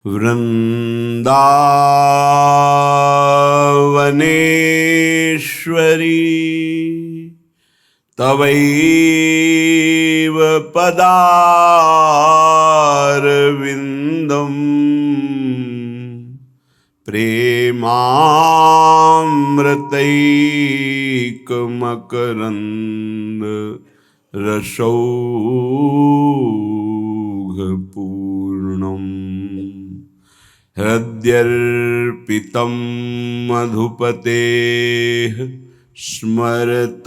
वृन्दावनेश्वरी तवैव पदारविन्दं प्रेमामृतैकमकरन्द रसौघपूर्णम् हृद्यर्पितं मधुपतेः स्मरतापमुग्रं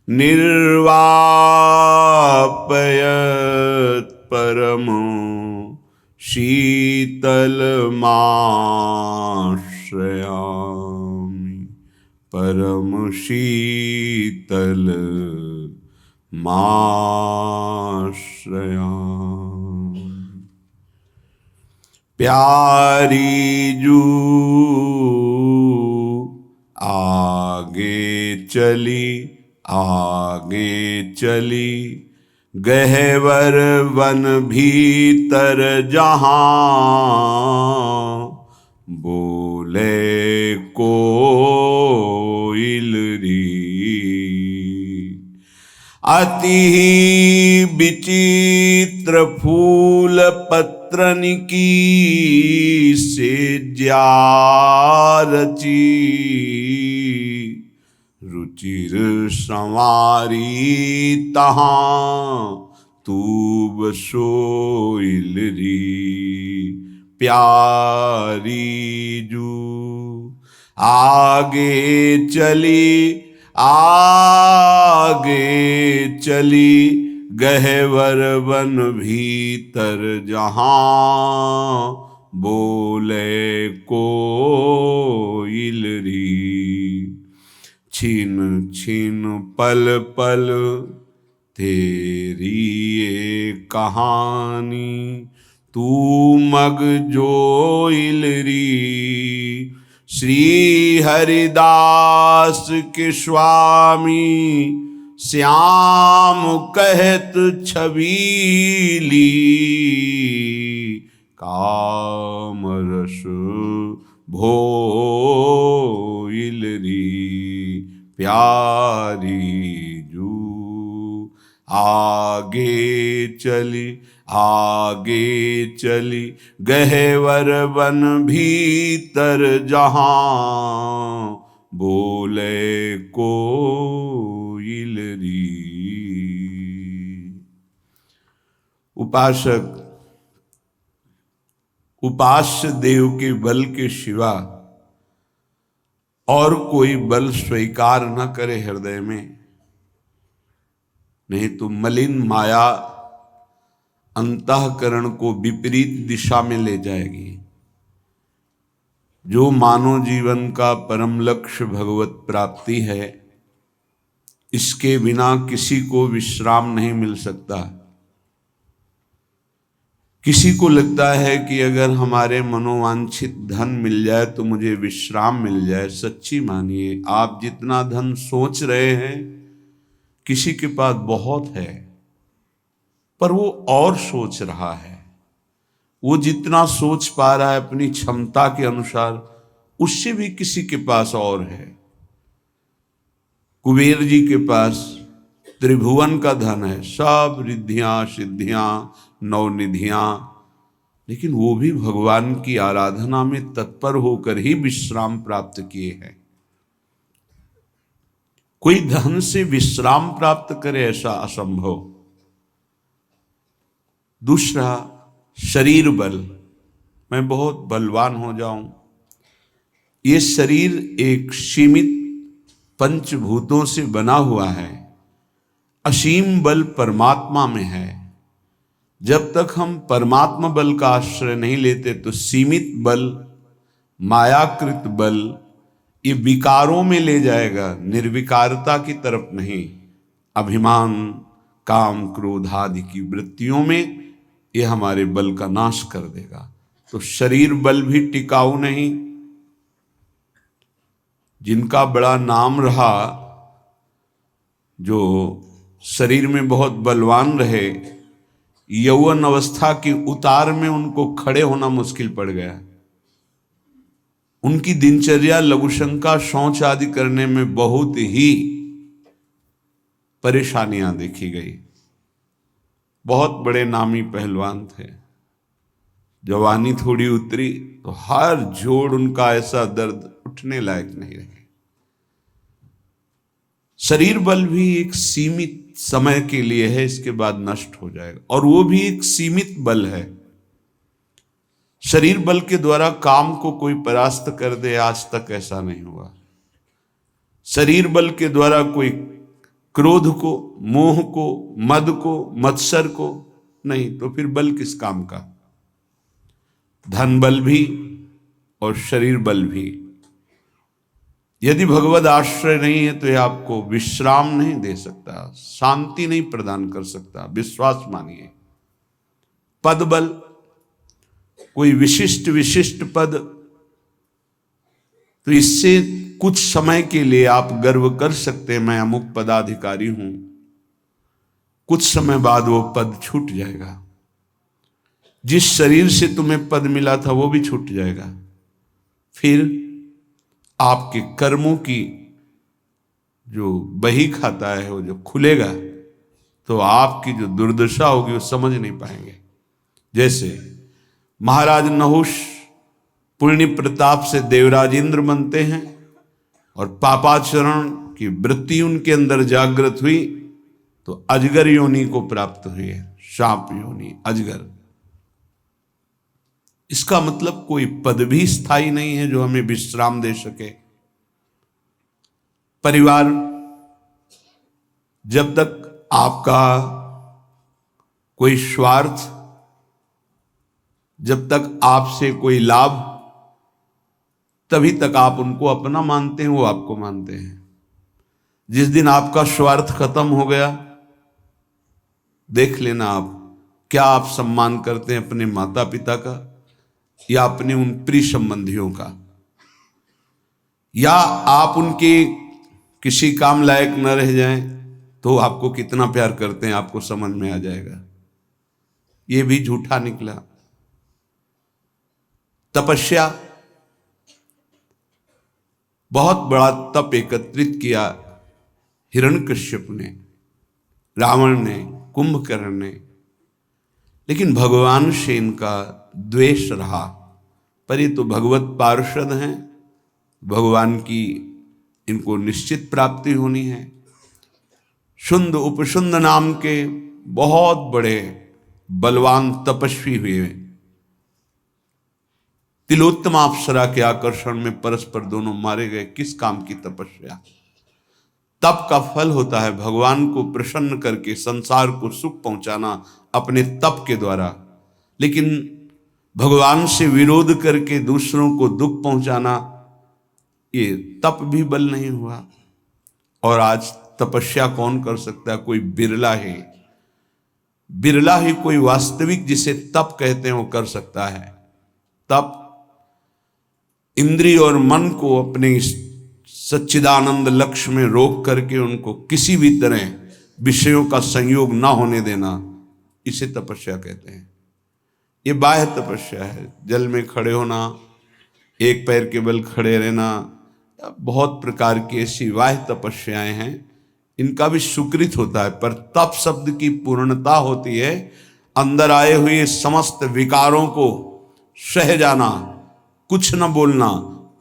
निर्वापयत् परमो शीतलमाश्रयामि परम शीतल माश्रयामि। प्यारी जू आगे चली गहवर वन भीतर जहाँ बोले कोइलरी अति विचित्र फूल पत्रनिकी से रची रुचिर संवारी तहाँ तूब सोइलरी प्यारी जू आगे चली गहवर वन भीतर जहाँ बोले कोइलरी छिन छिन पल पल तेरी ये कहानी तू मग जोइलरी श्री हरिदास के स्वामी श्याम कहत छबीली काम रस भोइलरी प्यारी जू आगे चली गहवर वन भीतर जहाँ बोले कोइलरी। उपास्य देव के बल के सिवा और कोई बल स्वीकार न करे हृदय में, नहीं तो मलिन माया अंतःकरण को विपरीत दिशा में ले जाएगी। जो मानव जीवन का परम लक्ष्य भगवत प्राप्ति है, इसके बिना किसी को विश्राम नहीं मिल सकता। किसी को लगता है कि अगर हमारे मनोवांछित धन मिल जाए तो मुझे विश्राम मिल जाए। सच्ची मानिए, आप जितना धन सोच रहे हैं किसी के पास बहुत है, पर वो और सोच रहा है। वो जितना सोच पा रहा है अपनी क्षमता के अनुसार, उससे भी किसी के पास और है। कुबेर जी के पास त्रिभुवन का धन है, सब रिद्धियां सिद्धियां नवनिधियां, लेकिन वो भी भगवान की आराधना में तत्पर होकर ही विश्राम प्राप्त किए हैं। कोई धन से विश्राम प्राप्त करे ऐसा असंभव। दूसरा, शरीर बल, मैं बहुत बलवान हो जाऊं। ये शरीर एक सीमित पंचभूतों से बना हुआ है। असीम बल परमात्मा में है। जब तक हम परमात्मा बल का आश्रय नहीं लेते तो सीमित बल, मायाकृत बल ये विकारों में ले जाएगा, निर्विकारता की तरफ नहीं। अभिमान, काम, क्रोध आदि की वृत्तियों में ये हमारे बल का नाश कर देगा। तो शरीर बल भी टिकाऊ नहीं। जिनका बड़ा नाम रहा, जो शरीर में बहुत बलवान रहे, यौवन अवस्था की उतार में उनको खड़े होना मुश्किल पड़ गया। उनकी दिनचर्या लघुशंका शौच आदि करने में बहुत ही परेशानियां देखी गई। बहुत बड़े नामी पहलवान थे, जवानी थोड़ी उतरी तो हर जोड़ उनका ऐसा दर्द, उठने लायक नहीं रहे। शरीर बल भी एक सीमित समय के लिए है, इसके बाद नष्ट हो जाएगा, और वो भी एक सीमित बल है। शरीर बल के द्वारा काम को कोई परास्त कर दे, आज तक ऐसा नहीं हुआ। शरीर बल के द्वारा कोई क्रोध को, मोह को, मद को, मत्सर को नहीं, तो फिर बल किस काम का। धन बल भी और शरीर बल भी, यदि भगवद आश्रय नहीं है तो यह आपको विश्राम नहीं दे सकता, शांति नहीं प्रदान कर सकता। विश्वास मानिए। पद बल, कोई विशिष्ट पद, तो इससे कुछ समय के लिए आप गर्व कर सकते हैं, मैं अमुक पदाधिकारी हूं। कुछ समय बाद वो पद छूट जाएगा। जिस शरीर से तुम्हें पद मिला था वो भी छूट जाएगा। फिर आपके कर्मों की जो बही खाता है वो जो खुलेगा, तो आपकी जो दुर्दशा होगी वो समझ नहीं पाएंगे। जैसे महाराज नहुष पुण्य प्रताप से देवराज इंद्र बनते हैं और पापाचरण की वृत्ति उनके अंदर जागृत हुई तो अजगर योनि को प्राप्त हुई है, सांप योनि, अजगर। इसका मतलब कोई पद भी स्थायी नहीं है जो हमें विश्राम दे सके। परिवार, जब तक आपका कोई स्वार्थ, जब तक आपसे कोई लाभ, तभी तक आप उनको अपना मानते हैं, वो आपको मानते हैं। जिस दिन आपका स्वार्थ खत्म हो गया, देख लेना आप क्या आप सम्मान करते हैं अपने माता पिता का या अपने उन प्रिय संबंधियों का, या आप उनके किसी काम लायक न रह जाएं तो आपको कितना प्यार करते हैं आपको समझ में आ जाएगा। ये भी झूठा निकला। तपस्या, बहुत बड़ा तप एकत्रित किया हिरण्यकश्यप ने, रावण ने, कुंभकर्ण ने, लेकिन भगवान से इनका द्वेष रहा। पर ये तो भगवत पार्षद हैं, भगवान की इनको निश्चित प्राप्ति होनी है। शुंद उपशुंद नाम के बहुत बड़े बलवान तपस्वी हुए, तिलोत्तमा अप्सरा के आकर्षण में परस्पर दोनों मारे गए। किस काम की तपस्या। तप का फल होता है भगवान को प्रसन्न करके संसार को सुख पहुंचाना अपने तप के द्वारा, लेकिन भगवान से विरोध करके दूसरों को दुख पहुंचाना, ये तप भी बल नहीं हुआ। और आज तपस्या कौन कर सकता है? कोई बिरला ही कोई वास्तविक जिसे तप कहते हैं वो कर सकता है। तप इंद्रिय और मन को अपने सच्चिदानंद लक्ष्य में रोक करके उनको किसी भी तरह विषयों का संयोग ना होने देना, इसे तपस्या कहते हैं। ये बाह्य तपस्या है, जल में खड़े होना, एक पैर के बल खड़े रहना, बहुत प्रकार की ऐसी बाह्य तपस्याएं हैं, इनका भी सुकृत होता है। पर तप शब्द की पूर्णता होती है अंदर आए हुए समस्त विकारों को सह जाना, कुछ न बोलना,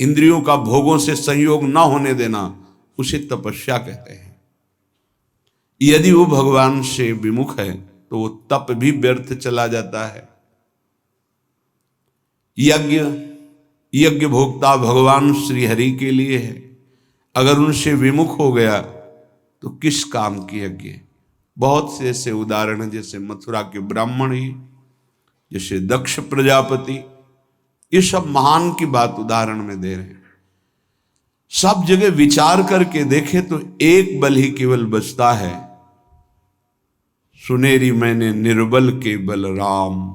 इंद्रियों का भोगों से संयोग न होने देना, उसे तपस्या कहते हैं। यदि वो भगवान से विमुख है तो वो तप भी व्यर्थ चला जाता है। यज्ञ भोक्ता भगवान श्री हरि के लिए है, अगर उनसे विमुख हो गया तो किस काम की यज्ञ। बहुत से ऐसे उदाहरण हैं, जैसे मथुरा के ब्राह्मण ही, जैसे दक्ष प्रजापति, ये सब महान की बात उदाहरण में दे रहे हैं। सब जगह विचार करके देखे तो एक बल ही केवल बचता है, सुनेरी मैंने निर्बल के बल राम,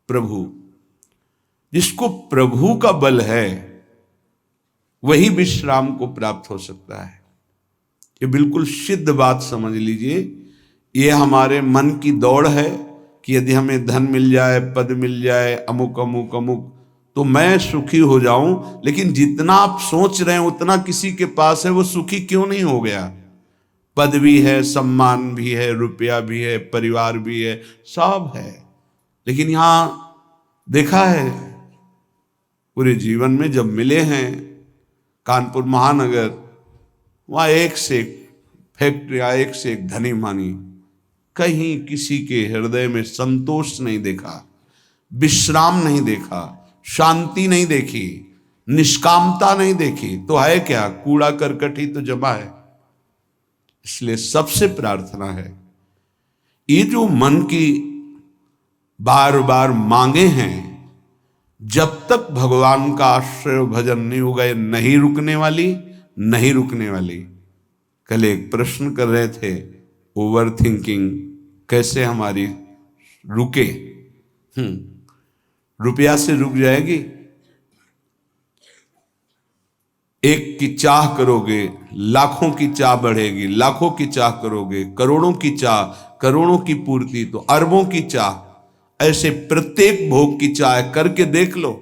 प्रभु। जिसको प्रभु का बल है वही विश्राम को प्राप्त हो सकता है। ये बिल्कुल सिद्ध बात समझ लीजिए। ये हमारे मन की दौड़ है कि यदि हमें धन मिल जाए, पद मिल जाए, अमुक अमुक अमुक, तो मैं सुखी हो जाऊं। लेकिन जितना आप सोच रहे हैं उतना किसी के पास है, वो सुखी क्यों नहीं हो गया? पद भी है, सम्मान भी है, रुपया भी है, परिवार भी है, सब है। लेकिन यहां देखा है पूरे जीवन में जब मिले हैं कानपुर महानगर, वहां एक से एक फैक्ट्रियां, एक से एक धनी मानी, कहीं किसी के हृदय में संतोष नहीं देखा, विश्राम नहीं देखा, शांति नहीं देखी, निष्कामता नहीं देखी। तो है क्या? कूड़ा करकट ही तो जमा है। इसलिए सबसे प्रार्थना है, ये जो मन की बार बार मांगे हैं, जब तक भगवान का आश्रय भजन नहीं होगा, ये नहीं रुकने वाली, नहीं रुकने वाली। कल एक प्रश्न कर रहे थे, ओवर थिंकिंग कैसे हमारी रुके? रुपया से रुक जाएगी? एक की चाह करोगे, लाखों की चाह बढ़ेगी, लाखों की चाह करोगे, करोड़ों की चाह, करोड़ों की पूर्ति, तो अरबों की चाह। ऐसे प्रत्येक भोग की चाह करके देख लो,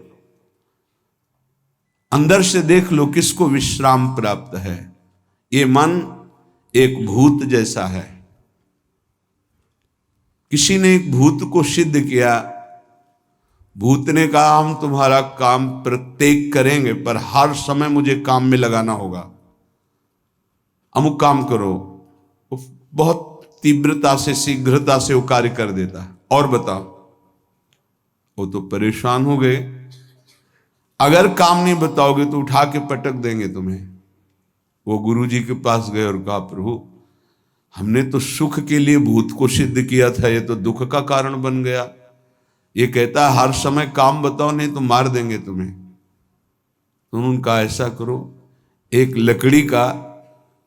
अंदर से देख लो किसको विश्राम प्राप्त है। ये मन एक भूत जैसा है। किसी ने एक भूत को सिद्ध किया। भूत ने कहा, हम तुम्हारा काम प्रत्येक करेंगे, पर हर समय मुझे काम में लगाना होगा। अमुक काम करो। बहुत तीव्रता से, शीघ्रता से वो कार्य कर देता है। और बताओ, वो तो परेशान हो गए। अगर काम नहीं बताओगे तो उठा के पटक देंगे तुम्हें। वो गुरुजी के पास गए और कहा, प्रभु हमने तो सुख के लिए भूत को सिद्ध किया था, ये तो दुख का कारण बन गया। ये कहता है हर समय काम बताओ, नहीं तो मार देंगे तुम्हें। तो उन्होंने कहा, ऐसा करो, एक लकड़ी का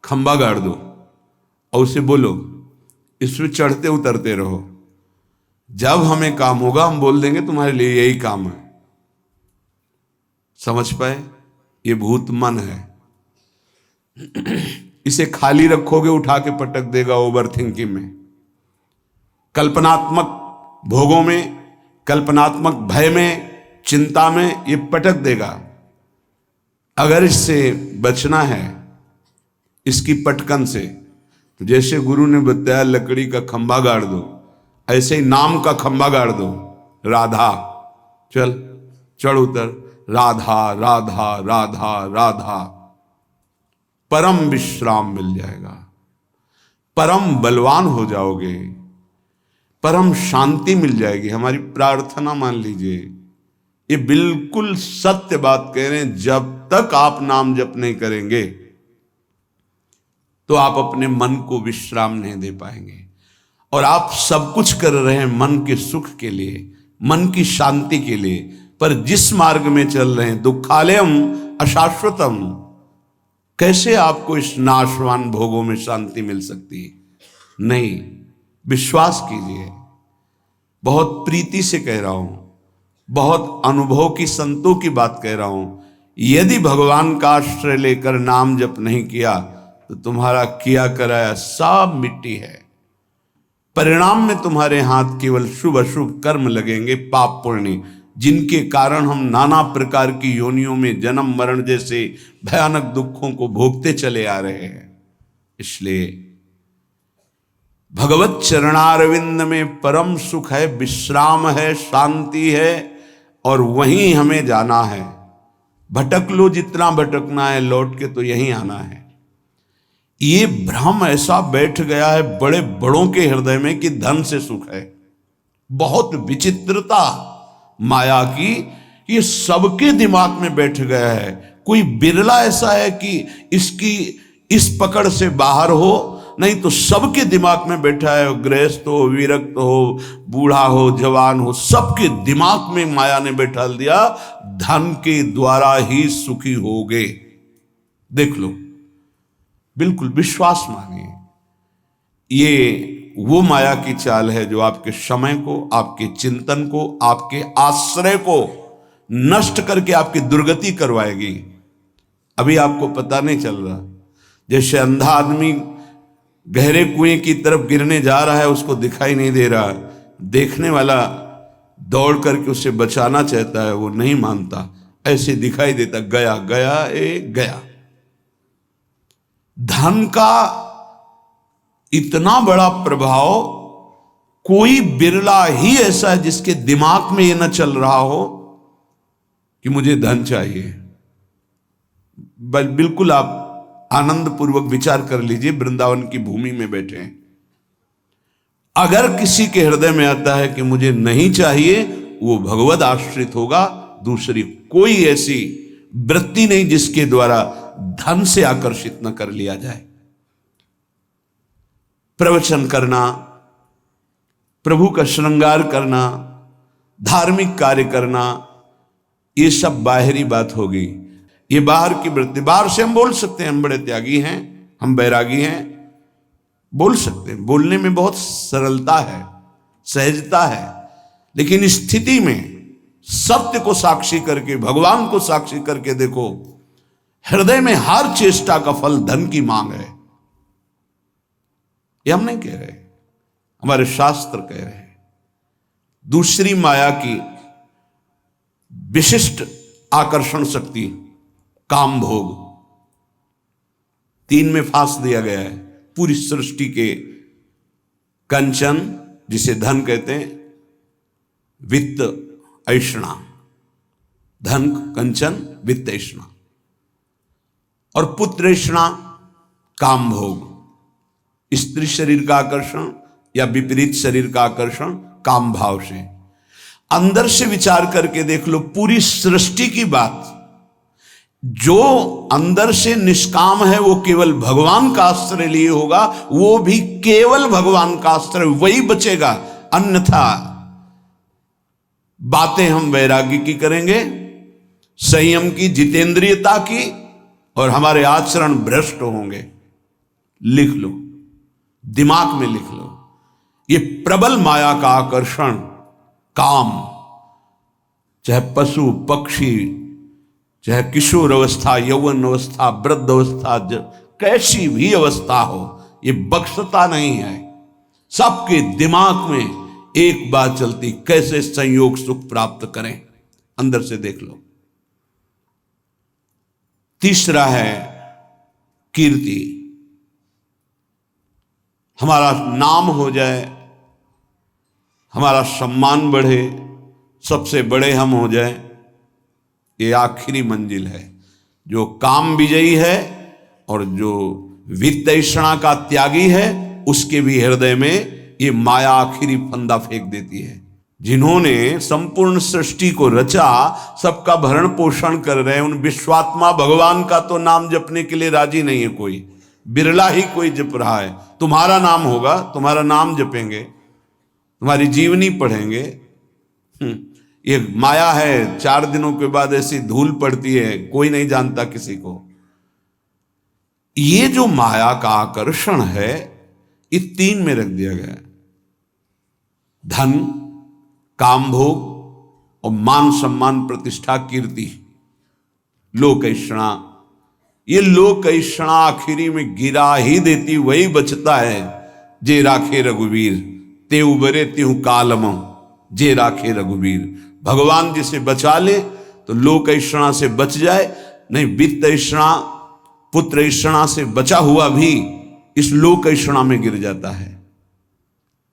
खंबा गाड़ दो और उसे बोलो इसमें चढ़ते उतरते रहो, जब हमें काम होगा हम बोल देंगे तुम्हारे लिए यही काम है। समझ पाए? ये भूत मन है। इसे खाली रखोगे उठा के पटक देगा ओवर थिंकिंग में, कल्पनात्मक भोगों में, कल्पनात्मक भय में, चिंता में ये पटक देगा। अगर इससे बचना है, इसकी पटकन से, तो जैसे गुरु ने बताया लकड़ी का खंभा गाड़ दो, ऐसे ही नाम का खंभा गाड़ दो। राधा, चल चढ़ उतर, राधा राधा राधा राधा, परम विश्राम मिल जाएगा, परम बलवान हो जाओगे, परम शांति मिल जाएगी। हमारी प्रार्थना मान लीजिए, ये बिल्कुल सत्य बात कह रहे हैं। जब तक आप नाम जप नहीं करेंगे तो आप अपने मन को विश्राम नहीं दे पाएंगे। और आप सब कुछ कर रहे हैं मन के सुख के लिए, मन की शांति के लिए, पर जिस मार्ग में चल रहे हैं, दुखालयम अशाश्वतम, कैसे आपको इस नाशवान भोगों में शांति मिल सकती है? नहीं। विश्वास कीजिए, बहुत प्रीति से कह रहा हूं, बहुत अनुभव की, संतों की बात कह रहा हूं। यदि भगवान का आश्रय लेकर नाम जप नहीं किया तो तुम्हारा किया कराया सब मिट्टी है। परिणाम में तुम्हारे हाथ केवल शुभ अशुभ कर्म लगेंगे, पाप पुण्य, जिनके कारण हम नाना प्रकार की योनियों में जन्म मरण जैसे भयानक दुखों को भोगते चले आ रहे हैं। इसलिए भगवत चरणारविंद में परम सुख है, विश्राम है, शांति है, और वहीं हमें जाना है। भटक लो जितना भटकना है, लौट के तो यहीं आना है। ये भ्रम ऐसा बैठ गया है बड़े बड़ों के हृदय में कि धन से सुख है। बहुत विचित्रता माया की, ये सबके दिमाग में बैठ गया है। कोई बिरला ऐसा है कि इसकी इस पकड़ से बाहर हो, नहीं तो सबके दिमाग में बैठा है। गृहस्थ हो, विरक्त हो, बूढ़ा हो, जवान हो, सबके दिमाग में माया ने बैठा दिया, धन के द्वारा ही सुखी होगे। देख लो, बिल्कुल विश्वास मानिए। ये वो माया की चाल है जो आपके समय को, आपके चिंतन को, आपके आश्रय को नष्ट करके आपकी दुर्गति करवाएगी। अभी आपको पता नहीं चल रहा, जैसे अंधा आदमी गहरे कुएं की तरफ गिरने जा रहा है, उसको दिखाई नहीं दे रहा, देखने वाला दौड़ करके उसे बचाना चाहता है, वो नहीं मानता, ऐसे दिखाई देता, गया गया गया। धन का इतना बड़ा प्रभाव, कोई बिरला ही ऐसा है जिसके दिमाग में ये न चल रहा हो कि मुझे धन चाहिए। बिल्कुल आप आनंद पूर्वक विचार कर लीजिए, वृंदावन की भूमि में बैठे हैं, अगर किसी के हृदय में आता है कि मुझे नहीं चाहिए, वो भगवद आश्रित होगा, दूसरी कोई ऐसी वृत्ति नहीं जिसके द्वारा धन से आकर्षित न कर लिया जाए। प्रवचन करना, प्रभु का श्रृंगार करना, धार्मिक कार्य करना, ये सब बाहरी बात होगी, ये बाहर की वृत्ति। बाहर से हम बोल सकते हैं हम बड़े त्यागी हैं, हम बैरागी हैं, बोल सकते हैं, बोलने में बहुत सरलता है, सहजता है, लेकिन स्थिति में सत्य को साक्षी करके, भगवान को साक्षी करके देखो, हृदय में हर चेष्टा का फल धन की मांग है। ये हम नहीं कह रहे, हमारे शास्त्र कह रहे हैं। दूसरी माया की विशिष्ट आकर्षण शक्ति काम भोग, 3 में फांस दिया गया है। पूरी सृष्टि के कंचन, जिसे धन कहते हैं, वित्त ऐषणा, धन कंचन वित्त ऐषणा, और पुत्र ऐषणा काम भोग, स्त्री शरीर का आकर्षण या विपरीत शरीर का आकर्षण काम भाव से। अंदर से विचार करके देख लो, पूरी सृष्टि की बात, जो अंदर से निष्काम है वो केवल भगवान का आश्रय लिए होगा, वो भी केवल भगवान का आश्रय, वही बचेगा। अन्यथा बातें हम वैराग्य की करेंगे, संयम की, जितेंद्रियता की, और हमारे आचरण भ्रष्ट होंगे। लिख लो, दिमाग में लिख लो, ये प्रबल माया का आकर्षण काम, चाहे पशु पक्षी, चाहे किशोर अवस्था, यौवन अवस्था, वृद्ध अवस्था, कैसी भी अवस्था हो, ये बख्शता नहीं है। सबके दिमाग में एक बात चलती, कैसे संयोग सुख प्राप्त करें, अंदर से देख लो। तीसरा है कीर्ति, हमारा नाम हो जाए, हमारा सम्मान बढ़े, सबसे बड़े हम हो जाए, ये आखिरी मंजिल है। जो काम विजयी है और जो वित्त ऐषणा का त्यागी है, उसके भी हृदय में ये माया आखिरी फंदा फेंक देती है। जिन्होंने संपूर्ण सृष्टि को रचा, सबका भरण पोषण कर रहे हैं, उन विश्वात्मा भगवान का तो नाम जपने के लिए राजी नहीं है कोई, बिरला ही कोई जप रहा है। तुम्हारा नाम होगा, तुम्हारा नाम जपेंगे, तुम्हारी जीवनी पढ़ेंगे। ये माया है, 4 दिनों के बाद ऐसी धूल पड़ती है, कोई नहीं जानता किसी को। ये जो माया का आकर्षण है, ये 3 में रख दिया गया है, धन, काम भोग और मान सम्मान प्रतिष्ठा कीर्ति, लोक ऐषणा। ये लोक ऐषणा आखिरी में गिरा ही देती, वही बचता है। जे राखे रघुवीर ते उबरे त्यू कालम, जे राखे रघुवीर। भगवान जिसे बचा ले तो लोक ऐषणा से बच जाए, नहीं वित्त ऐषणा, पुत्र ऐषणा से बचा हुआ भी इस लोक ऐषणा में गिर जाता है।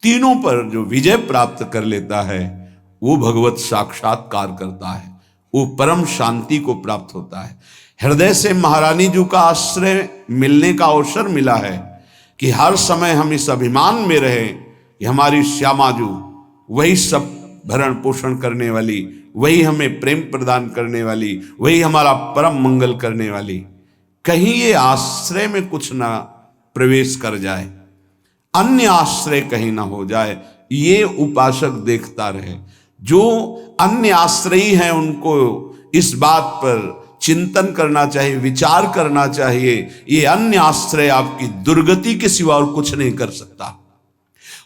तीनों पर जो विजय प्राप्त कर लेता है, वो भगवत साक्षात्कार करता है, वो परम शांति को प्राप्त होता है। हृदय से महारानी जी का आश्रय मिलने का अवसर मिला है कि हर समय हम इस अभिमान में रहे कि हमारी श्यामा जी वही सब भरण पोषण करने वाली, वही हमें प्रेम प्रदान करने वाली, वही हमारा परम मंगल करने वाली। कहीं ये आश्रय में कुछ ना प्रवेश कर जाए, अन्य आश्रय कहीं ना हो जाए, ये उपासक देखता रहे। जो अन्य आश्रयी हैं उनको इस बात पर चिंतन करना चाहिए, विचार करना चाहिए, ये अन्य आश्रय आपकी दुर्गति के सिवा और कुछ नहीं कर सकता।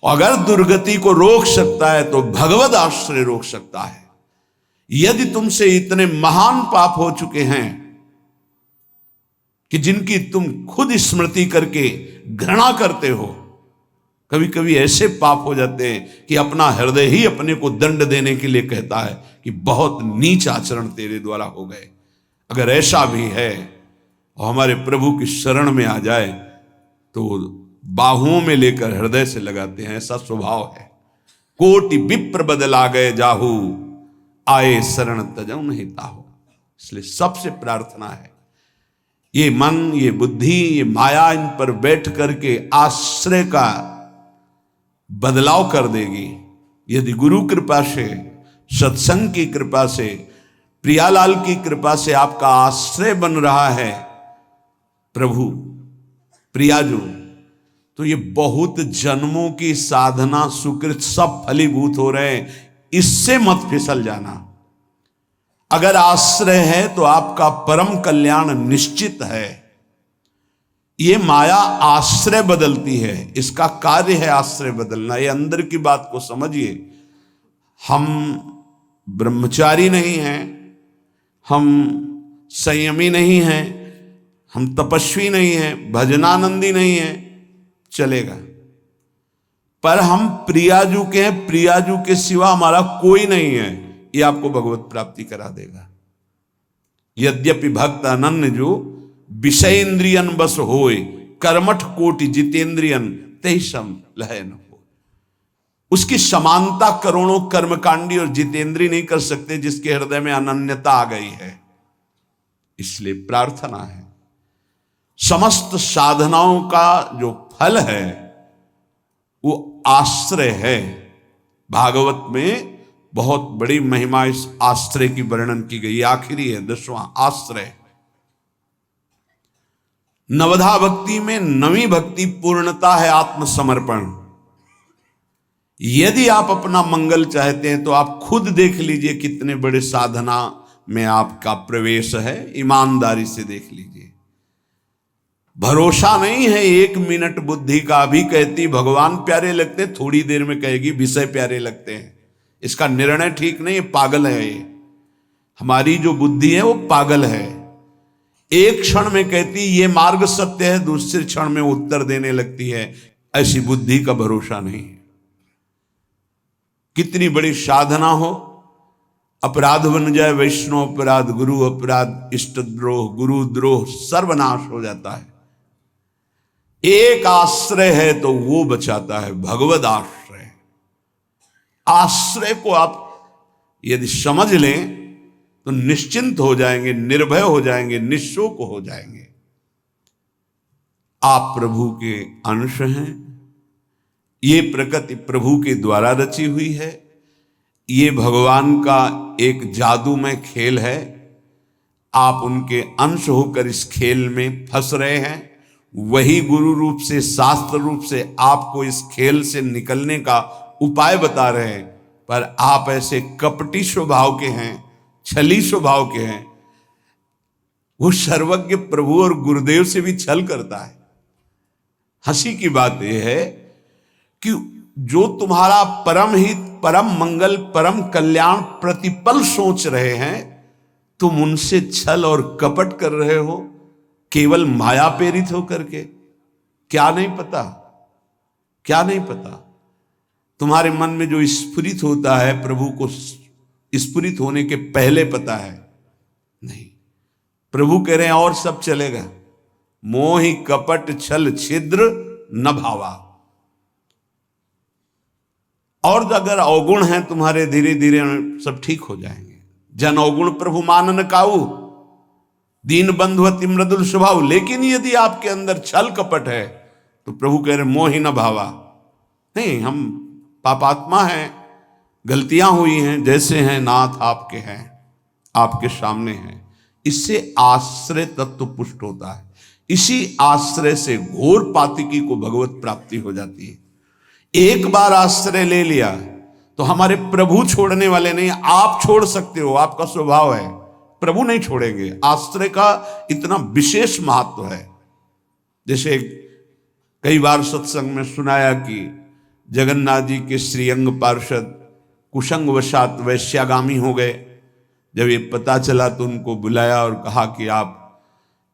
अगर दुर्गति को रोक सकता है तो भगवद आश्रय रोक सकता है। यदि तुमसे इतने महान पाप हो चुके हैं कि जिनकी तुम खुद स्मृति करके घृणा करते हो। कभी कभी ऐसे पाप हो जाते हैं कि अपना हृदय ही अपने को दंड देने के लिए कहता है कि बहुत नीच आचरण तेरे द्वारा हो गए। अगर ऐसा भी है और हमारे प्रभु की शरण में आ जाए तो बाहुओं में लेकर हृदय से लगाते हैं, ऐसा स्वभाव है। कोटि विप्र बदला गए जाहू, आए शरण तजौ नहीं ताहू। इसलिए सबसे प्रार्थना है ये मन, ये बुद्धि, ये माया इन पर बैठ करके आश्रय का बदलाव कर देगी। यदि गुरु कृपा से, सत्संग की कृपा से, प्रियालाल की कृपा से आपका आश्रय बन रहा है प्रभु प्रियाजू, तो ये बहुत जन्मों की साधना सुकृत सब फलीभूत हो रहे हैं। इससे मत फिसल जाना। अगर आश्रय है तो आपका परम कल्याण निश्चित है। ये माया आश्रय बदलती है, इसका कार्य है आश्रय बदलना। ये अंदर की बात को समझिए। हम ब्रह्मचारी नहीं हैं, हम संयमी नहीं हैं, हम तपस्वी नहीं हैं, भजनानंदी नहीं हैं, चलेगा। पर हम प्रियाजू के हैं, प्रियाजू के सिवा हमारा कोई नहीं है, ये आपको भगवत प्राप्ति करा देगा। यद्यपि भक्त अनन्य जो विषय इंद्रियन बस होए, कर्मठ कोटि जितेंद्रियन तेहि सम लहै न हो। उसकी समानता करोड़ों कर्मकांडी और जितेंद्री नहीं कर सकते जिसके हृदय में अनन्यता आ गई है। इसलिए प्रार्थना है, समस्त साधनाओं का जो फल है वो आश्रय है। भागवत में बहुत बड़ी महिमा इस आश्रय की वर्णन की गई। आखिरी है 10वां आश्रय। नवधा भक्ति में 9वीं भक्ति पूर्णता है आत्मसमर्पण। यदि आप अपना मंगल चाहते हैं तो आप खुद देख लीजिए कितने बड़े साधना में आपका प्रवेश है। ईमानदारी से देख लीजिए। भरोसा नहीं है 1 मिनट बुद्धि का भी कहती भगवान प्यारे लगते, थोड़ी देर में कहेगी विषय प्यारे लगते हैं। इसका निर्णय ठीक नहीं है, पागल है ये। हमारी जो बुद्धि है वो पागल है। एक क्षण में कहती ये मार्ग सत्य है, दूसरे क्षण में उत्तर देने लगती है। ऐसी बुद्धि का भरोसा नहीं है। कितनी बड़ी साधना हो, अपराध बन जाए, वैष्णव अपराध, गुरु अपराध, इष्ट द्रोह, गुरु द्रोह, सर्वनाश हो जाता है। एक आश्रय है तो वो बचाता है, भगवद आश्रय। आश्रय को आप यदि समझ लें तो निश्चिंत हो जाएंगे, निर्भय हो जाएंगे, निःशोक हो जाएंगे। आप प्रभु के अंश हैं। ये प्रकृति प्रभु के द्वारा रची हुई है। ये भगवान का एक जादूमय खेल है। आप उनके अंश होकर इस खेल में फंस रहे हैं। वही गुरु रूप से, शास्त्र रूप से आपको इस खेल से निकलने का उपाय बता रहे हैं। पर आप ऐसे कपटी स्वभाव के हैं, छली स्वभाव के हैं। वो सर्वज्ञ प्रभु और गुरुदेव से भी छल करता है। हंसी की बात यह है कि जो तुम्हारा परम हित, परम मंगल, परम कल्याण प्रतिपल सोच रहे हैं, तुम उनसे छल और कपट कर रहे हो, केवल माया प्रेरित होकर के। क्या नहीं पता, क्या नहीं पता। तुम्हारे मन में जो स्फुरित होता है प्रभु को स्फुरित होने के पहले पता है नहीं। प्रभु कह रहे हैं और सब चलेगा। मोहि कपट छल छिद्र न भावा। और अगर अवगुण हैं तुम्हारे, धीरे धीरे सब ठीक हो जाएंगे। जन अवगुण प्रभु मानन काऊ, दीन बंधु अति मृदुल स्वभाव। लेकिन यदि आपके अंदर छल कपट है तो प्रभु कह रहे मोहि न भावा। नहीं, हम पापात्मा हैं, गलतियां हुई हैं, जैसे हैं नाथ आपके हैं, आपके सामने हैं। इससे आश्रय तत्व पुष्ट होता है। इसी आश्रय से घोर पातिकी को भगवत प्राप्ति हो जाती है। एक बार आश्रय ले लिया तो हमारे प्रभु छोड़ने वाले नहीं, आप छोड़ सकते हो, आपका स्वभाव है। प्रभु नहीं छोड़ेंगे। आश्रय का इतना विशेष महत्व है। जैसे कई बार सत्संग में सुनाया कि जगन्नाथ जी के श्रीअंग पार्षद कुसंग वशात वैश्यागामी हो गए। जब ये पता चला तो उनको बुलाया और कहा कि आप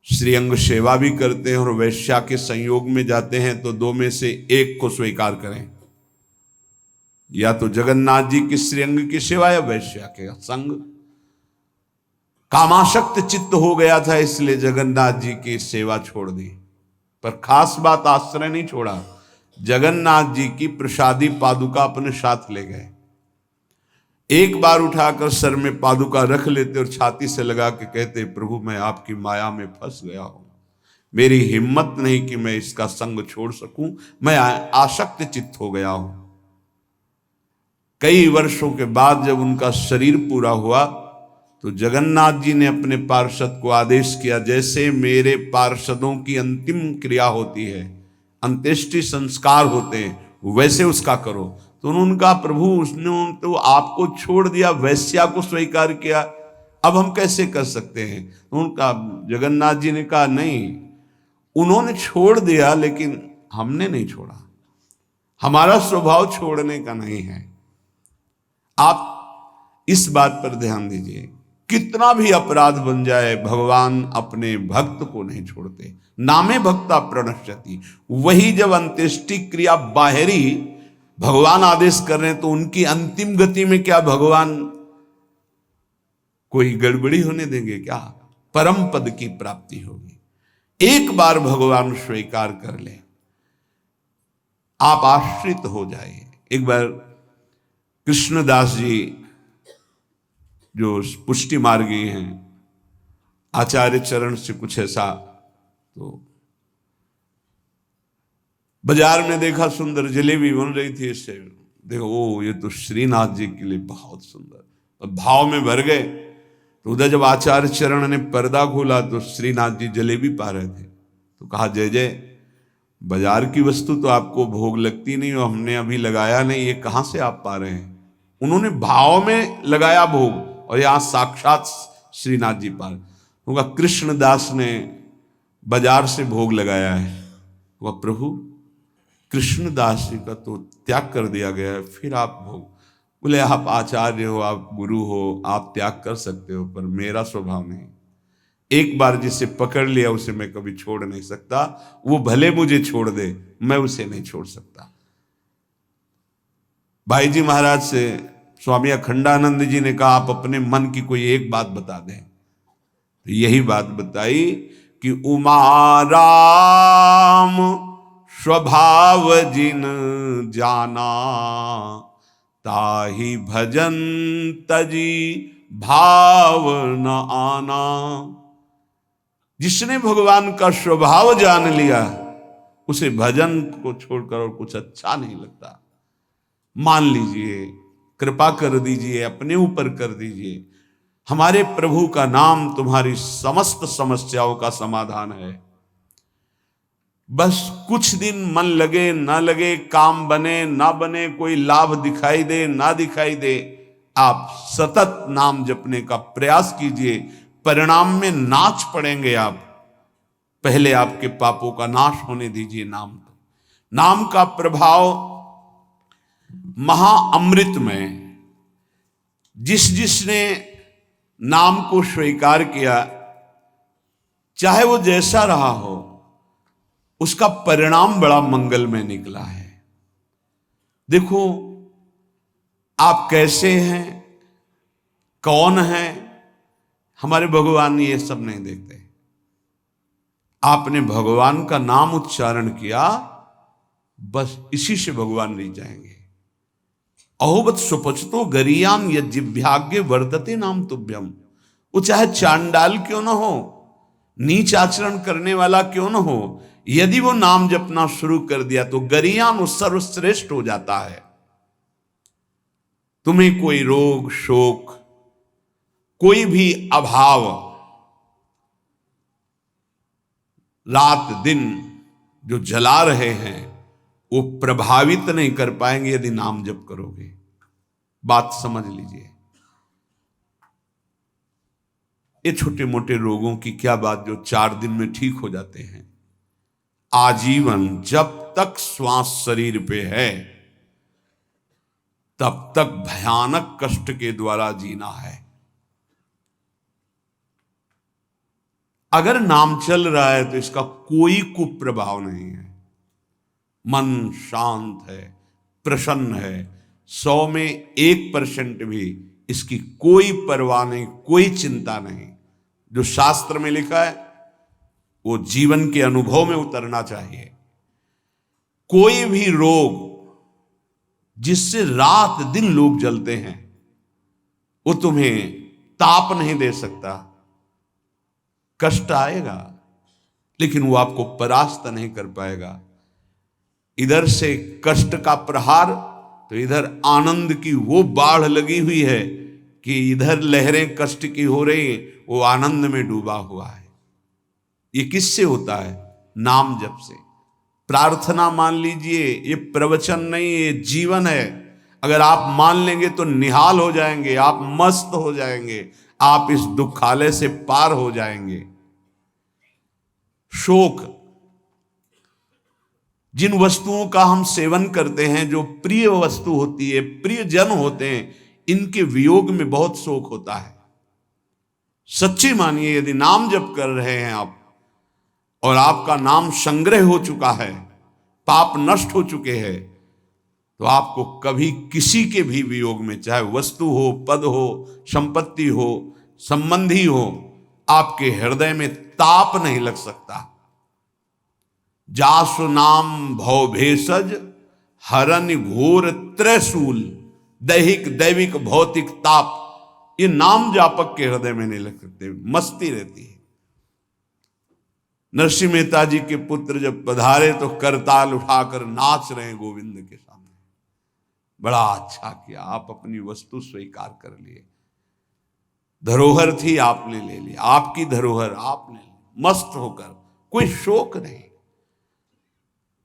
श्रीअंग सेवा भी करते हैं और वैश्या के संयोग में जाते हैं तो दो में से एक को स्वीकार करें, या तो जगन्नाथ जी के श्रीअंग की सेवा या वैश्या के संग। कामाशक्त चित्त हो गया था इसलिए जगन्नाथ जी की सेवा छोड़ दी, पर खास बात आश्रय नहीं छोड़ा, जगन्नाथ जी की प्रसादी पादुका अपने साथ ले गए। एक बार उठाकर सर में पादुका रख लेते और छाती से लगा के कहते, प्रभु मैं आपकी माया में फंस गया हूं, मेरी हिम्मत नहीं कि मैं इसका संग छोड़ सकूं, मैं आसक्त चित्त हो गया हूं। कई वर्षों के बाद जब उनका शरीर पूरा हुआ तो जगन्नाथ जी ने अपने पार्षद को आदेश किया, जैसे मेरे पार्षदों की अंतिम क्रिया होती है, अंत्येष्टि संस्कार होते हैं, वैसे उसका करो। तो उन्होंने कहा, प्रभु उसने तो आपको छोड़ दिया, वैश्या को स्वीकार किया, अब हम कैसे कर सकते हैं? तो उनका जगन्नाथ जी ने कहा, नहीं, उन्होंने छोड़ दिया लेकिन हमने नहीं छोड़ा, हमारा स्वभाव छोड़ने का नहीं है। आप इस बात पर ध्यान दीजिए, कितना भी अपराध बन जाए भगवान अपने भक्त को नहीं छोड़ते। नामे भक्ता प्रणश्यति, वही जब अंत्येष्टि क्रिया बाहरी भगवान आदेश कर रहे हैं तो उनकी अंतिम गति में क्या भगवान कोई गड़बड़ी होने देंगे क्या? परम पद की प्राप्ति होगी। एक बार भगवान स्वीकार कर ले, आप आश्रित हो जाइए। एक बार कृष्णदास जी जो पुष्टि मार्गी हैं, आचार्य चरण से कुछ ऐसा, तो बाजार में देखा सुंदर जलेबी बन रही थी, इससे देखो ओ ये तो श्रीनाथ जी के लिए बहुत सुंदर, और भाव में भर गए। तो उधर जब आचार्य चरण ने पर्दा खोला तो श्रीनाथ जी जलेबी पा रहे थे। तो कहा, जय जय, बाजार की वस्तु तो आपको भोग लगती नहीं और हमने अभी लगाया नहीं, ये कहां से आप पा रहे हैं? उन्होंने भाव में लगाया भोग और यहां साक्षात श्रीनाथ जी पार। होगा कृष्णदास ने बाजार से भोग लगाया है। वह प्रभु कृष्णदास जी का तो त्याग कर दिया गया है, फिर आप भोग? बोले, आप आचार्य हो, आप गुरु हो, आप त्याग कर सकते हो, पर मेरा स्वभाव नहीं। एक बार जिसे पकड़ लिया उसे मैं कभी छोड़ नहीं सकता, वो भले मुझे छोड़ दे, मैं उसे नहीं छोड़ सकता। भाई जी महाराज से स्वामी अखंडानंद जी ने कहा, आप अपने मन की कोई एक बात बता दें। तो यही बात बताई कि उमा राम स्वभाव जिन जाना, ताहि भजन तजी भाव न आना। जिसने भगवान का स्वभाव जान लिया उसे भजन को छोड़कर और कुछ अच्छा नहीं लगता। मान लीजिए, कृपा कर दीजिए, अपने ऊपर कर दीजिए, हमारे प्रभु का नाम तुम्हारी समस्त समस्याओं का समाधान है। बस कुछ दिन मन लगे ना लगे, काम बने ना बने, कोई लाभ दिखाई दे ना दिखाई दे, आप सतत नाम जपने का प्रयास कीजिए। परिणाम में नाच पड़ेंगे आप। पहले आपके पापों का नाश होने दीजिए। नाम का प्रभाव महाअमृत में, जिसने नाम को स्वीकार किया, चाहे वो जैसा रहा हो, उसका परिणाम बड़ा मंगलमय निकला है। देखो आप कैसे हैं, कौन हैं, हमारे भगवान ये सब नहीं देखते। आपने भगवान का नाम उच्चारण किया, बस इसी से भगवान नहीं जाएंगे। अहोबत सुपचतो गरियान यज्जिभ्याग्य वर्तते नाम तुभ्यम। वो चाहे चांडाल क्यों ना हो, नीच आचरण करने वाला क्यों ना हो, यदि वो नाम जपना शुरू कर दिया तो गरियान वो सर्वश्रेष्ठ हो जाता है। तुम्हें कोई रोग शोक, कोई भी अभाव रात दिन जो जला रहे हैं वो प्रभावित नहीं कर पाएंगे यदि नाम जप करोगे। बात समझ लीजिए। ये छोटे मोटे रोगों की क्या बात जो 4 दिन में ठीक हो जाते हैं। आजीवन जब तक श्वास शरीर पे है तब तक भयानक कष्ट के द्वारा जीना है। अगर नाम चल रहा है तो इसका कोई कुप्रभाव नहीं है। मन शांत है, प्रसन्न है, 100 में 1% भी इसकी कोई परवाह नहीं, कोई चिंता नहीं। जो शास्त्र में लिखा है वो जीवन के अनुभव में उतरना चाहिए। कोई भी रोग जिससे रात दिन लोग जलते हैं वो तुम्हें ताप नहीं दे सकता। कष्ट आएगा लेकिन वो आपको परास्त नहीं कर पाएगा। इधर से कष्ट का प्रहार तो इधर आनंद की वो बाढ़ लगी हुई है कि इधर लहरें कष्ट की हो रही, वो आनंद में डूबा हुआ है। ये किससे होता है? नाम जप से। प्रार्थना मान लीजिए, ये प्रवचन नहीं, ये जीवन है। अगर आप मान लेंगे तो निहाल हो जाएंगे, आप मस्त हो जाएंगे, आप इस दुखालय से पार हो जाएंगे। शोक, जिन वस्तुओं का हम सेवन करते हैं, जो प्रिय वस्तु होती है, प्रिय जन होते हैं, इनके वियोग में बहुत शोक होता है। सच्ची मानिए, यदि नाम जप कर रहे हैं आप और आपका नाम संग्रह हो चुका है, पाप नष्ट हो चुके हैं, तो आपको कभी किसी के भी वियोग में, चाहे वस्तु हो, पद हो, संपत्ति हो, संबंधी हो, आपके हृदय में ताप नहीं लग सकता। जासु नाम भव भेषज हरन घोर त्रैशूल, दैहिक दैविक भौतिक ताप, ये नाम जापक के हृदय में नहीं लग सकते। मस्ती रहती है। नरसिंह मेहता जी के पुत्र जब पधारे तो करताल उठाकर नाच रहे हैं गोविंद के सामने। बड़ा अच्छा किया, आप अपनी वस्तु स्वीकार कर लिए। धरोहर थी, आपने ले ली, आपकी धरोहर आपने ली, मस्त होकर, कोई शोक नहीं।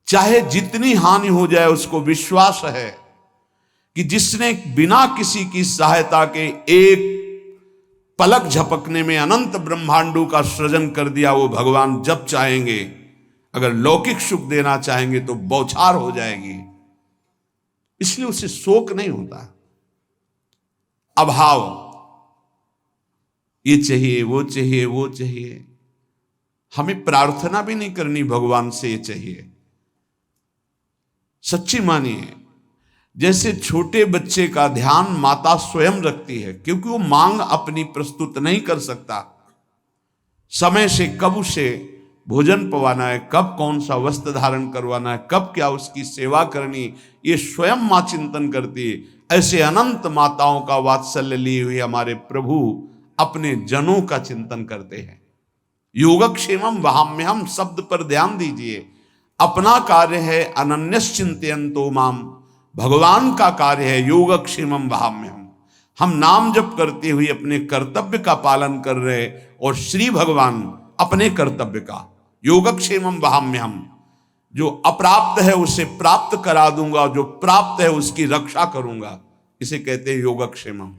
चाहे जितनी हानि हो जाए, उसको विश्वास है कि जिसने बिना किसी की सहायता के एक पलक झपकने में अनंत ब्रह्मांडों का सृजन कर दिया, वो भगवान जब चाहेंगे, अगर लौकिक सुख देना चाहेंगे तो बौछार हो जाएगी। इसलिए उसे शोक नहीं होता। अभाव, ये चाहिए, वो चाहिए, वो चाहिए। हमें प्रार्थना भी नहीं करनी भगवान से ये चाहिए। सच्ची मानिए, जैसे छोटे बच्चे का ध्यान माता स्वयं रखती है, क्योंकि वो मांग अपनी प्रस्तुत नहीं कर सकता। समय से कब उसे भोजन पवाना है, कब कौन सा वस्त्र धारण करवाना है, कब क्या उसकी सेवा करनी, ये स्वयं मां चिंतन करती है। ऐसे अनंत माताओं का वात्सल्य लिए हुए हमारे प्रभु अपने जनों का चिंतन करते हैं। योगक्षेमम वहाम्यहम शब्द पर ध्यान दीजिए। अपना कार्य है अनन्यश्चिंतयन्तो माम, भगवान का कार्य है योगक्षेमम वहाम्यहम। हम नाम जप करते हुए अपने कर्तव्य का पालन कर रहे, और श्री भगवान अपने कर्तव्य का, योगक्षेमम वहाम्यहम। जो अप्राप्त है उसे प्राप्त करा दूंगा, जो प्राप्त है उसकी रक्षा करूंगा, इसे कहते हैं योगक्षेमम।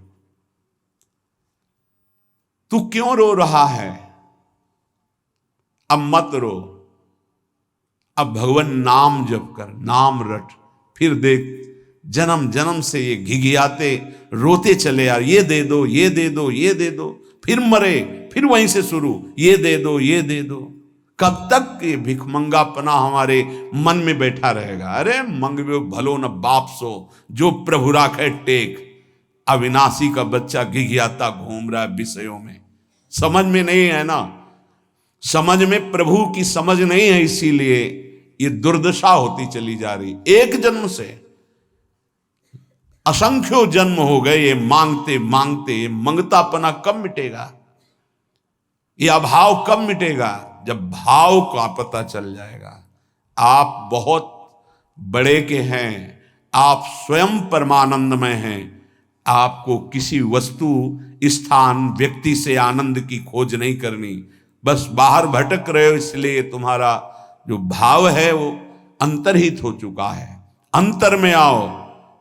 तू क्यों रो रहा है? अब मत रो, अब भगवान नाम जप कर, नाम रट। फिर देख, जन्म जन्म से ये घिघियाते रोते चले यार, ये दे दो, ये दे दो, ये दे दो, फिर मरे, फिर वहीं से शुरू, ये दे दो, ये दे दो। कब तक ये भिखमंगापना हमारे मन में बैठा रहेगा? अरे मंगवे भलो न बाप सो, जो प्रभु राखे टेक। अविनाशी का बच्चा घिघियाता घूम रहा है विषयों में, समझ में नहीं है ना, समझ में प्रभु की समझ नहीं है, इसीलिए ये दुर्दशा होती चली जा रही। एक जन्म से असंख्यों जन्म हो गए ये मांगते मांगते। ये मंगतापना कब मिटेगा? ये अभाव कब मिटेगा? जब भाव का पता चल जाएगा। आप बहुत बड़े के हैं, आप स्वयं परमानंदमय हैं। आपको किसी वस्तु, स्थान, व्यक्ति से आनंद की खोज नहीं करनी। बस बाहर भटक रहे हो, इसलिए तुम्हारा जो भाव है वो अंतर्हित हो चुका है। अंतर में आओ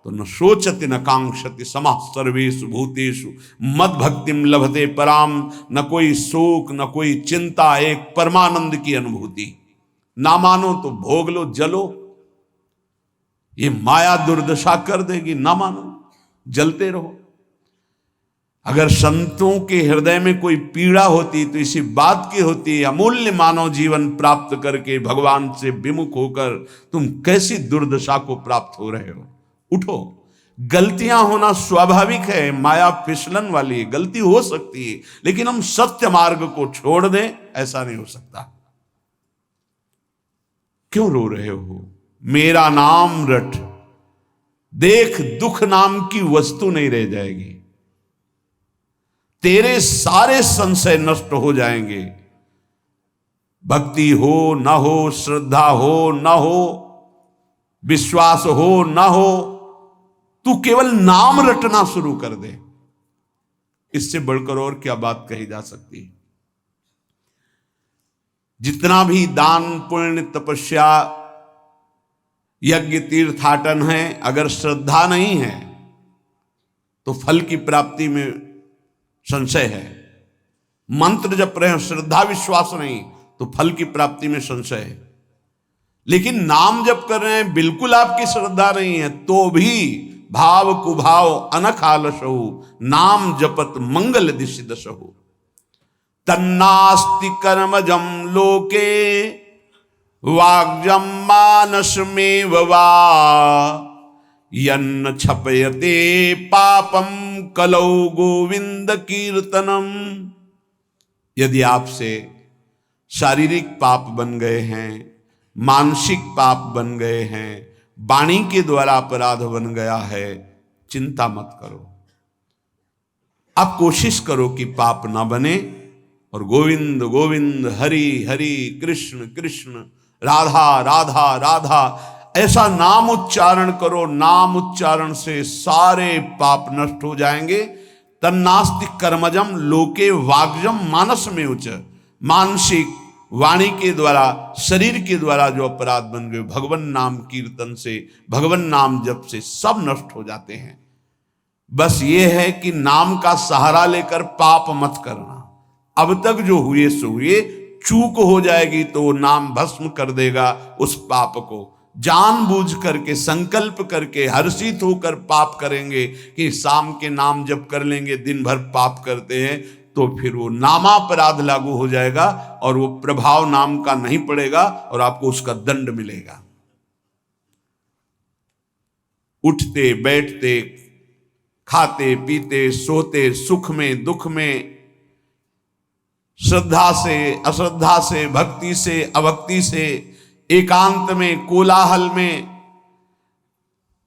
तो न शोचति न कांक्षति समः सर्वेषु भूतेषु मद भक्तिम लभते पराम। न कोई शोक, न कोई चिंता, एक परमानंद की अनुभूति। ना मानो तो भोग लो, जलो, ये माया दुर्दशा कर देगी। ना मानो, जलते रहो। अगर संतों के हृदय में कोई पीड़ा होती तो इसी बात की होती, अमूल्य मानव जीवन प्राप्त करके भगवान से विमुख होकर तुम कैसी दुर्दशा को प्राप्त हो रहे हो। उठो। गलतियां होना स्वाभाविक है, माया फिसलन वाली है, गलती हो सकती है, लेकिन हम सत्य मार्ग को छोड़ दें ऐसा नहीं हो सकता। क्यों रो रहे हो? मेरा नाम रट, देख दुख नाम की वस्तु नहीं रह जाएगी, तेरे सारे संशय नष्ट हो जाएंगे। भक्ति हो ना हो, श्रद्धा हो ना हो, विश्वास हो ना हो, तू केवल नाम रटना शुरू कर दे, इससे बढ़कर और क्या बात कही जा सकती है। जितना भी दान पुण्य तपस्या यज्ञ तीर्थाटन है, अगर श्रद्धा नहीं है तो फल की प्राप्ति में संशय है। मंत्र जप रहे हो, श्रद्धा विश्वास नहीं तो फल की प्राप्ति में संशय है। लेकिन नाम जप कर रहे हैं, बिल्कुल आपकी श्रद्धा नहीं है, तो भी भाव कुभाव अनख आलसहु, नाम जपत मंगल दिशि दशहु। तन्नास्ति कर्मजम लोके वाग्जम मानसमेव वा, यन्न छपयते पापम कलौ गोविंद कीर्तनम। यदि आपसे शारीरिक पाप बन गए हैं, मानसिक पाप बन गए हैं, वाणी के द्वारा अपराध बन गया है, चिंता मत करो। आप कोशिश करो कि पाप ना बने और गोविंद गोविंद हरि हरि कृष्ण कृष्ण राधा राधा राधा ऐसा नाम उच्चारण करो। नाम उच्चारण से सारे पाप नष्ट हो जाएंगे। तन्नास्ति कर्मजम लोके वाग्जम मानस में उच्च, मानसिक वाणी के द्वारा शरीर के द्वारा जो अपराध बन गए, भगवान नाम कीर्तन से, भगवान नाम जप से सब नष्ट हो जाते हैं। बस ये है कि नाम का सहारा लेकर पाप मत करना। अब तक जो हुए सो हुए, चूक हो जाएगी तो नाम भस्म कर देगा उस पाप को। जानबूझ करके संकल्प करके हर्षित होकर पाप करेंगे कि शाम के नाम जप कर लेंगे, दिन भर पाप करते हैं, तो फिर वो नामापराध लागू हो जाएगा और वो प्रभाव नाम का नहीं पड़ेगा और आपको उसका दंड मिलेगा। उठते बैठते खाते पीते सोते, सुख में दुख में, श्रद्धा से अश्रद्धा से, भक्ति से अभक्ति से, एकांत में कोलाहल में,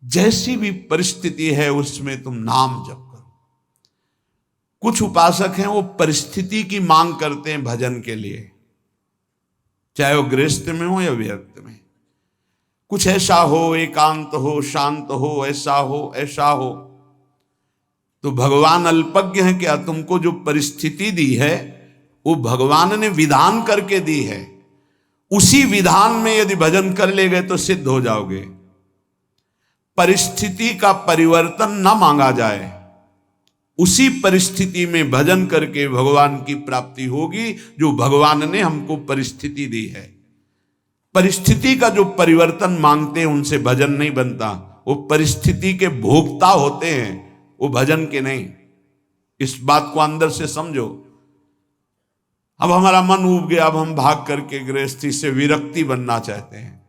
जैसी भी परिस्थिति है उसमें तुम नाम जप करो। कुछ उपासक हैं वो परिस्थिति की मांग करते हैं भजन के लिए, चाहे वो गृहस्थ में हो या विरक्त में। कुछ ऐसा हो, एकांत हो, शांत हो, ऐसा हो ऐसा हो। तो भगवान अल्पज्ञ है क्या? तुमको जो परिस्थिति दी है वो भगवान ने विधान करके दी है। उसी विधान में यदि भजन कर ले गए तो सिद्ध हो जाओगे। परिस्थिति का परिवर्तन ना मांगा जाए, उसी परिस्थिति में भजन करके भगवान की प्राप्ति होगी जो भगवान ने हमको परिस्थिति दी है। परिस्थिति का जो परिवर्तन मांगते हैं उनसे भजन नहीं बनता। वो परिस्थिति के भोक्ता होते हैं, वो भजन के नहीं। इस बात को अंदर से समझो। अब हमारा मन ऊब गया, अब हम भाग करके गृहस्थी से विरक्ति बनना चाहते हैं।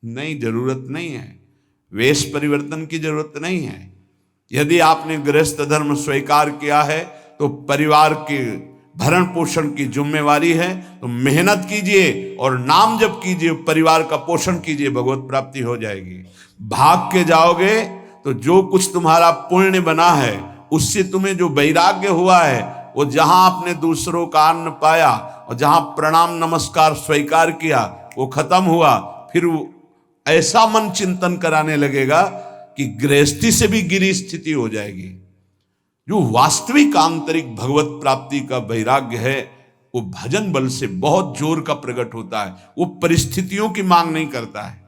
नहीं, जरूरत नहीं है। वेश परिवर्तन की जरूरत नहीं है। यदि आपने गृहस्थ धर्म स्वीकार किया है तो परिवार के भरण पोषण की जिम्मेवारी है, तो मेहनत कीजिए और नाम जप कीजिए, परिवार का पोषण कीजिए, भगवत प्राप्ति हो जाएगी। भाग के जाओगे तो जो कुछ तुम्हारा पुण्य बना है उससे तुम्हें जो वैराग्य हुआ है, वो जहां आपने दूसरों का अन्न पाया और जहां प्रणाम नमस्कार स्वीकार किया वो खत्म हुआ। फिर ऐसा मन चिंतन कराने लगेगा कि गृहस्थी से भी गिरी स्थिति हो जाएगी। जो वास्तविक आंतरिक भगवत प्राप्ति का वैराग्य है वो भजन बल से बहुत जोर का प्रकट होता है। वो परिस्थितियों की मांग नहीं करता है।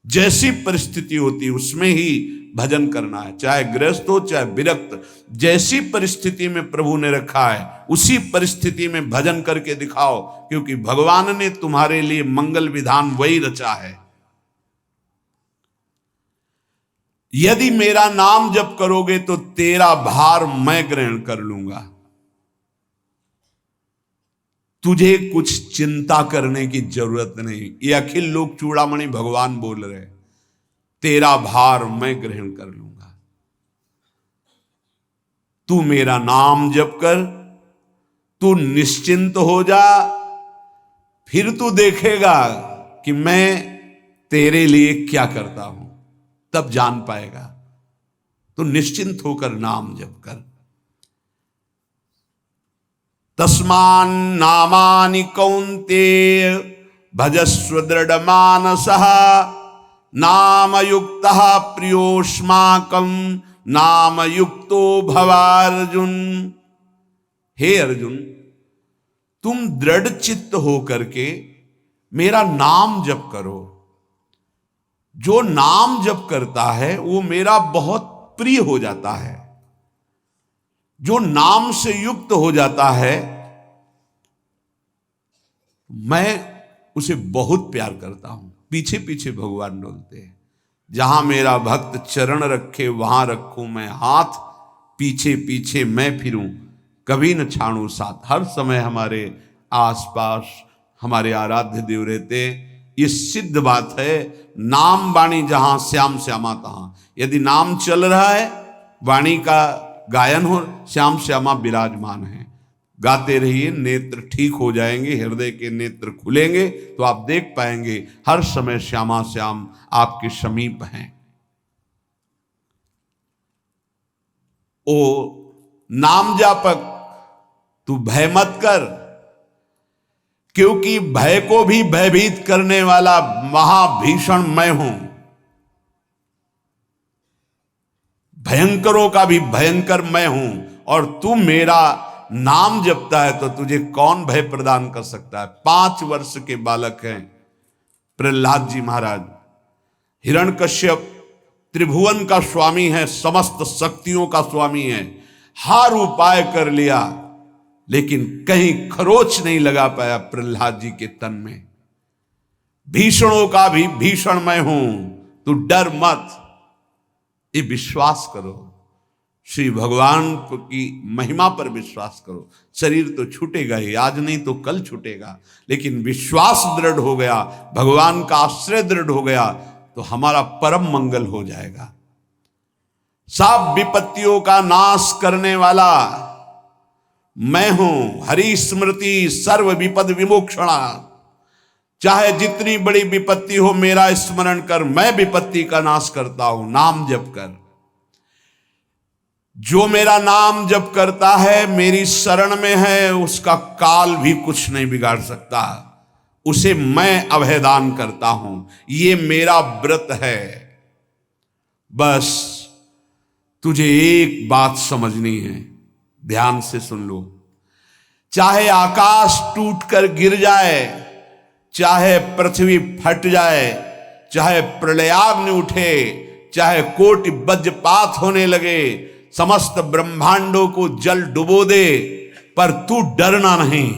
जैसी परिस्थिति होती है उसमें ही भजन करना है, चाहे गृहस्थ हो चाहे विरक्त। जैसी परिस्थिति में प्रभु ने रखा है उसी परिस्थिति में भजन करके दिखाओ, क्योंकि भगवान ने तुम्हारे लिए मंगल विधान वही रचा है। यदि मेरा नाम जप करोगे तो तेरा भार मैं ग्रहण कर लूंगा। तुझे कुछ चिंता करने की जरूरत नहीं। ये अखिल लोक चूड़ामणि भगवान बोल रहे, तेरा भार मैं ग्रहण कर लूंगा। तू मेरा नाम जप कर, तू निश्चिंत हो जा, फिर तू देखेगा कि मैं तेरे लिए क्या करता हूं, तब जान पाएगा। तो निश्चिंत होकर नाम जप कर। तस्मान नामानि कौन्तेय भजस्व दृढ़ मानसः नाम युक्तः प्रियोष्माकं नाम युक्तो भवार्जुन। हे अर्जुन, तुम दृढ़ चित्त होकर के मेरा नाम जप करो। जो नाम जप करता है वो मेरा बहुत प्रिय हो जाता है। जो नाम से युक्त हो जाता है मैं उसे बहुत प्यार करता हूं। पीछे पीछे भगवान डोलते हैं। जहां मेरा भक्त चरण रखे वहां रखूं मैं हाथ, पीछे पीछे मैं फिरूं कभी न छाड़ू साथ। हर समय हमारे आसपास हमारे आराध्य देव रहते। ये सिद्ध बात है। नाम वाणी जहां श्याम श्यामा तहां। यदि नाम चल रहा है, वाणी का गायन हो, श्याम श्यामा विराजमान है। गाते रहिए, नेत्र ठीक हो जाएंगे, हृदय के नेत्र खुलेंगे तो आप देख पाएंगे हर समय श्यामा श्याम आपके समीप हैं। ओ नाम जापक, तू भय मत कर, क्योंकि भय को भी भयभीत करने वाला महाभीषण मैं हूं। भयंकरों का भी भयंकर मैं हूं। और तू मेरा नाम जपता है तो तुझे कौन भय प्रदान कर सकता है। 5 वर्ष के बालक हैं प्रहलाद जी महाराज। हिरण्यकश्यप त्रिभुवन का स्वामी है, समस्त शक्तियों का स्वामी है। हर उपाय कर लिया लेकिन कहीं खरोच नहीं लगा पाया प्रहलाद जी के तन में। भीषणों का भी भीषण मैं हूं, तू डर मत। ये विश्वास करो, श्री भगवान की महिमा पर विश्वास करो। शरीर तो छूटेगा ही, आज नहीं तो कल छूटेगा, लेकिन विश्वास दृढ़ हो गया, भगवान का आश्रय दृढ़ हो गया तो हमारा परम मंगल हो जाएगा। सब विपत्तियों का नाश करने वाला मैं हूं। हरि स्मृति सर्व विपद विमोक्षणा। चाहे जितनी बड़ी विपत्ति हो मेरा स्मरण कर, मैं विपत्ति का नाश करता हूं। नाम जप कर। जो मेरा नाम जप करता है, मेरी शरण में है, उसका काल भी कुछ नहीं बिगाड़ सकता। उसे मैं अभयदान करता हूं। ये मेरा व्रत है। बस तुझे एक बात समझनी है, ध्यान से सुन लो। चाहे आकाश टूटकर गिर जाए, चाहे पृथ्वी फट जाए, चाहे प्रलयाग्नि उठे, चाहे कोटि वज्रपात होने लगे, समस्त ब्रह्मांडों को जल डुबो दे, पर तू डरना नहीं।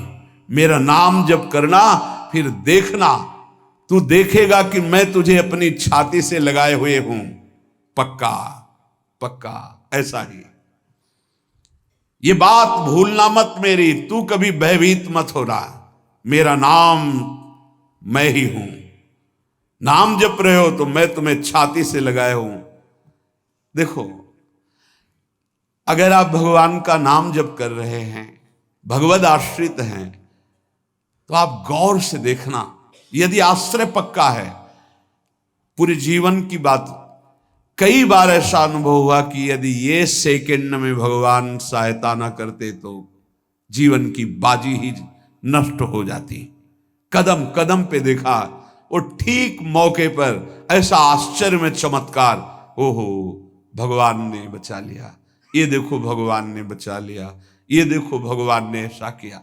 मेरा नाम जप करना, फिर देखना, तू देखेगा कि मैं तुझे अपनी छाती से लगाए हुए हूं। पक्का पक्का ऐसा ही। ये बात भूलना मत मेरी। तू कभी भयभीत मत हो रहा। मेरा नाम मैं ही हूं। नाम जप रहे हो तो मैं तुम्हें छाती से लगाए हूं। देखो, अगर आप भगवान का नाम जप कर रहे हैं, भगवद आश्रित हैं, तो आप गौर से देखना। यदि आश्रय पक्का है, पूरे जीवन की बात, कई बार ऐसा अनुभव हुआ कि यदि ये सेकंड में भगवान सहायता ना करते तो जीवन की बाजी ही नष्ट हो जाती। कदम कदम पे देखा, वो ठीक मौके पर ऐसा आश्चर्य में चमत्कार, ओहो भगवान ने बचा लिया, ये देखो भगवान ने बचा लिया, ये देखो भगवान ने ऐसा किया।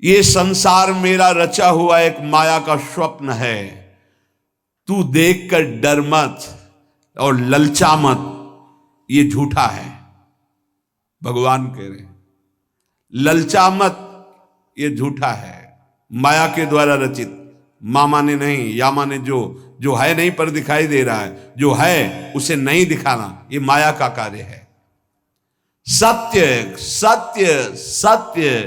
ये संसार मेरा रचा हुआ एक माया का स्वप्न है। तू देखकर डर मत और ललचा मत, ये झूठा है। भगवान कह रहे हैं ललचा मत, ये झूठा है, माया के द्वारा रचित। माँ माने नहीं, या माने जो है नहीं पर दिखाई दे रहा है, जो है उसे नहीं दिखाना, ये माया का कार्य है। सत्य सत्य सत्य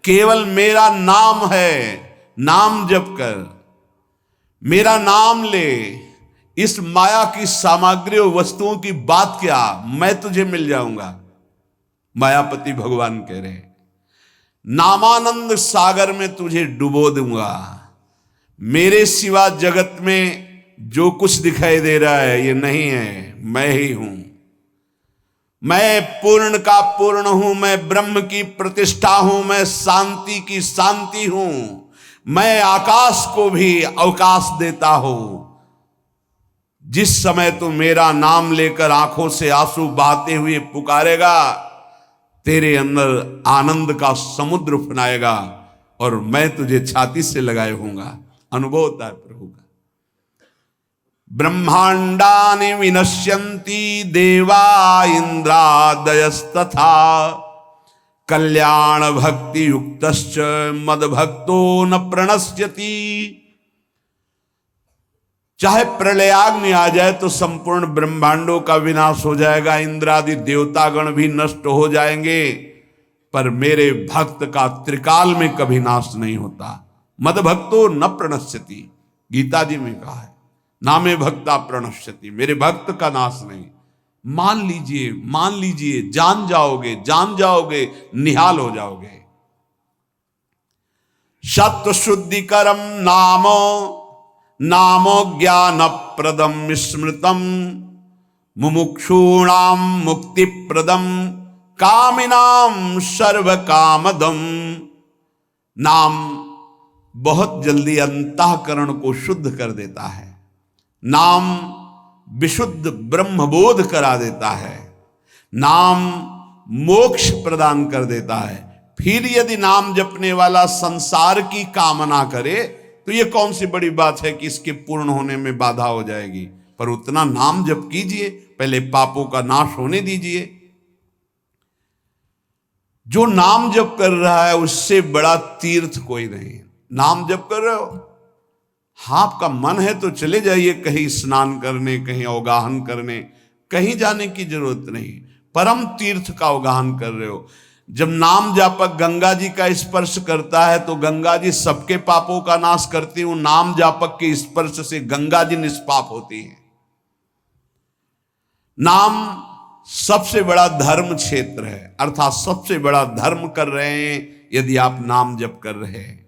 केवल मेरा नाम है, नाम जप कर, मेरा नाम ले। इस माया की सामग्री और वस्तुओं की बात क्या, मैं तुझे मिल जाऊंगा। मायापति भगवान कह रहे, नामानंद सागर में तुझे डुबो दूंगा। मेरे सिवा जगत में जो कुछ दिखाई दे रहा है ये नहीं है, मैं ही हूं। मैं पूर्ण का पूर्ण हूं, मैं ब्रह्म की प्रतिष्ठा हूं, मैं शांति की शांति हूं, मैं आकाश को भी अवकाश देता हूं। जिस समय तू मेरा नाम लेकर आंखों से आंसू बहाते हुए पुकारेगा, तेरे अंदर आनंद का समुद्र उफनाएगा और मैं तुझे छाती से लगाए होऊंगा। अनुभव होता है प्रभु का। ब्रह्मांडानि विनश्यन्ति देवा इंद्रादयस्तथा कल्याण भक्ति युक्तश्च मद भक्तो न प्रणश्यति। चाहे प्रलयाग्नि आ जाए तो संपूर्ण ब्रह्मांडों का विनाश हो जाएगा, इंद्रादि देवतागण भी नष्ट हो जाएंगे, पर मेरे भक्त का त्रिकाल में कभी नाश नहीं होता। मद भक्तो न प्रणश्यति, गीता जी में कहा है, नामे भक्ता प्रणश्यति, मेरे भक्त का नाश नहीं। मान लीजिए, मान लीजिए, जान जाओगे, जान जाओगे, निहाल हो जाओगे। सत्व शुद्धिकरम नामो नामो ज्ञान प्रदम स्मृतम मुमुक्षूणाम मुक्ति प्रदम कामिनाम सर्व कामदम। नाम बहुत जल्दी अंतःकरण को शुद्ध कर देता है, नाम विशुद्ध ब्रह्मबोध करा देता है, नाम मोक्ष प्रदान कर देता है। फिर यदि नाम जपने वाला संसार की कामना करे तो ये कौन सी बड़ी बात है कि इसके पूर्ण होने में बाधा हो जाएगी। पर उतना नाम जप कीजिए, पहले पापों का नाश होने दीजिए। जो नाम जप कर रहा है उससे बड़ा तीर्थ कोई नहीं। नाम जप कर रहे हो, हाँ आपका मन है तो चले जाइए कहीं स्नान करने, कहीं अवगाहन करने, कहीं जाने की जरूरत नहीं। परम तीर्थ का अवगाहन कर रहे हो। जब नाम जापक गंगा जी का स्पर्श करता है तो गंगा जी सबके पापों का नाश करती हूं, नाम जापक के स्पर्श से गंगा जी निष्पाप होती है। नाम सबसे बड़ा धर्म क्षेत्र है, अर्थात सबसे बड़ा धर्म कर रहे हैं यदि आप नाम जप कर रहे हैं।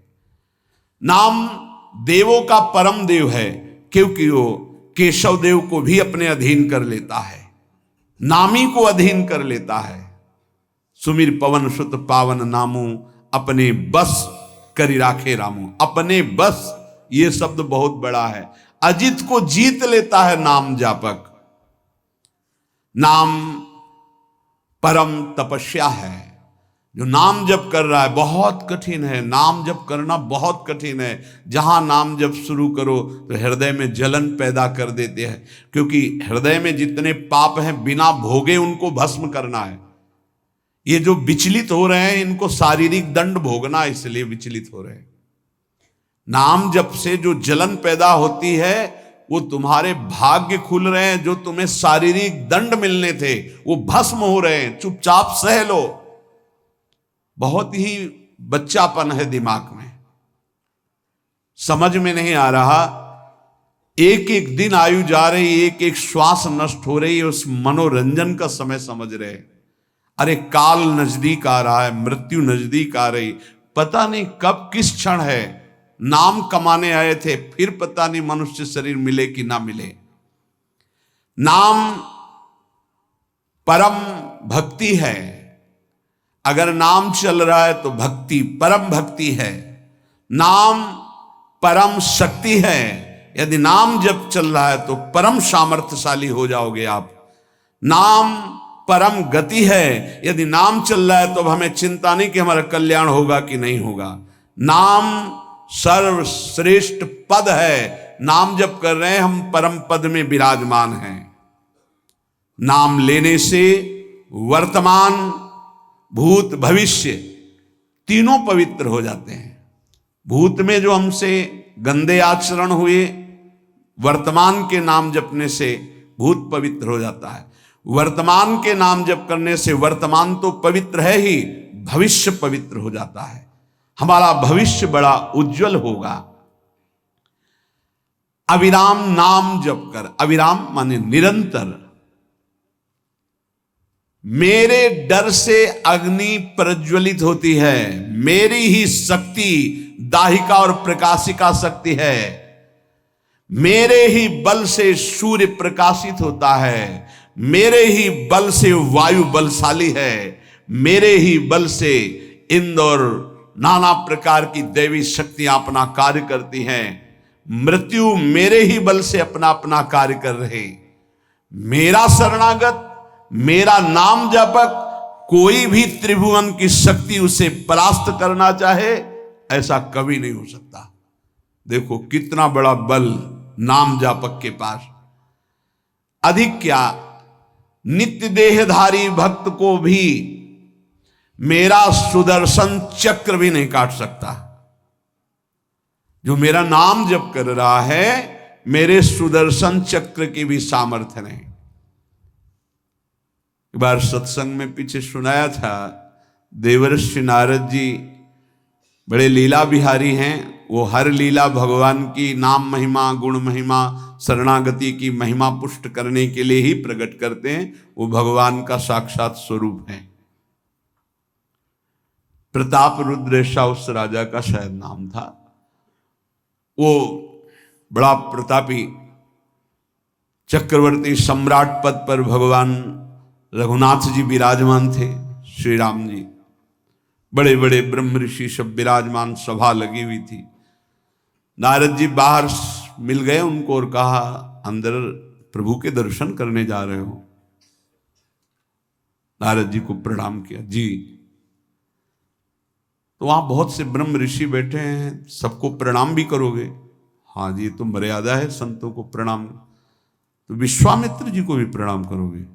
नाम देवों का परम देव है, क्योंकि वो केशव देव को भी अपने अधीन कर लेता है, नामी को अधीन कर लेता है। सुमिर पवन सुत पावन नामू अपने बस करी राखे रामू। अपने बस, ये शब्द बहुत बड़ा है। अजित को जीत लेता है नाम जापक। नाम परम तपस्या है। जो नाम जप कर रहा है बहुत कठिन है, नाम जप करना बहुत कठिन है। जहां नाम जप शुरू करो तो हृदय में जलन पैदा कर देते हैं, क्योंकि हृदय में जितने पाप हैं बिना भोगे उनको भस्म करना है। ये जो विचलित हो रहे हैं इनको शारीरिक दंड भोगना, इसलिए विचलित हो रहे हैं। नाम जप से जो जलन पैदा होती है वो तुम्हारे भाग्य खुल रहे हैं, जो तुम्हें शारीरिक दंड मिलने थे वो भस्म हो रहे हैं। चुपचाप सह लो। बहुत ही बच्चापन है दिमाग में, समझ में नहीं आ रहा। एक एक दिन आयु जा रही, एक एक श्वास नष्ट हो रही है, उस मनोरंजन का समय समझ रहे। अरे काल नजदीक आ रहा है, मृत्यु नजदीक आ रही, पता नहीं कब किस क्षण है। नाम कमाने आए थे, फिर पता नहीं मनुष्य शरीर मिले कि ना मिले। नाम परम भक्ति है। अगर नाम चल रहा है तो भक्ति परम भक्ति है। नाम परम शक्ति है। यदि नाम जब चल रहा है तो परम सामर्थ्यशाली हो जाओगे आप। नाम परम गति है। यदि नाम चल रहा है तो अब हमें चिंता नहीं कि हमारा कल्याण होगा कि नहीं होगा। नाम सर्वश्रेष्ठ पद है। नाम जप कर रहे हैं हम, परम पद में विराजमान हैं। नाम लेने से वर्तमान भूत भविष्य तीनों पवित्र हो जाते हैं। भूत में जो हमसे गंदे आचरण हुए, वर्तमान के नाम जपने से भूत पवित्र हो जाता है। वर्तमान के नाम जप करने से वर्तमान तो पवित्र है ही, भविष्य पवित्र हो जाता है। हमारा भविष्य बड़ा उज्जवल होगा। अविराम नाम जप कर, अविराम माने निरंतर। मेरे डर से अग्नि प्रज्वलित होती है, मेरी ही शक्ति दाहिका और प्रकाशिका शक्ति है, मेरे ही बल से सूर्य प्रकाशित होता है, मेरे ही बल से वायु बलशाली है, मेरे ही बल से इंद्र और नाना प्रकार की दैवी शक्तियां अपना कार्य करती हैं। मृत्यु मेरे ही बल से अपना अपना कार्य कर रहे। मेरा शरणागत, मेरा नाम जपक, कोई भी त्रिभुवन की शक्ति उसे परास्त करना चाहे ऐसा कभी नहीं हो सकता। देखो कितना बड़ा बल नाम जापक के पास। अधिक क्या, नित्य देहधारी भक्त को भी मेरा सुदर्शन चक्र भी नहीं काट सकता। जो मेरा नाम जप कर रहा है, मेरे सुदर्शन चक्र की भी सामर्थ्य नहीं। एक बार सत्संग में पीछे सुनाया था, देवर्षि नारद जी बड़े लीला बिहारी हैं। वो हर लीला भगवान की नाम महिमा, गुण महिमा, शरणागति की महिमा पुष्ट करने के लिए ही प्रकट करते हैं। वो भगवान का साक्षात स्वरूप है। प्रताप रुद्र ऐसा उस राजा का शायद नाम था। वो बड़ा प्रतापी चक्रवर्ती सम्राट पद पर भगवान रघुनाथ जी विराजमान थे। श्री राम जी, बड़े बड़े ब्रह्म ऋषि सब विराजमान, सभा लगी हुई थी। नारद जी बाहर मिल गए उनको और कहा, अंदर प्रभु के दर्शन करने जा रहे हो? नारद जी को प्रणाम किया। जी। तो वहां बहुत से ब्रह्म ऋषि बैठे हैं, सबको प्रणाम भी करोगे? हाँ जी, तो मर्यादा है संतों को प्रणाम। तो विश्वामित्र जी को भी प्रणाम करोगे?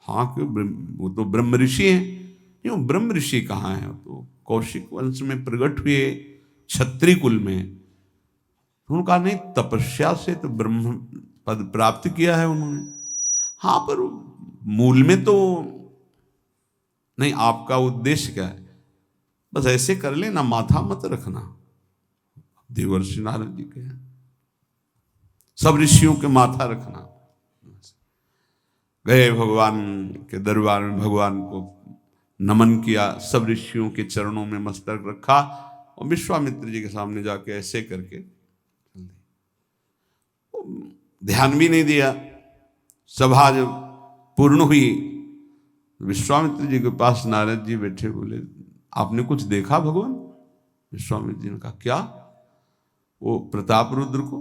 हाँ, क्यों, वो तो ब्रह्म ऋषि हैं। क्यों, ब्रह्म ऋषि कहाँ हैं? तो कौशिक वंश में प्रकट हुए, क्षत्रिय कुल में। तो उन्होंने कहा नहीं, तपस्या से तो ब्रह्म पद प्राप्त किया है उन्होंने। हाँ, पर मूल में तो नहीं। आपका उद्देश्य क्या है? बस ऐसे कर लेना, माथा मत रखना। देवर्षि नारद जी के हैं, सब ऋषियों के माथा रखना। गए भगवान के दरबार में, भगवान को नमन किया, सब ऋषियों के चरणों में मस्तक रखा और विश्वामित्र जी के सामने जाके ऐसे करके ध्यान भी नहीं दिया। सभा जब पूर्ण हुई, विश्वामित्र जी के पास नारद जी बैठे, बोले आपने कुछ देखा भगवान? विश्वामित्र जी ने कहा क्या? वो प्रताप रुद्र को?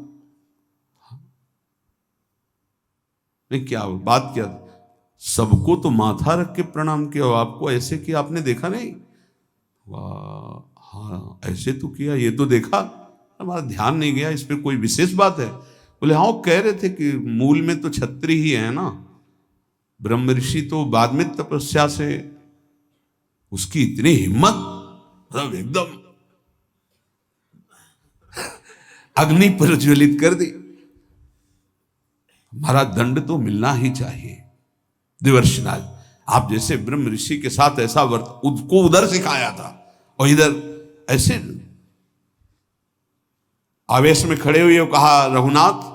नहीं, क्या बात क्या? सबको तो माथा रख के प्रणाम किया, आपको ऐसे किया, आपने देखा नहीं? वाह, हाँ ऐसे तो किया, ये तो देखा, हमारा ध्यान नहीं गया, इस पे कोई विशेष बात है? बोले हाँ, वो कह रहे थे कि मूल में तो क्षत्रिय ही है ना, ब्रह्म ऋषि तो बाद में तपस्या से, उसकी इतनी हिम्मत, मतलब एकदम अग्नि प्रज्वलित कर दी। हमारा दंड तो मिलना ही चाहिए। देवर्षि नारद, आप जैसे ब्रह्म ऋषि के साथ ऐसा वर्त उसको उधर सिखाया था और इधर ऐसे आवेश में खड़े हुए कहा, रघुनाथ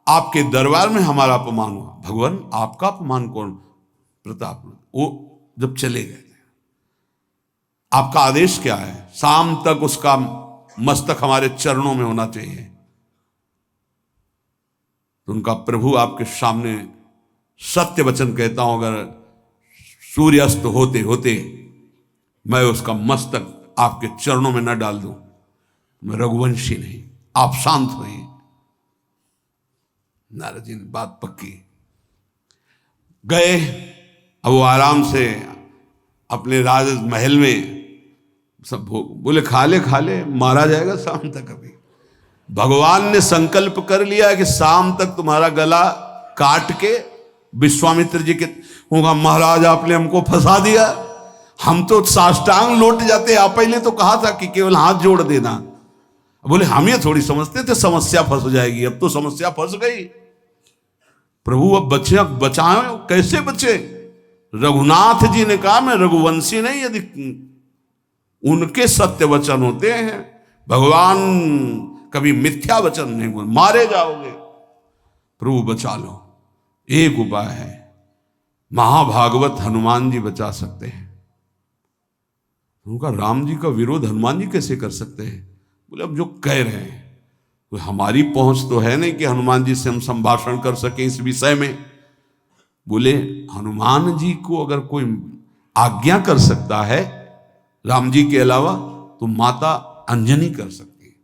आपके दरबार में हमारा अपमान हुआ। भगवान आपका अपमान कौन? प्रताप। वो जब चले गए, आपका आदेश क्या है? शाम तक उसका मस्तक हमारे चरणों में होना चाहिए। तो उनका प्रभु आपके सामने सत्य वचन कहता हूं, अगर सूर्यास्त होते होते मैं उसका मस्तक आपके चरणों में न डाल दूं, मैं रघुवंशी नहीं। आप शांत हुए। नारद जी ने बात पक्की। गए, अब वो आराम से अपने राज महल में सब बोले खा ले, मारा जाएगा शाम तक। अभी भगवान ने संकल्प कर लिया कि शाम तक तुम्हारा गला काट के विश्वामित्र जी के होगा। महाराज आपने हमको फंसा दिया, हम तो साष्टांग लौट जाते। आप पहले तो कहा था कि केवल हाथ जोड़ देना, बोले हम ये थोड़ी समझते थे समस्या फंस जाएगी, अब तो समस्या फंस गई। प्रभु अब बचे, बचाए कैसे बचे? रघुनाथ जी ने कहा मैं रघुवंशी नहीं, यदि उनके सत्य वचन होते हैं, भगवान कभी मिथ्या वचन नहीं बोल, मारे जाओगे। प्रभु बचा लो। एक उपाय है, महाभागवत हनुमान जी बचा सकते हैं। उनका राम जी का विरोध हनुमान जी कैसे कर सकते हैं? बोले अब जो कह रहे हैं तो हमारी पहुंच तो है नहीं कि हनुमान जी से हम संभाषण कर सके इस विषय में। बोले हनुमान जी को अगर कोई आज्ञा कर सकता है राम जी के अलावा तो माता अंजनी कर सकती है।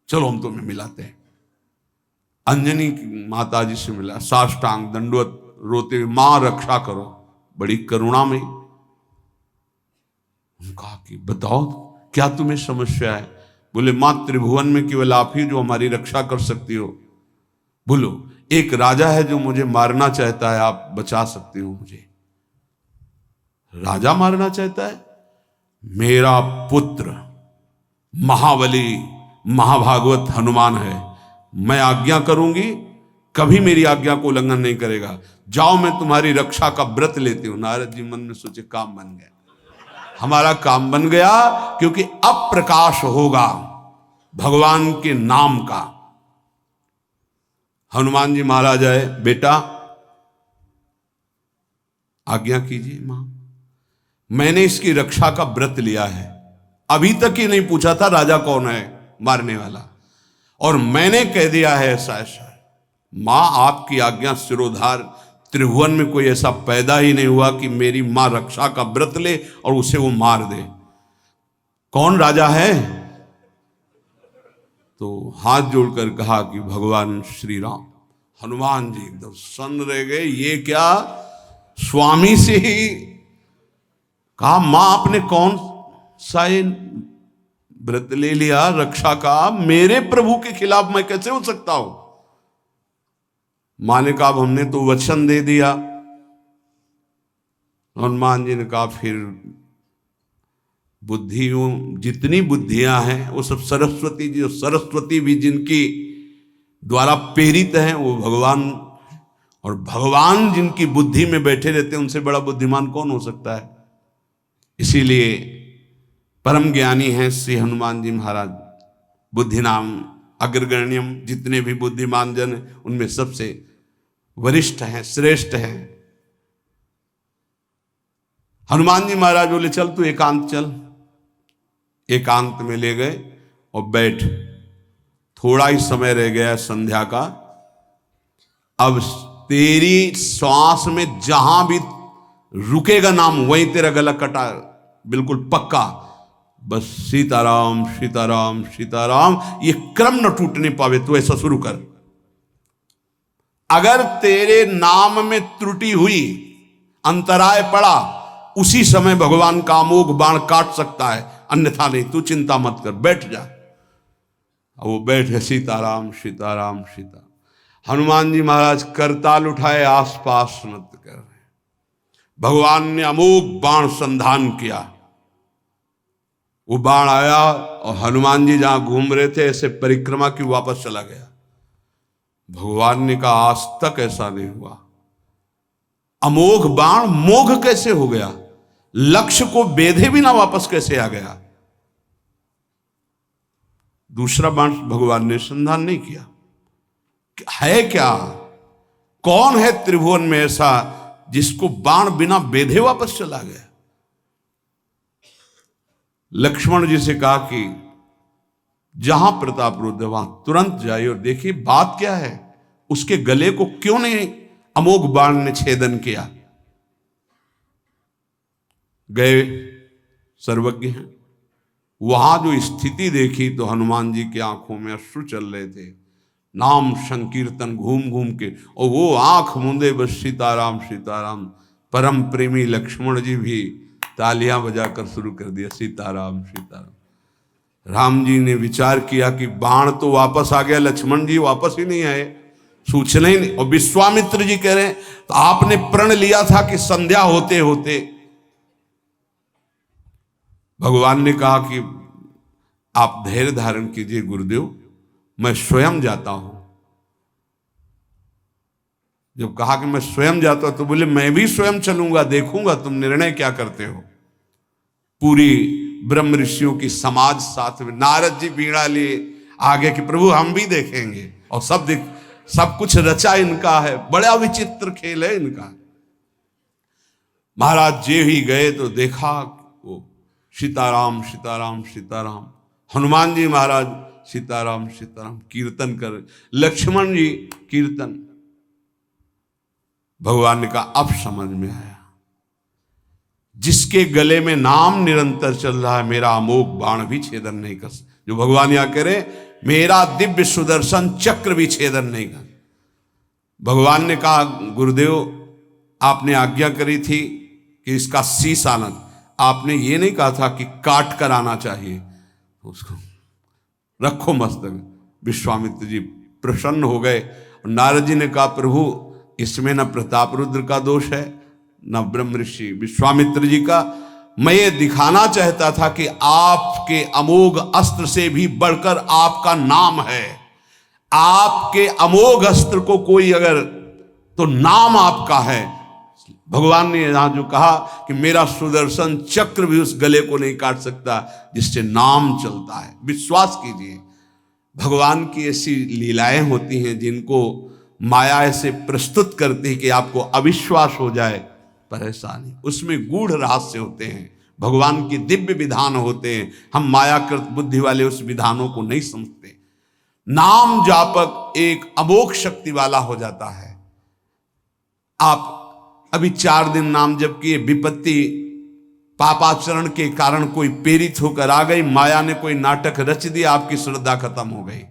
चलो हम तुम्हें मिलाते हैं। अंजनी माता जी से मिला, साष्टांग दंडवत रोते हुए, मां रक्षा करो, बड़ी करुणा में। कहा कि बताओ क्या तुम्हें समस्या है? बोले मां त्रिभुवन में केवल आप ही जो हमारी रक्षा कर सकती हो। बोलो एक राजा है जो मुझे मारना चाहता है, आप बचा सकती हो मुझे। राजा मारना चाहता है? मेरा पुत्र महाबली महाभागवत हनुमान है, मैं आज्ञा करूंगी, कभी मेरी आज्ञा को उल्लंघन नहीं करेगा। जाओ मैं तुम्हारी रक्षा का व्रत लेती हूं। नारद जी मन में सोचे काम बन गया, हमारा काम बन गया, क्योंकि अब प्रकाश होगा भगवान के नाम का। हनुमान जी महाराज आए, बेटा आज्ञा कीजिए मां, मैंने इसकी रक्षा का व्रत लिया है। अभी तक ही नहीं पूछा था राजा कौन है मारने वाला, और मैंने कह दिया है ऐसा ऐसा। मां आपकी आज्ञा सिरोधार, त्रिभुवन में कोई ऐसा पैदा ही नहीं हुआ कि मेरी मां रक्षा का व्रत ले और उसे वो मार दे। कौन राजा है? तो हाथ जोड़कर कहा कि भगवान श्री राम। हनुमान जी एकदम सन्न रह गए, ये क्या? स्वामी से ही कहा मां आपने कौन सा व्रत ले लिया रक्षा का? मेरे प्रभु के खिलाफ मैं कैसे हो सकता हूं? मां ने कहा हमने तो वचन दे दिया। हनुमान जी ने कहा फिर बुद्धियों जितनी बुद्धियां हैं वो सब सरस्वती जी, सरस्वती भी जिनकी द्वारा प्रेरित हैं वो भगवान, और भगवान जिनकी बुद्धि में बैठे रहते हैं उनसे बड़ा बुद्धिमान कौन हो सकता है? इसीलिए परम ज्ञानी हैं श्री हनुमान जी महाराज। बुद्धि नाम अग्रगण्यम, जितने भी बुद्धिमान जन उनमें सबसे वरिष्ठ हैं, श्रेष्ठ हैं। हनुमान जी महाराज बोले चल तू एकांत चल। एकांत में ले गए और बैठ, थोड़ा ही समय रह गया संध्या का। अब तेरी श्वास में जहां भी रुकेगा नाम वहीं तेरा गला कटा, बिल्कुल पक्का। बस सीताराम सीताराम सीताराम, ये क्रम न टूटने पावे, तो ऐसा शुरू कर। अगर तेरे नाम में त्रुटि हुई, अंतराय पड़ा, उसी समय भगवान का अमोघ बाण काट सकता है, अन्यथा नहीं। तू चिंता मत कर, बैठ जा। वो बैठे, सीताराम सीताराम सीता। हनुमान जी महाराज करताल उठाए, आसपास नृत्य कर रहे। भगवान ने अमोघ बाण संधान किया। वो बाण आया और हनुमान जी जहां घूम रहे थे ऐसे परिक्रमा की वापस चला गया। भगवान ने कहा आज तक ऐसा नहीं हुआ। अमोघ बाण मोघ कैसे हो गया? लक्ष्य को बेधे बिना वापस कैसे आ गया? दूसरा बाण भगवान ने संधान नहीं किया। है क्या? कौन है त्रिभुवन में ऐसा जिसको बाण बिना बेधे वापस चला गया? लक्ष्मण जी से कहा कि जहां प्रताप रुद्र वहां तुरंत जाइए और देखिए बात क्या है, उसके गले को क्यों नहीं अमोघ बाण ने छेदन किया। गए, सर्वज्ञ हैं। वहां जो स्थिति देखी तो हनुमान जी की आंखों में अश्रु चल रहे थे। नाम संकीर्तन घूम घूम के, और वो आंख मूंदे बस सीताराम सीताराम। परम प्रेमी लक्ष्मण जी भी तालियां बजाकर शुरू कर दिया, सीताराम सीताराम। राम जी ने विचार किया कि बाण तो वापस आ गया, लक्ष्मण जी वापस ही नहीं आए, सूचना ही नहीं। और विश्वामित्र जी कह रहे हैं तो आपने प्रण लिया था कि संध्या होते होते। भगवान ने कहा कि आप धैर्य धारण कीजिए गुरुदेव, मैं स्वयं जाता हूं। जब कहा कि मैं स्वयं जाता हूं तो बोले मैं भी स्वयं चलूंगा, देखूंगा तुम निर्णय क्या करते हो। पूरी ब्रह्म ऋषियों की समाज साथ में, नारद जी बीड़ा लिए आगे कि प्रभु हम भी देखेंगे, और सब कुछ रचा इनका है, बड़ा विचित्र खेल है इनका। महाराज जी ही गए तो देखा वो सीताराम सीताराम सीताराम, हनुमान जी महाराज सीताराम सीताराम कीर्तन कर, लक्ष्मण जी कीर्तन। भगवान ने कहा अब समझ में आया, जिसके गले में नाम निरंतर चल रहा है मेरा अमोघ बाण भी छेदन नहीं कर सकता। जो भगवान यहां करे मेरा दिव्य सुदर्शन चक्र भी छेदन नहीं कर। भगवान ने कहा गुरुदेव आपने आज्ञा करी थी कि इसका शीश आना, आपने ये नहीं कहा था कि काट कर आना चाहिए उसको, रखो मस्तक। विश्वामित्र जी प्रसन्न हो गए। नारद जी ने कहा प्रभु इसमें न प्रताप रुद्र का दोष है न ब्रह्म ऋषि विश्वामित्र जी का, मैं ये दिखाना चाहता था कि आपके अमोघ अस्त्र से भी बढ़कर आपका नाम है। आपके अमोघ अस्त्र को कोई अगर, तो नाम आपका है। भगवान ने यहां जो कहा कि मेरा सुदर्शन चक्र भी उस गले को नहीं काट सकता जिससे नाम चलता है। विश्वास कीजिए भगवान की ऐसी लीलाएं होती हैं जिनको माया ऐसे प्रस्तुत करती है कि आपको अविश्वास हो जाए, परेशानी, उसमें गूढ़ रहस्य होते हैं, भगवान के दिव्य विधान होते हैं। हम मायाकृत बुद्धि वाले उस विधानों को नहीं समझते। नाम जापक एक अमोघ शक्ति वाला हो जाता है। आप अभी 4 दिन नाम जप किए, विपत्ति पापाचरण के कारण कोई प्रेरित होकर आ गई, माया ने कोई नाटक रच दिया, आपकी श्रद्धा खत्म हो गई।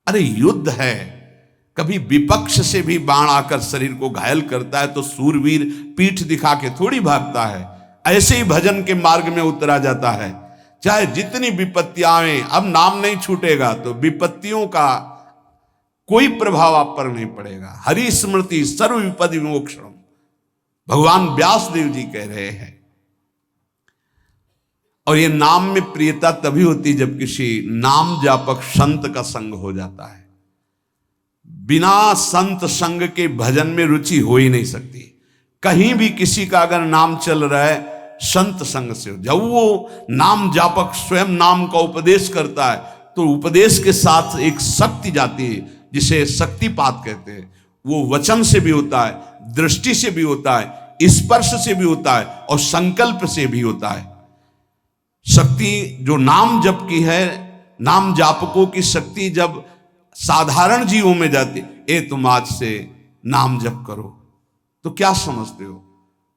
अरे युद्ध है, कभी विपक्ष से भी बाण आकर शरीर को घायल करता है तो सूरवीर पीठ दिखा के थोड़ी भागता है। ऐसे ही भजन के मार्ग में उतरा जाता है, चाहे जितनी विपत्तियां आए, अब नाम नहीं छूटेगा तो विपत्तियों का कोई प्रभाव आप पर नहीं पड़ेगा। हरि स्मृति सर्व विपदि विमोक्षणम, भगवान व्यासदेव जी कह रहे हैं। और ये नाम में प्रियता तभी होती जब किसी नाम जापक संत का संग हो जाता है। बिना संत संग के भजन में रुचि हो ही नहीं सकती। कहीं भी किसी का अगर नाम चल रहा है संत संग से, जब वो नाम जापक स्वयं नाम का उपदेश करता है तो उपदेश के साथ एक शक्ति जाती है जिसे शक्तिपात कहते हैं। वो वचन से भी होता है, दृष्टि से भी होता है, स्पर्श से भी होता है और संकल्प से भी होता है। शक्ति जो नाम जप की है, नाम जापकों की शक्ति जब साधारण जीवों में जाती, ए तुम आज से नाम जप करो, तो क्या समझते हो?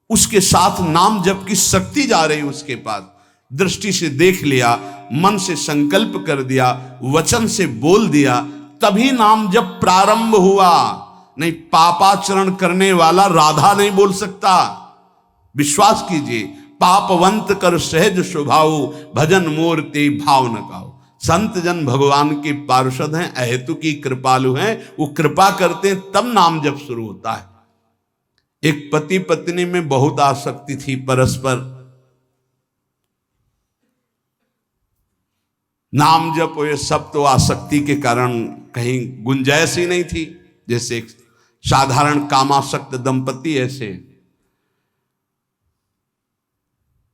उसके साथ नाम जप की शक्ति जा रही उसके पास। दृष्टि से देख लिया, मन से संकल्प कर दिया, वचन से बोल दिया, तभी नाम जप प्रारंभ हुआ। नहीं, पापाचरण करने वाला राधा नहीं बोल सकता। विश्वास कीजिए, पापवंत कर सहज स्वभाव, भजन मोर ते भाव न गाओ। संत जन भगवान के पार्षद हैं, अहेतु की कृपालु हैं, वो कृपा करते हैं तब नाम जप शुरू होता है। एक पति पत्नी में बहुत आसक्ति थी परस्पर, नाम जप ये सब तो आसक्ति के कारण कहीं गुंजाइश ही नहीं थी। जैसे एक साधारण कामासक्त दंपति, ऐसे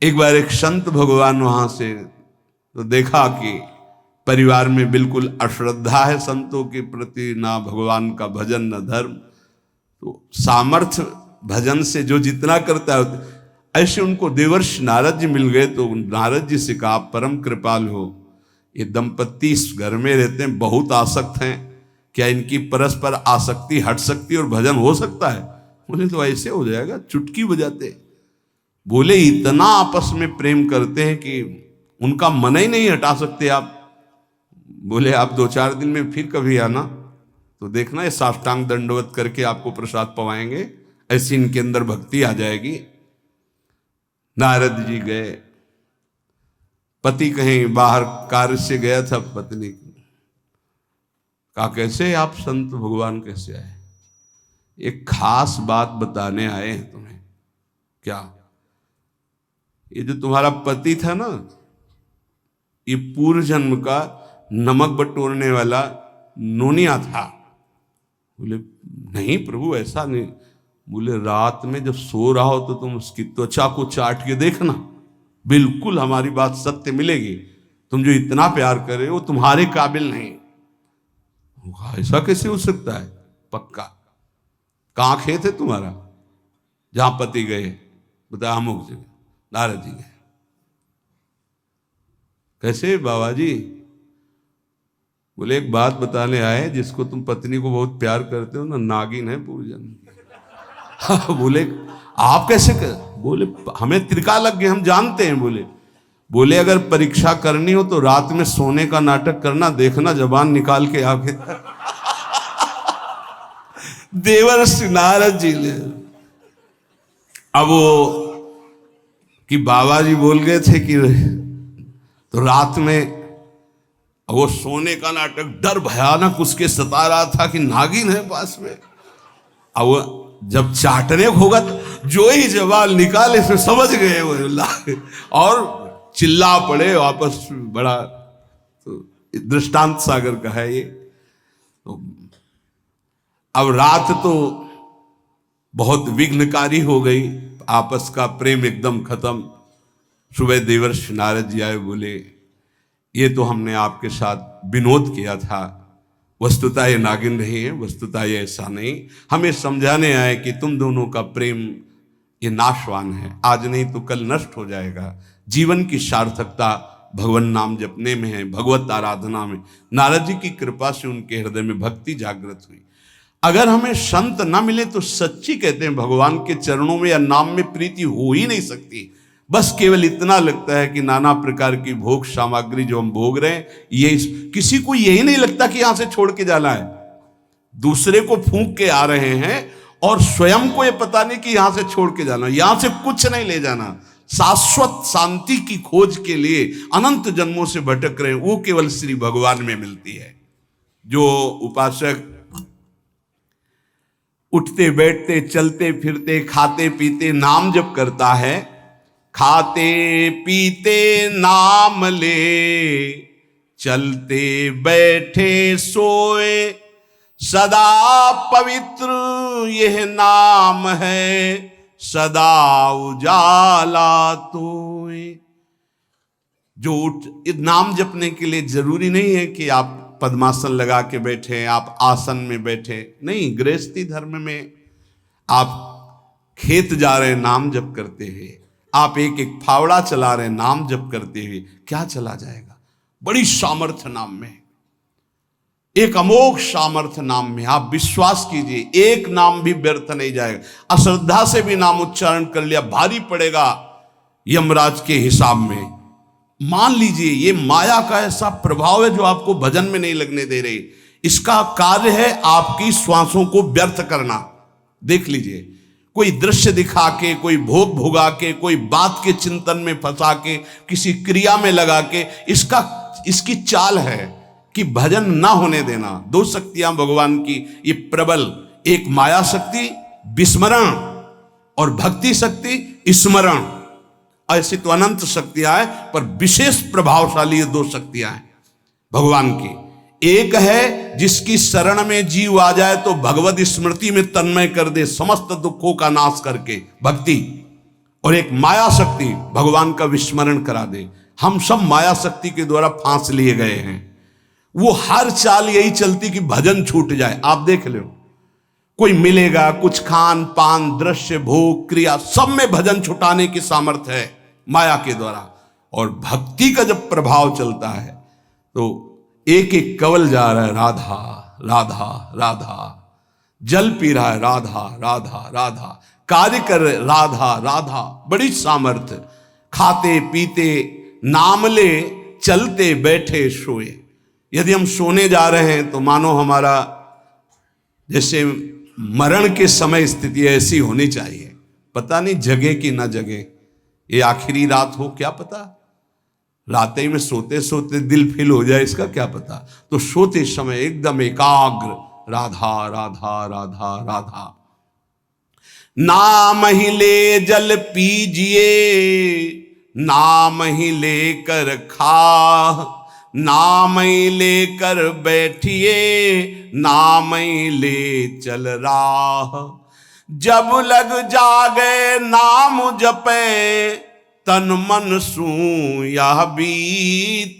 एक बार एक संत भगवान वहां से तो देखा कि परिवार में बिल्कुल अश्रद्धा है संतों के प्रति, ना भगवान का भजन न धर्म। तो सामर्थ्य भजन से जो जितना करता है, ऐसे उनको देवर्षि नारद जी मिल गए। तो नारद जी से कहा, परम कृपाल हो, ये दंपत्ति इस घर में रहते हैं, बहुत आसक्त हैं, क्या इनकी परस्पर आसक्ति हट सकती है और भजन हो सकता है? बोले तो ऐसे हो जाएगा, चुटकी बजाते। बोले इतना आपस में प्रेम करते हैं कि उनका मन ही नहीं हटा सकते आप। बोले आप 2-4 दिन में फिर कभी आना तो देखना, ये साष्टांग दंडवत करके आपको प्रसाद पवाएंगे, ऐसी इनके अंदर भक्ति आ जाएगी। नारद जी गए, पति कहीं बाहर कार्य से गया था, पत्नी कहा कैसे आप संत भगवान कैसे आए? एक खास बात बताने आए हैं तुम्हें। क्या? ये जो तुम्हारा पति था ना, ये पूर्व जन्म का नमक बटोरने वाला नोनिया था। बोले नहीं प्रभु ऐसा नहीं। बोले रात में जब सो रहा हो तो तुम उसकी त्वचा को चाट के देखना, बिल्कुल हमारी बात सत्य मिलेगी। तुम जो इतना प्यार कर रहे हो तुम्हारे काबिल नहीं। ऐसा कैसे हो सकता है? पक्का। कहाँ खेत है तुम्हारा जहां पति गए? बता अमुक जगह। नारद जी गए। कैसे बाबा जी? बोले एक बात बताने आए, जिसको तुम पत्नी को बहुत प्यार करते हो ना, नागिन है पूर्वजन्म। बोले आप कैसे कर? बोले हमें त्रिका लग गए, हम जानते हैं। बोले अगर परीक्षा करनी हो तो रात में सोने का नाटक करना, देखना जबान निकाल के आगे। देवर्षि नारद जी ने अब वो कि बाबा जी बोल गए थे कि तो रात में वो सोने का नाटक, डर भयानक उसके सता रहा था कि नागिन है पास में। अब वो जब चाटने होगा तो जो ही जवाब निकाले फिर समझ गए वो, और चिल्ला पड़े वापस। बड़ा तो दृष्टांत सागर का है ये। तो अब रात तो बहुत विघ्नकारी हो गई, आपस का प्रेम एकदम खत्म। सुबह देवर्षि नारद जी आए, बोले ये तो हमने आपके साथ विनोद किया था, वस्तुतः ये नागिन नहीं है, वस्तुतः ये ऐसा नहीं। हमें समझाने आए कि तुम दोनों का प्रेम ये नाशवान है, आज नहीं तो कल नष्ट हो जाएगा। जीवन की सार्थकता भगवान नाम जपने में है, भगवत आराधना में। नारद जी की कृपा से उनके हृदय में भक्ति जागृत हुई। अगर हमें संत ना मिले तो सच्ची कहते हैं भगवान के चरणों में या नाम में प्रीति हो ही नहीं सकती। बस केवल इतना लगता है कि नाना प्रकार की भोग सामग्री जो हम भोग रहे हैं, ये किसी को यही नहीं लगता कि यहां से छोड़ के जाना है। दूसरे को फूंक के आ रहे हैं और स्वयं को ये पता नहीं कि यहां से छोड़ के जाना, यहां से कुछ नहीं ले जाना। शाश्वत शांति की खोज के लिए अनंत जन्मों से भटक रहे हैं, वो केवल श्री भगवान में मिलती है। जो उपासक उठते बैठते चलते फिरते खाते पीते नाम जप करता है, खाते पीते नाम ले, चलते बैठे सोए, सदा पवित्र यह नाम है, सदा उजाला तोए। जो नाम जपने के लिए जरूरी नहीं है कि आप पद्मासन लगा के बैठे, आप आसन में बैठे, नहीं। गृहस्थी धर्म में आप खेत जा रहे नाम जप करते हुए, आप एक एक फावड़ा चला रहे नाम जप करते हुए, क्या चला जाएगा? बड़ी सामर्थ्य नाम में, एक अमोघ सामर्थ्य नाम में। आप विश्वास कीजिए, एक नाम भी व्यर्थ नहीं जाएगा। अश्रद्धा से भी नाम उच्चारण कर लिया, भारी पड़ेगा यमराज के हिसाब में। मान लीजिए ये माया का ऐसा प्रभाव है जो आपको भजन में नहीं लगने दे रही। इसका कार्य है आपकी श्वासों को व्यर्थ करना। देख लीजिए, कोई दृश्य दिखा के, कोई भोग भोगा के, कोई बात के चिंतन में फंसा के, किसी क्रिया में लगा के, इसकी चाल है कि भजन ना होने देना। दो शक्तियां भगवान की ये प्रबल, एक माया शक्ति विस्मरण और भक्ति शक्ति स्मरण। ऐसी तो अनंत शक्तियां हैं, पर विशेष प्रभावशाली ये दो शक्तियां हैं भगवान की। एक है जिसकी शरण में जीव आ जाए तो भगवत स्मृति में तन्मय कर दे, समस्त दुखों का नाश करके, भक्ति। और एक माया शक्ति भगवान का विस्मरण करा दे। हम सब माया शक्ति के द्वारा फांस लिए गए हैं। वो हर चाल यही चलती कि भजन छूट जाए। आप देख लो, कोई मिलेगा, कुछ खान पान दृश्य भोग क्रिया सब में भजन छुटाने की सामर्थ्य है माया के द्वारा। और भक्ति का जब प्रभाव चलता है तो एक एक कवल जा रहा है राधा राधा राधा, जल पी रहा है राधा राधा राधा, कार्य कर रहे राधा राधा, बड़ी सामर्थ्य। खाते पीते नाम ले, चलते बैठे सोए। यदि हम सोने जा रहे हैं तो मानो हमारा जैसे मरण के समय स्थिति ऐसी होनी चाहिए। पता नहीं जगे कि ना जगे, ये आखिरी रात हो, क्या पता। रात ही में सोते सोते दिल फील हो जाए, इसका क्या पता। तो सोते समय एकदम एकाग्र, राधा राधा राधा राधा। नाम ही ले जल पीजिए, नाम ही लेकर खा, नाम ही लेकर बैठिए, नाम ही ले चल राह। जब लग जागे नाम जपे, तन मन सू यह बीत।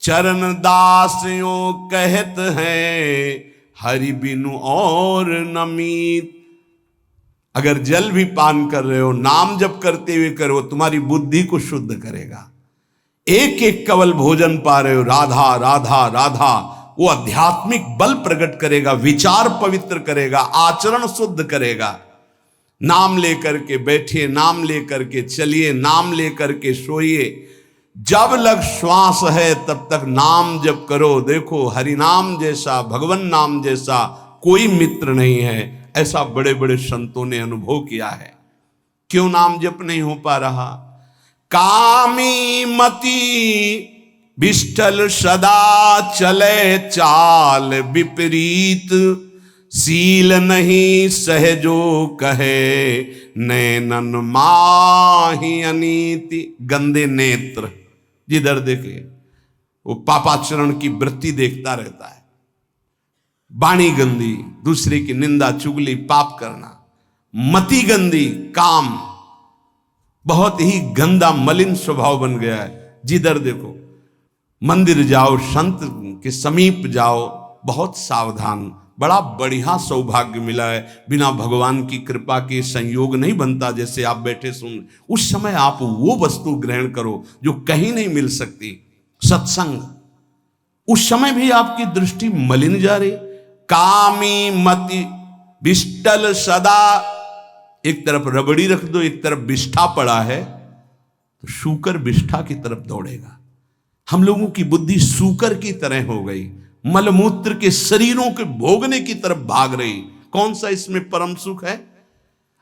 चरण दास यों कहत हैं, हरि बिनु और न मीत। अगर जल भी पान कर रहे हो, नाम जप करते हुए करो, तुम्हारी बुद्धि को शुद्ध करेगा। एक एक कवल भोजन पा रहे हो, राधा राधा राधा, वो आध्यात्मिक बल प्रकट करेगा, विचार पवित्र करेगा, आचरण शुद्ध करेगा। नाम लेकर के बैठिए, नाम लेकर के चलिए, नाम लेकर के सोइए। जब लग श्वास है तब तक नाम जप करो। देखो, हरि नाम जैसा, भगवान नाम जैसा कोई मित्र नहीं है, ऐसा बड़े बड़े संतों ने अनुभव किया है। क्यों नाम जप नहीं हो पा रहा? कामी मति विष्ठल सदा चले चाल विपरीत। सील नहीं सहजो कहे, नैनन माही अनीति। गंदे नेत्र, जिधर देखे वो पापाचरण की वृत्ति देखता रहता है। वाणी गंदी, दूसरे की निंदा चुगली पाप करना। मति गंदी, काम बहुत ही गंदा मलिन स्वभाव बन गया है। जिधर देखो, मंदिर जाओ, संत के समीप जाओ, बहुत सावधान। बड़ा बढ़िया सौभाग्य मिला है, बिना भगवान की कृपा के संयोग नहीं बनता। जैसे आप बैठे सुन, उस समय आप वो वस्तु ग्रहण करो जो कहीं नहीं मिल सकती, सत्संग। उस समय भी आपकी दृष्टि मलिन जा रही। कामी मति विष्टल सदा, एक तरफ रबड़ी रख दो, एक तरफ बिष्ठा पड़ा है, तो शूकर बिष्ठा की तरफ दौड़ेगा। हम लोगों की बुद्धि शूकर की तरह हो गई, मलमूत्र के शरीरों के भोगने की तरफ भाग रही। कौन सा इसमें परम सुख है?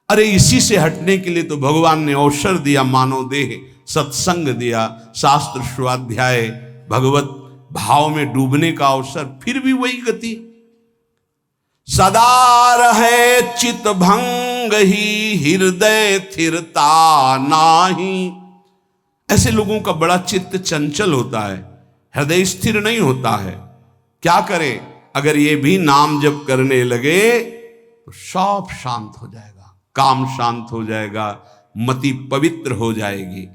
अरे इसी से हटने के लिए तो भगवान ने अवसर दिया, मानव देह, सत्संग दिया, शास्त्र स्वाध्याय, भगवत भाव में डूबने का अवसर। फिर भी वही गति। सदा रहे चित भंग ही, हृदय स्थिरता नाही। ऐसे लोगों का बड़ा चित्त चंचल होता है, हृदय स्थिर नहीं होता है। क्या करें? अगर ये भी नाम जप करने लगे तो सब शांत हो जाएगा, काम शांत हो जाएगा, मति पवित्र हो जाएगी।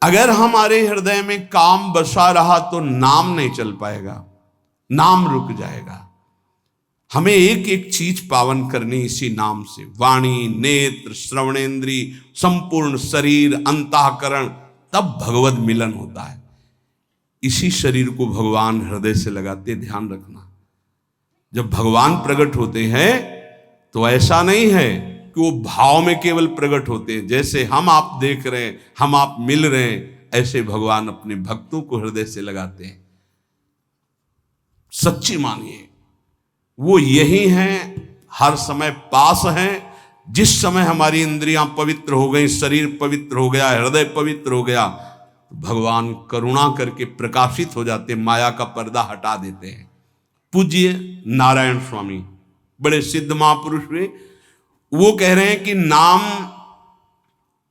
अगर हमारे हृदय में काम बसा रहा तो नाम नहीं चल पाएगा, नाम रुक जाएगा। हमें एक एक चीज पावन करनी इसी नाम से। वाणी, नेत्र, श्रवणेन्द्री, संपूर्ण शरीर, अंतःकरण, तब भगवत मिलन होता है। इसी शरीर को भगवान हृदय से लगाते, ध्यान रखना। जब भगवान प्रकट होते हैं तो ऐसा नहीं है कि वो भाव में केवल प्रकट होते हैं। जैसे हम आप देख रहे हैं, हम आप मिल रहे हैं, ऐसे भगवान अपने भक्तों को हृदय से लगाते हैं। सच्ची मानिए, वो यही हैं, हर समय पास हैं। जिस समय हमारी इंद्रियां पवित्र हो गई, शरीर पवित्र हो गया, हृदय पवित्र हो गया, भगवान करुणा करके प्रकाशित हो जाते, माया का पर्दा हटा देते हैं। पूज्य नारायण स्वामी बड़े सिद्ध महापुरुष हुए। वो कह रहे हैं कि नाम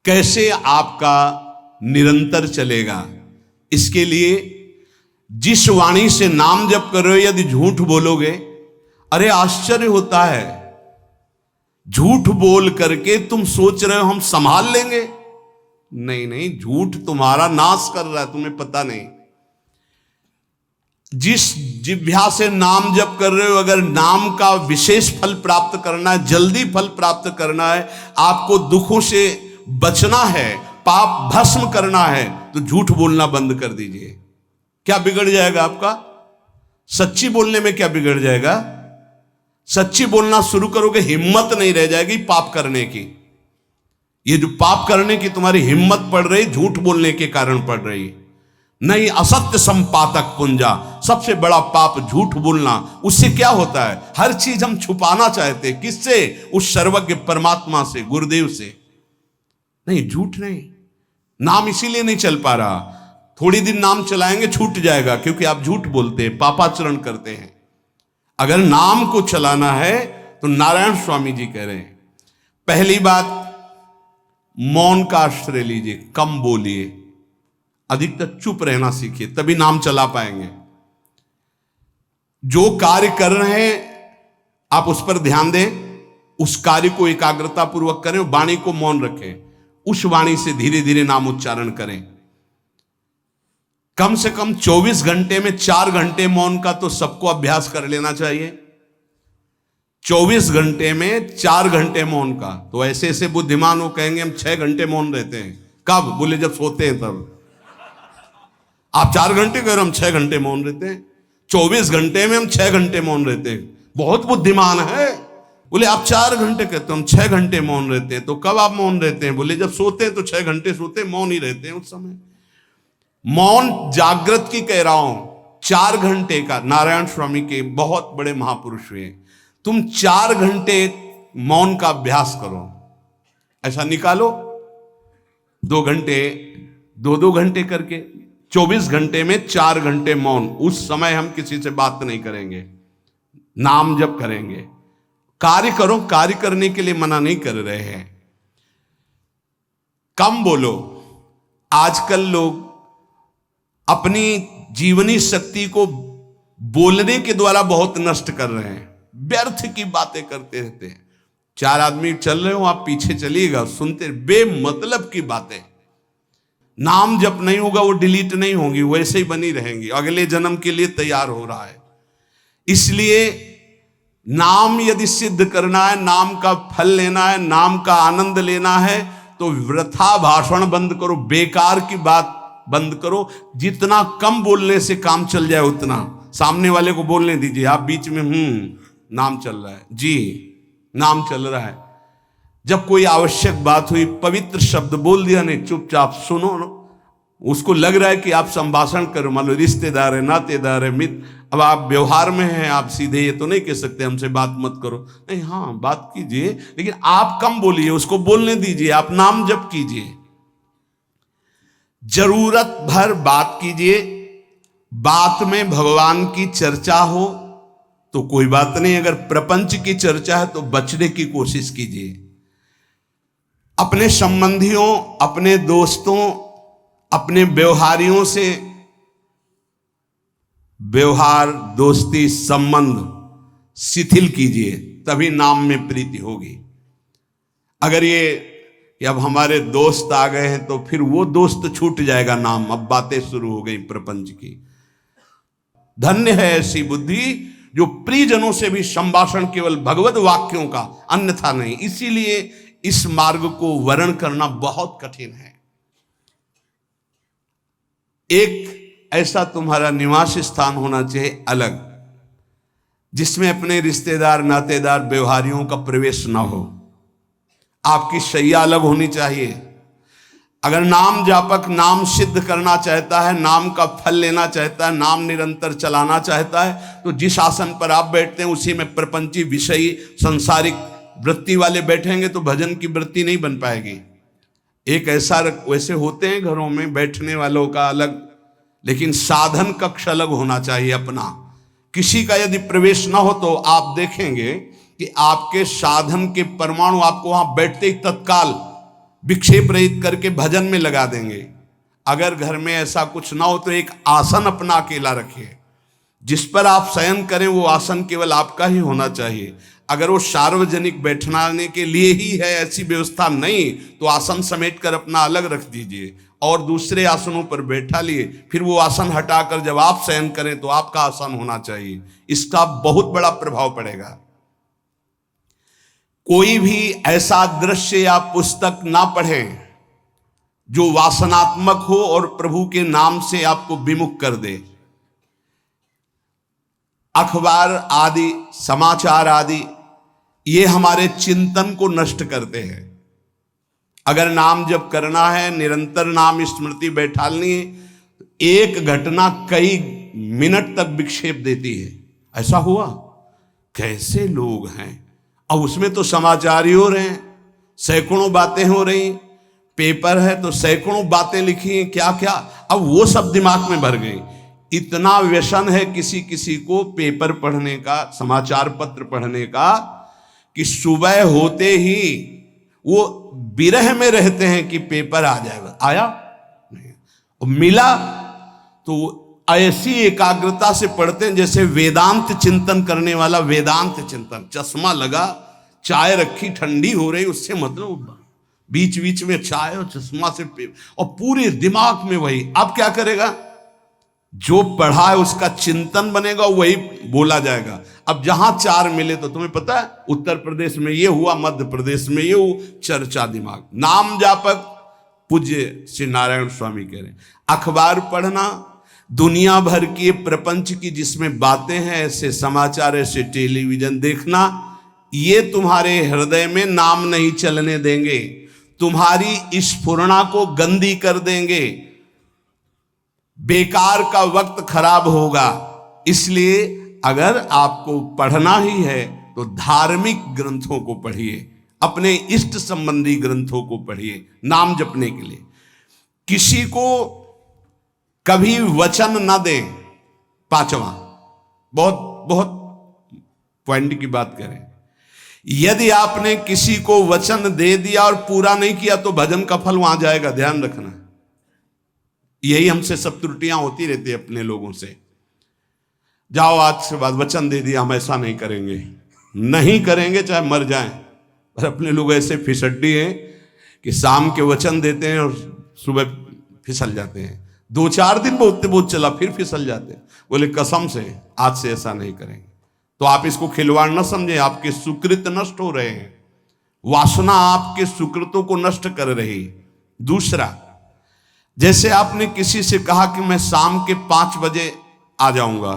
कैसे आपका निरंतर चलेगा, इसके लिए जिस वाणी से नाम जप कर रहे हो, यदि झूठ बोलोगे, अरे आश्चर्य होता है, झूठ बोल करके तुम सोच रहे हो हम संभाल लेंगे। नहीं नहीं, झूठ तुम्हारा नाश कर रहा है, तुम्हें पता नहीं। जिस जिह्वा से नाम जप कर रहे हो, अगर नाम का विशेष फल प्राप्त करना है, जल्दी फल प्राप्त करना है, आपको दुखों से बचना है, पाप भस्म करना है, तो झूठ बोलना बंद कर दीजिए। क्या बिगड़ जाएगा आपका? सच्ची बोलने में क्या बिगड़ जाएगा? सच्ची बोलना शुरू करोगे, हिम्मत नहीं रह जाएगी पाप करने की। ये जो पाप करने की तुम्हारी हिम्मत पड़ रही, झूठ बोलने के कारण पड़ रही। नहीं, असत्य संपातक पुंजा, सबसे बड़ा पाप झूठ बोलना। उससे क्या होता है? हर चीज हम छुपाना चाहते, किससे? उस सर्वज्ञ परमात्मा से, गुरुदेव से। नहीं, झूठ नहीं। नाम इसीलिए नहीं चल पा रहा, थोड़ी दिन नाम चलाएंगे छूट जाएगा, क्योंकि आप झूठ बोलते हैं, पापाचरण करते हैं। अगर नाम को चलाना है तो नारायण स्वामी जी कह रहे हैं, पहली बात, मौन का आश्रय लीजिए, कम बोलिए, अधिकतर चुप रहना सीखिए, तभी नाम चला पाएंगे। जो कार्य कर रहे हैं आप उस पर ध्यान दें, उस कार्य को एकाग्रता पूर्वक करें, वाणी को मौन रखें, उस वाणी से धीरे धीरे नाम उच्चारण करें। कम से कम 24 घंटे में 4 घंटे मौन का तो सबको अभ्यास कर लेना चाहिए। 24 घंटे में 4 घंटे मौन का। तो ऐसे ऐसे बुद्धिमान हो कहेंगे हम 6 घंटे मौन रहते हैं। कब? बोले जब सोते हैं तब। आप 4 घंटे कह रहे हम 6 घंटे मौन रहते हैं। 24 घंटे में हम 6 घंटे मौन रहते हैं। बहुत बुद्धिमान है। बोले आप 4 घंटे कहते हो, हम 6 घंटे मौन रहते हैं। तो कब आप मौन रहते हैं? बोले जब सोते हैं तो 6 घंटे सोते हैं, मौन ही रहते हैं उस समय। मौन जागृत की कह रहा हूं, 4 घंटे का। नारायण स्वामी के बहुत बड़े महापुरुष हुए, तुम 4 घंटे मौन का अभ्यास करो। ऐसा निकालो 2 घंटे, 2 घंटे करके 24 घंटे में 4 घंटे मौन। उस समय हम किसी से बात नहीं करेंगे, नाम जप करेंगे। कार्य करो, कार्य करने के लिए मना नहीं कर रहे हैं। कम बोलो। आजकल लोग अपनी जीवनी शक्ति को बोलने के द्वारा बहुत नष्ट कर रहे हैं। व्यर्थ की बातें करते रहते हैं। 4 आदमी चल रहे हो, आप पीछे चलिएगा, सुनते, बेमतलब की बातें। नाम जब नहीं होगा वो डिलीट नहीं होंगी, वैसे ही बनी रहेंगी। अगले जन्म के लिए तैयार हो रहा है। इसलिए नाम यदि सिद्ध करना है, नाम का फल लेना है, नाम का आनंद लेना है, तो वृथा भाषण बंद करो, बेकार की बात बंद करो। जितना कम बोलने से काम चल जाए उतना। सामने वाले को बोलने दीजिए, आप बीच में नाम चल रहा है जी, नाम चल रहा है। जब कोई आवश्यक बात हुई, पवित्र शब्द बोल दिया, नहीं चुपचाप सुनो ना। उसको लग रहा है कि आप संभाषण करो, मान लो रिश्तेदार है, नातेदार है, मित्र। अब आप व्यवहार में हैं, आप सीधे ये तो नहीं कह सकते हमसे बात मत करो, नहीं, हाँ बात कीजिए, लेकिन आप कम बोलिए, उसको बोलने दीजिए, आप नाम जप कीजिए, जरूरत भर बात कीजिए। बात में भगवान की चर्चा हो तो कोई बात नहीं, अगर प्रपंच की चर्चा है तो बचने की कोशिश कीजिए। अपने संबंधियों, अपने दोस्तों, अपने व्यवहारियों से व्यवहार, दोस्ती, संबंध शिथिल कीजिए, तभी नाम में प्रीति होगी। अगर ये कि अब हमारे दोस्त आ गए हैं तो फिर वो दोस्त छूट जाएगा नाम, अब बातें शुरू हो गई प्रपंच की। धन्य है ऐसी बुद्धि जो प्रियजनों से भी संभाषण केवल भगवत वाक्यों का, अन्यथा नहीं। इसीलिए इस मार्ग को वर्ण करना बहुत कठिन है। एक ऐसा तुम्हारा निवास स्थान होना चाहिए अलग, जिसमें अपने रिश्तेदार, नातेदार, व्यवहारियों का प्रवेश ना हो। आपकी शैया अलग होनी चाहिए। अगर नाम जापक नाम सिद्ध करना चाहता है, नाम का फल लेना चाहता है, नाम निरंतर चलाना चाहता है, तो जिस आसन पर आप बैठते हैं उसी में प्रपंची, विषयी, संसारिक वृत्ति वाले बैठेंगे तो भजन की वृत्ति नहीं बन पाएगी। एक ऐसा, वैसे होते हैं घरों में बैठने वालों का अलग, लेकिन साधन कक्ष अलग होना चाहिए अपना। किसी का यदि प्रवेश ना हो तो आप देखेंगे कि आपके साधन के परमाणु आपको वहां बैठते ही तत्काल विक्षेप रहित करके भजन में लगा देंगे। अगर घर में ऐसा कुछ ना हो तो एक आसन अपना अकेला रखिए, जिस पर आप शयन करें वो आसन केवल आपका ही होना चाहिए। अगर वो सार्वजनिक बैठने के लिए ही है, ऐसी व्यवस्था नहीं, तो आसन समेट कर अपना अलग रख दीजिए और दूसरे आसनों पर बैठा लिए। फिर वो आसन हटाकर जब आप शयन करें तो आपका आसन होना चाहिए। इसका बहुत बड़ा प्रभाव पड़ेगा। कोई भी ऐसा दृश्य या पुस्तक ना पढ़ें जो वासनात्मक हो और प्रभु के नाम से आपको विमुख कर दे। अखबार आदि, समाचार आदि, ये हमारे चिंतन को नष्ट करते हैं। अगर नाम जप करना है, निरंतर नाम स्मृति बैठालनी है, एक घटना कई मिनट तक विक्षेप देती है। ऐसा हुआ, कैसे लोग हैं। अब उसमें तो समाचार ही हो रहे हैं, सैकड़ों बातें हो रही, पेपर है तो सैकड़ों बातें लिखी हैं, क्या क्या, अब वो सब दिमाग में भर गई। इतना व्यसन है किसी किसी को पेपर पढ़ने का, समाचार पत्र पढ़ने का, कि सुबह होते ही वो विरह में रहते हैं कि पेपर आ जाएगा, आया नहीं, और मिला तो ऐसी एकाग्रता से पढ़ते हैं जैसे वेदांत चिंतन करने वाला वेदांत चिंतन। चश्मा लगा, चाय रखी ठंडी हो रही, उससे मतलब बीच बीच में चाय और चश्मा से और पूरे दिमाग में वही। अब क्या करेगा, जो पढ़ा है उसका चिंतन बनेगा, वही बोला जाएगा। अब जहां चार मिले तो तुम्हें पता है उत्तर प्रदेश में ये हुआ, मध्य प्रदेश में ये हुआ, चर्चा दिमाग। नाम जापक पूज्य श्री नारायण स्वामी कह रहे हैं, अखबार पढ़ना, दुनिया भर की प्रपंच की जिसमें बातें हैं, ऐसे समाचार, ऐसे टेलीविजन देखना, ये तुम्हारे हृदय में नाम नहीं चलने देंगे, तुम्हारी स्फुरणा को गंदी कर देंगे, बेकार का वक्त खराब होगा। इसलिए अगर आपको पढ़ना ही है तो धार्मिक ग्रंथों को पढ़िए, अपने इष्ट संबंधी ग्रंथों को पढ़िए नाम जपने के लिए। किसी को कभी वचन न दें। पांचवा, बहुत बहुत पॉइंट की बात करें, यदि आपने किसी को वचन दे दिया और पूरा नहीं किया तो भजन का फल वहां जाएगा, ध्यान रखना। यही हमसे सब त्रुटियां होती रहती है अपने लोगों से। जाओ आज से बाद वचन दे दिया, हम ऐसा नहीं करेंगे, नहीं करेंगे चाहे मर जाएं। और अपने लोग ऐसे फिसड्डी हैं कि शाम के वचन देते हैं और सुबह फिसल जाते हैं, 2-4 दिन बहुत चला फिर फिसल जाते हैं। बोले कसम से आज से ऐसा नहीं करेंगे। तो आप इसको खिलवाड़ न समझें, आपके सुकृत नष्ट हो रहे हैं, वासना आपके सुकृतों को नष्ट कर रही। दूसरा, जैसे आपने किसी से कहा कि मैं शाम के 5 बजे आ जाऊंगा,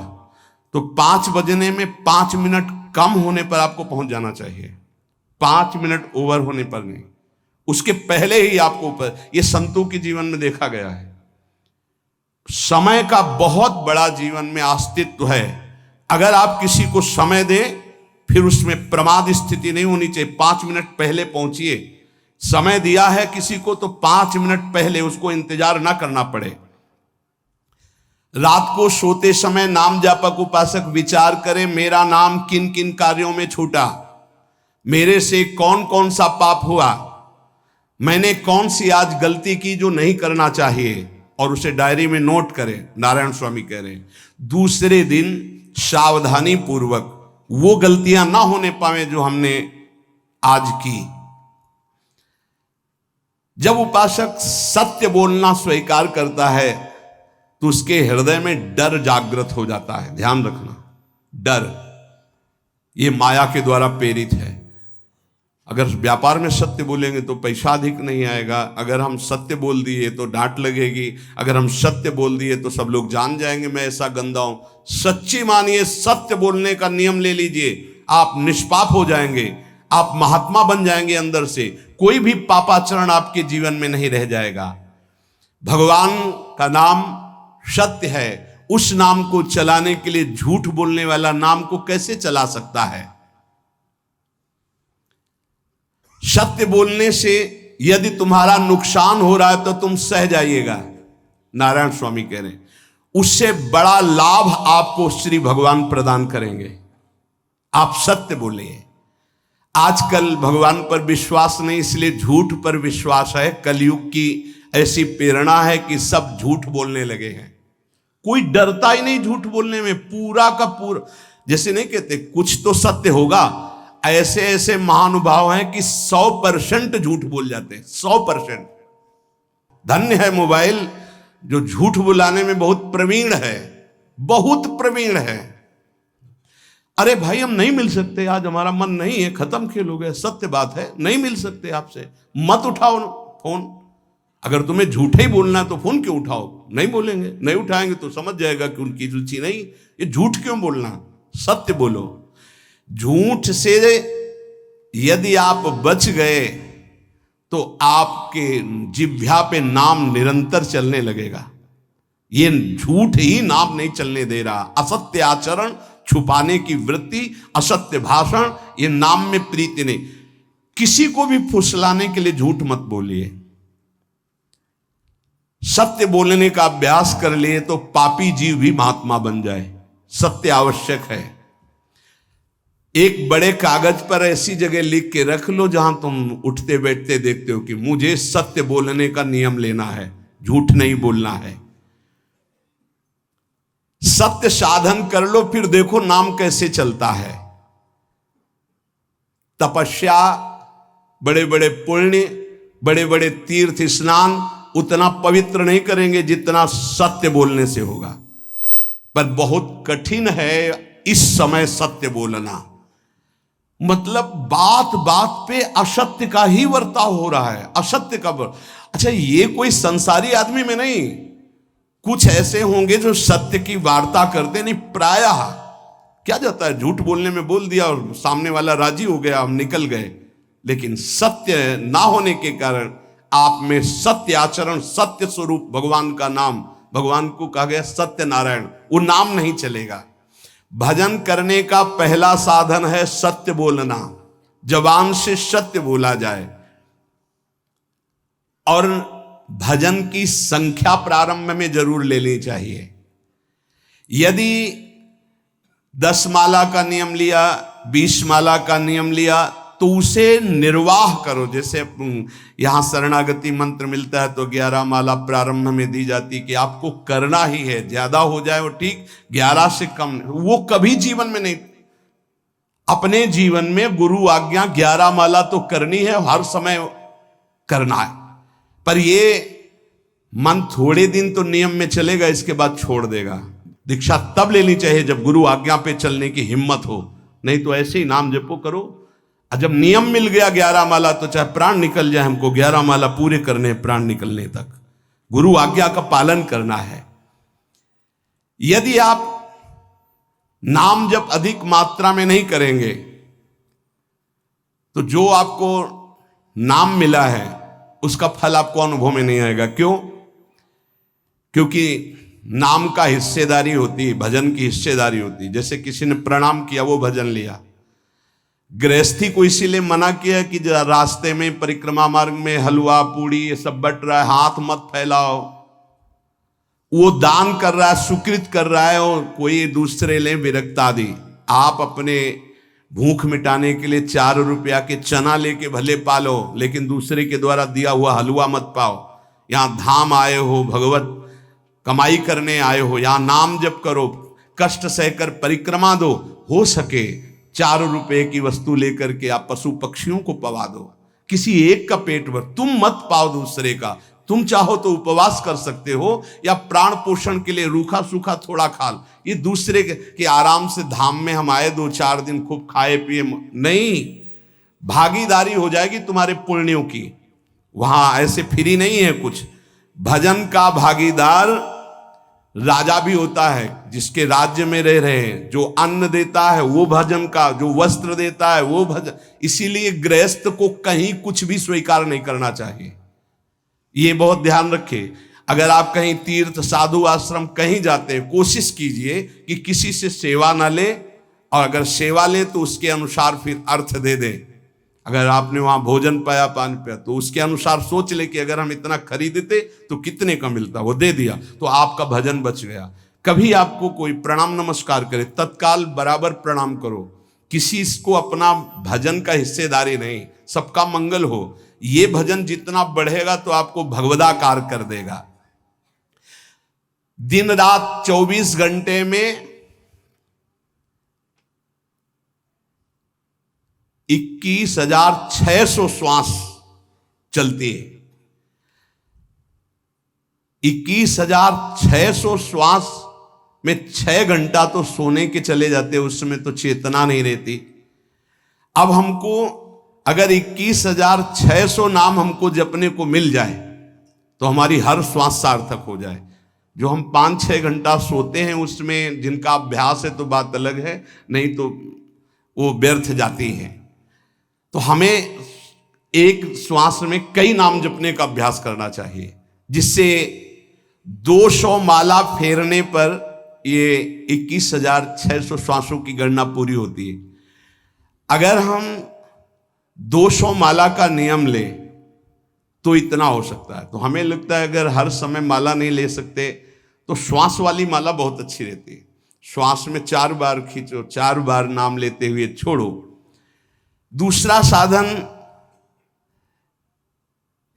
तो 5 बजने में 5 मिनट कम होने पर आपको पहुंच जाना चाहिए, 5 मिनट ओवर होने पर नहीं, उसके पहले ही आपको ऊपर। यह संतों के जीवन में देखा गया है। समय का बहुत बड़ा जीवन में अस्तित्व है। अगर आप किसी को समय दें, फिर उसमें प्रमाद स्थिति नहीं होनी चाहिए। 5 मिनट पहले पहुंचिए। समय दिया है किसी को तो 5 मिनट पहले उसको इंतजार ना करना पड़े। रात को सोते समय नाम जापक उपासक विचार करें, मेरा नाम किन किन कार्यों में छूटा, मेरे से कौन कौन सा पाप हुआ, मैंने कौन सी आज गलती की जो नहीं करना चाहिए, और उसे डायरी में नोट करें। नारायण स्वामी कह रहे हैं दूसरे दिन सावधानी पूर्वक वो गलतियां ना होने पावे जो हमने आज की। जब उपासक सत्य बोलना स्वीकार करता है तो उसके हृदय में डर जागृत हो जाता है। ध्यान रखना, डर ये माया के द्वारा प्रेरित है। अगर व्यापार में सत्य बोलेंगे तो पैसा अधिक नहीं आएगा, अगर हम सत्य बोल दिए तो डांट लगेगी, अगर हम सत्य बोल दिए तो सब लोग जान जाएंगे मैं ऐसा गंदा हूं। सच्ची मानिए, सत्य बोलने का नियम ले लीजिए, आप निष्पाप हो जाएंगे, आप महात्मा बन जाएंगे अंदर से। कोई भी पापाचरण आपके जीवन में नहीं रह जाएगा। भगवान का नाम सत्य है, उस नाम को चलाने के लिए झूठ बोलने वाला नाम को कैसे चला सकता है। सत्य बोलने से यदि तुम्हारा नुकसान हो रहा है तो तुम सह जाइएगा। नारायण स्वामी कह रहे हैं उससे बड़ा लाभ आपको श्री भगवान प्रदान करेंगे। आप सत्य बोलिए। आजकल भगवान पर विश्वास नहीं, इसलिए झूठ पर विश्वास है। कलयुग की ऐसी प्रेरणा है कि सब झूठ बोलने लगे हैं। कोई डरता ही नहीं झूठ बोलने में, पूरा का पूरा। जैसे नहीं कहते कुछ तो सत्य होगा, ऐसे ऐसे महानुभाव हैं कि 100% झूठ बोल जाते हैं, 100%। धन्य है मोबाइल जो झूठ बुलाने में बहुत प्रवीण है, बहुत प्रवीण है। अरे भाई हम नहीं मिल सकते, आज हमारा मन नहीं है, खत्म खेल हो गया, सत्य बात है, नहीं मिल सकते आपसे, मत उठाओ फोन। अगर तुम्हें झूठे ही बोलना है तो फोन क्यों उठाओ? नहीं बोलेंगे, नहीं उठाएंगे तो समझ जाएगा कि उनकी रुचि नहीं। ये झूठ क्यों बोलना, सत्य बोलो। झूठ से यदि आप बच गए तो आपके जिह्वा पे नाम निरंतर चलने लगेगा। ये झूठ ही नाम नहीं चलने दे रहा। असत्य आचरण, छुपाने की वृत्ति, असत्य भाषण, ये नाम में प्रीति नहीं। किसी को भी फुसलाने के लिए झूठ मत बोलिए। सत्य बोलने का अभ्यास कर लिए तो पापी जीव भी महात्मा बन जाए। सत्य आवश्यक है। एक बड़े कागज पर ऐसी जगह लिख के रख लो जहां तुम उठते बैठते देखते हो कि मुझे सत्य बोलने का नियम लेना है, झूठ नहीं बोलना है। सत्य साधन कर लो, फिर देखो नाम कैसे चलता है। तपस्या, बड़े बड़े पुण्य, बड़े बड़े तीर्थ स्नान उतना पवित्र नहीं करेंगे जितना सत्य बोलने से होगा। पर बहुत कठिन है इस समय सत्य बोलना। मतलब बात बात पे असत्य का ही वर्ताव हो रहा है, असत्य का अच्छा, ये कोई संसारी आदमी में नहीं, कुछ ऐसे होंगे जो सत्य की वार्ता करते नहीं। प्रायः क्या जाता है, झूठ बोलने में बोल दिया और सामने वाला राजी हो गया, हम निकल गए। लेकिन सत्य ना होने के कारण आप में सत्य आचरण, सत्य स्वरूप भगवान का नाम, भगवान को कहा गया सत्य नारायण, वो नाम नहीं चलेगा। भजन करने का पहला साधन है सत्य बोलना, जबान से सत्य बोला जाए। और भजन की संख्या प्रारंभ में जरूर लेनी चाहिए। यदि 10 माला का नियम लिया, 20 माला का नियम लिया, तो उसे निर्वाह करो। जैसे यहां शरणागति मंत्र मिलता है तो 11 माला प्रारंभ में दी जाती कि आपको करना ही है, ज्यादा हो जाए वो ठीक, 11 से कम वो कभी जीवन में नहीं। अपने जीवन में गुरु आज्ञा 11 माला तो करनी है, हर समय करना है। पर ये मन थोड़े दिन तो नियम में चलेगा, इसके बाद छोड़ देगा। दीक्षा तब लेनी चाहिए जब गुरु आज्ञा पे चलने की हिम्मत हो, नहीं तो ऐसे ही नाम जपो करो। जब नियम मिल गया 11 माला तो चाहे प्राण निकल जाए, हमको 11 माला पूरे करने, प्राण निकलने तक गुरु आज्ञा का पालन करना है। यदि आप नाम जप अधिक मात्रा में नहीं करेंगे तो जो आपको नाम मिला है उसका फल आपको अनुभव में नहीं आएगा। क्यों? क्योंकि नाम का हिस्सेदारी होती है, भजन की हिस्सेदारी होती है। जैसे किसी ने प्रणाम किया, वो भजन लिया। गृहस्थी को इसीलिए मना किया कि रास्ते में परिक्रमा मार्ग में हलवा पूड़ी ये सब बट रहा है, हाथ मत फैलाओ। वो दान कर रहा है, सुकृत कर रहा है, और कोई दूसरे ले विरक्त आदि। आप अपने भूख मिटाने के लिए 4 रुपया के चना लेके भले पालो, लेकिन दूसरे के द्वारा दिया हुआ हलवा मत पाओ। यहाँ धाम आए हो, भगवत कमाई करने आए हो, यहाँ नाम जप करो, कष्ट सहकर परिक्रमा दो। हो सके 4 रुपए की वस्तु लेकर के आप पशु पक्षियों को पवा दो, किसी एक का पेट भर, तुम मत पाओ दूसरे का। तुम चाहो तो उपवास कर सकते हो, या प्राण पोषण के लिए रूखा सूखा थोड़ा खा लो। ये दूसरे के आराम से धाम में हम आए 2-4 दिन खूब खाए पिए नहीं, भागीदारी हो जाएगी तुम्हारे पुण्यों की। वहां ऐसे फ्री नहीं है कुछ। भजन का भागीदार राजा भी होता है, जिसके राज्य में रह रहे हैं। जो अन्न देता है वो भजन का, जो वस्त्र देता है वो भजन। इसीलिए गृहस्थ को कहीं कुछ भी स्वीकार नहीं करना चाहिए, ये बहुत ध्यान रखें। अगर आप कहीं तीर्थ साधु आश्रम कहीं जाते हैं, कोशिश कीजिए कि किसी से सेवा ना ले, और अगर सेवा ले तो उसके अनुसार फिर अर्थ दे दें। अगर आपने वहां भोजन पाया, पान पाया, तो उसके अनुसार सोच ले कि अगर हम इतना खरीदते तो कितने का मिलता, वो दे दिया तो आपका भजन बच गया। कभी आपको कोई प्रणाम नमस्कार करे, तत्काल बराबर प्रणाम करो। किसी को अपना भजन का हिस्सेदारी नहीं, सबका मंगल हो। ये भजन जितना बढ़ेगा तो आपको भगवदाकार कर देगा। दिन रात 24 घंटे में 21,600 श्वास चलती है। 21,600 श्वास में 6 घंटा तो सोने के चले जाते, उसमें तो चेतना नहीं रहती। अब हमको अगर 21,600 नाम हमको जपने को मिल जाए तो हमारी हर श्वास सार्थक हो जाए। जो हम 5-6 घंटा सोते हैं उसमें जिनका अभ्यास है तो बात अलग है, नहीं तो वो व्यर्थ जाती है। तो हमें एक श्वास में कई नाम जपने का अभ्यास करना चाहिए, जिससे 200 माला फेरने पर ये 21,600 श्वासों की गणना पूरी होती है। अगर हम 200 माला का नियम ले तो इतना हो सकता है। तो हमें लगता है अगर हर समय माला नहीं ले सकते तो श्वास वाली माला बहुत अच्छी रहती है। श्वास में 4 बार खींचो, 4 बार नाम लेते हुए छोड़ो। दूसरा साधन,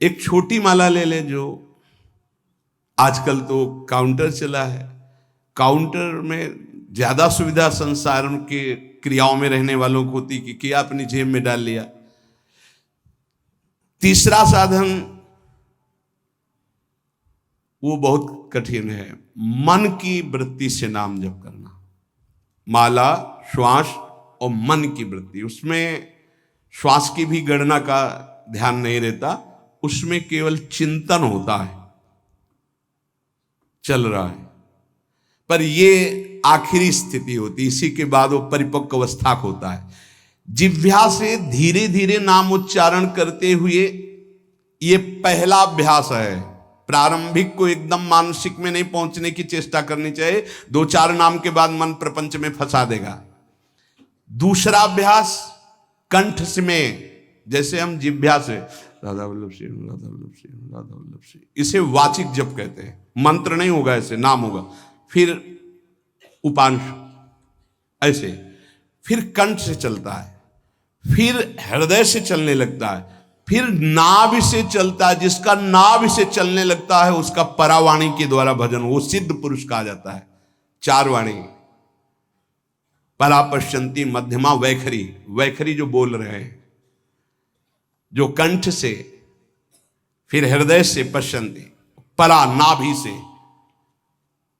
एक छोटी माला ले ले, जो आजकल तो काउंटर चला है, काउंटर में ज्यादा सुविधा संसार के क्रियाओं में रहने वालों को होती कि किया अपनी जेब में डाल लिया। तीसरा साधन वो बहुत कठिन है, मन की वृत्ति से नाम जप करना। माला, श्वास और मन की वृत्ति, उसमें श्वास की भी गणना का ध्यान नहीं रहता, उसमें केवल चिंतन होता है, चल रहा है। पर ये आखिरी स्थिति होती, इसी के बाद वो परिपक्व अवस्था होता है। जिह्वा से धीरे धीरे नाम उच्चारण करते हुए, ये पहला अभ्यास है। प्रारंभिक को एकदम मानसिक में नहीं पहुंचने की चेष्टा करनी चाहिए, 2-4 नाम के बाद मन प्रपंच में फंसा देगा। दूसरा अभ्यास कंठ से में, जैसे हम जिह्वा से राधा वल्लभ श्री राधा वल्लभ श्री राधा वल्लभ श्री, इसे वाचिक जप कहते हैं। मंत्र नहीं होगा, ऐसे नाम होगा। फिर उपांश ऐसे, फिर कंठ से चलता है, फिर हृदय से चलने लगता है, फिर नाभि से चलता है। जिसका नाभि से चलने लगता है उसका परावाणी के द्वारा भजन, वो सिद्ध पुरुष कहा जाता है। 4 वाणी, परा, पश्यंती, मध्यमा, वैखरी। वैखरी जो बोल रहे हैं, जो कंठ से, फिर हृदय से पश्यंती, परा नाभि से,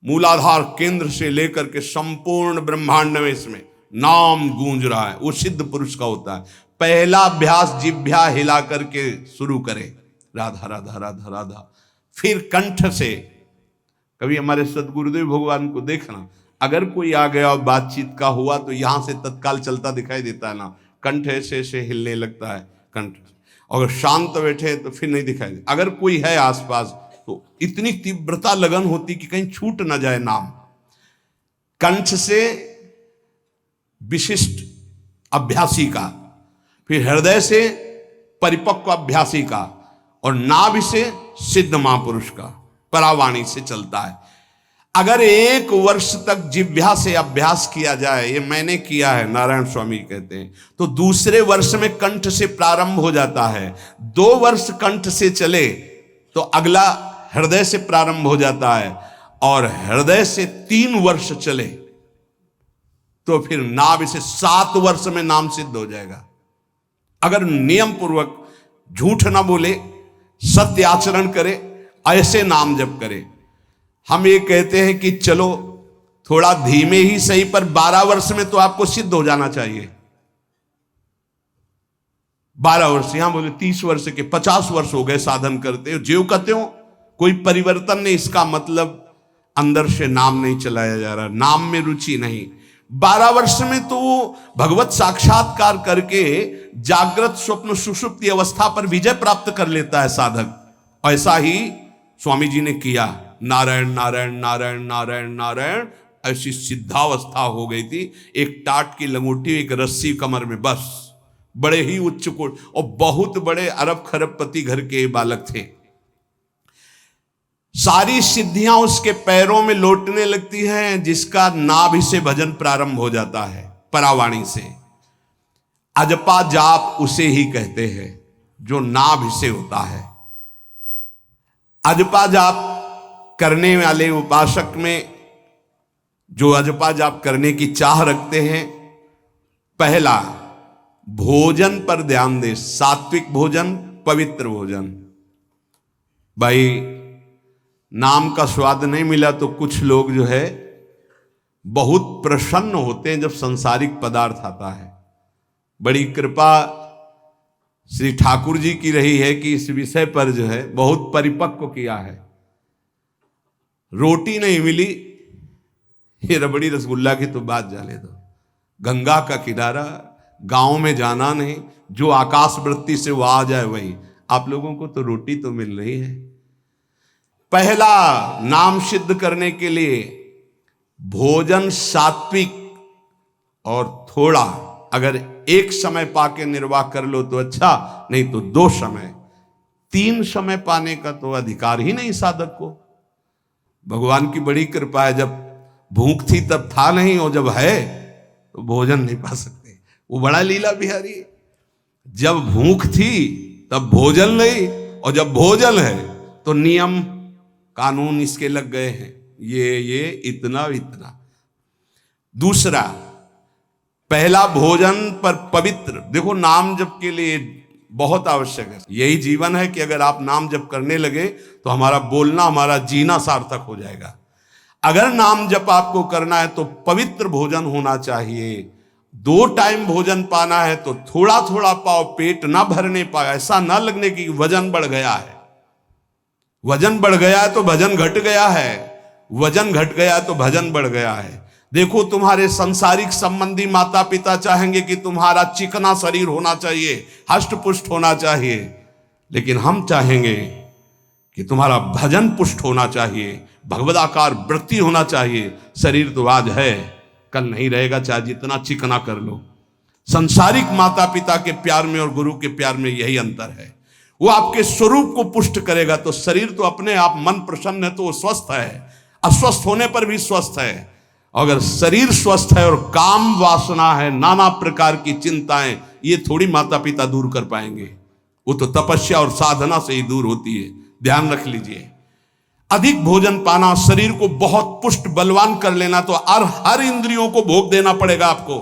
मूलाधार केंद्र से लेकर के संपूर्ण ब्रह्मांड में इसमें नाम गूंज रहा है, वो सिद्ध पुरुष का होता है। पहला अभ्यास जिह्वा हिला करके शुरू करें, राधा राधा राधा राधा। फिर कंठ से, कभी हमारे सदगुरुदेव भगवान को देखना, अगर कोई आ गया और बातचीत का हुआ तो यहां से तत्काल चलता दिखाई देता है ना, कंठ ऐसे ऐसे हिलने लगता है कंठ। अगर शांत बैठे तो फिर नहीं दिखाई दे, अगर कोई है आसपास तो इतनी तीव्रता लगन होती कि कहीं छूट ना जाए नाम। कंठ से विशिष्ट अभ्यासी का, फिर हृदय से परिपक्व अभ्यासी का, और नाभि से सिद्ध महापुरुष का, परावाणी से चलता है। अगर 1 वर्ष तक जिह्वा से अभ्यास किया जाए, ये मैंने किया है, नारायण स्वामी कहते हैं, तो दूसरे वर्ष में कंठ से प्रारंभ हो जाता है। 2 वर्ष कंठ से चले तो अगला हृदय से प्रारंभ हो जाता है, और हृदय से 3 वर्ष चले तो फिर नाभि से 7 वर्ष में नाम सिद्ध हो जाएगा। अगर नियम पूर्वक झूठ ना बोले, सत्य आचरण करे, ऐसे नाम जप करे। हम ये कहते हैं कि चलो थोड़ा धीमे ही सही, पर 12 वर्ष में तो आपको सिद्ध हो जाना चाहिए। 12 वर्ष, यहां बोले 30 वर्ष के, 50 वर्ष हो गए साधन करते हो, ज्यों कहते हो कोई परिवर्तन नहीं। इसका मतलब अंदर से नाम नहीं चलाया जा रहा, नाम में रुचि नहीं। 12 वर्ष में तो भगवत साक्षात्कार करके जागृत स्वप्न सुषुप्ति अवस्था पर विजय प्राप्त कर लेता है साधक। ऐसा ही स्वामी जी ने किया, नारायण नारायण नारायण नारायण नारायण, ऐसी सिद्धावस्था हो गई थी। एक टाट की लंगोटी, एक रस्सी कमर में, बस। बड़े ही उच्च कोट, और बहुत बड़े अरब खरबपति घर के बालक थे। सारी सिद्धियां उसके पैरों में लौटने लगती हैं, जिसका नाभि से भजन प्रारंभ हो जाता है, परावाणी से। अजपा जाप उसे ही कहते हैं जो नाभि से होता है। अजपा जाप करने वाले उपासक में जो अजपा जाप करने की चाह रखते हैं, पहला भोजन पर ध्यान दे, सात्विक भोजन, पवित्र भोजन। भाई नाम का स्वाद नहीं मिला तो कुछ लोग जो है बहुत प्रसन्न होते हैं जब सांसारिक पदार्थ आता है। बड़ी कृपा श्री ठाकुर जी की रही है कि इस विषय पर जो है बहुत परिपक्व किया है। रोटी नहीं मिली, ये रबड़ी रसगुल्ला की तो बात जाने दो। गंगा का किनारा, गांव में जाना नहीं, जो आकाश वृत्ति से वो आ जाए वही। आप लोगों को तो रोटी तो मिल रही है। पहला नाम सिद्ध करने के लिए भोजन सात्विक और थोड़ा, अगर एक समय पाके निर्वाह कर लो तो अच्छा, नहीं तो 2 समय, 3 समय पाने का तो अधिकार ही नहीं साधक को। भगवान की बड़ी कृपा है, जब भूख थी तब था नहीं, और जब है तो भोजन नहीं पा सकते। वो बड़ा लीला बिहारी है। जब भूख थी तब भोजन नहीं, और जब भोजन है तो नियम कानून इसके लग गए हैं, ये इतना इतना। दूसरा, पहला भोजन पर पवित्र, देखो नाम जप के लिए बहुत आवश्यक है। यही जीवन है कि अगर आप नाम जप करने लगे तो हमारा बोलना, हमारा जीना सार्थक हो जाएगा। अगर नाम जप आपको करना है तो पवित्र भोजन होना चाहिए। 2 टाइम भोजन पाना है तो थोड़ा थोड़ा पाओ, पेट ना भरने पाओ, ऐसा ना लगने की वजन बढ़ गया है। वजन बढ़ गया है तो भजन घट गया है, वजन घट गया तो भजन बढ़ गया है। देखो तुम्हारे संसारिक संबंधी माता पिता चाहेंगे कि तुम्हारा चिकना शरीर होना चाहिए, हष्ट पुष्ट होना चाहिए, लेकिन हम चाहेंगे कि तुम्हारा भजन पुष्ट होना चाहिए, भगवदाकार वृत्ति होना चाहिए। शरीर तो आज है, कल नहीं रहेगा, चाहे जितना चिकना कर लो। संसारिक माता पिता के प्यार में और गुरु के प्यार में यही अंतर है। वो आपके स्वरूप को पुष्ट करेगा तो शरीर तो अपने आप, मन प्रसन्न है तो वो स्वस्थ है, अस्वस्थ होने पर भी स्वस्थ है। अगर शरीर स्वस्थ है और काम वासना है, नाना प्रकार की चिंताएं, ये थोड़ी माता पिता दूर कर पाएंगे। वो तो तपस्या और साधना से ही दूर होती है, ध्यान रख लीजिए। अधिक भोजन पाना, शरीर को बहुत पुष्ट बलवान कर लेना, तो हर इंद्रियों को भोग देना पड़ेगा आपको।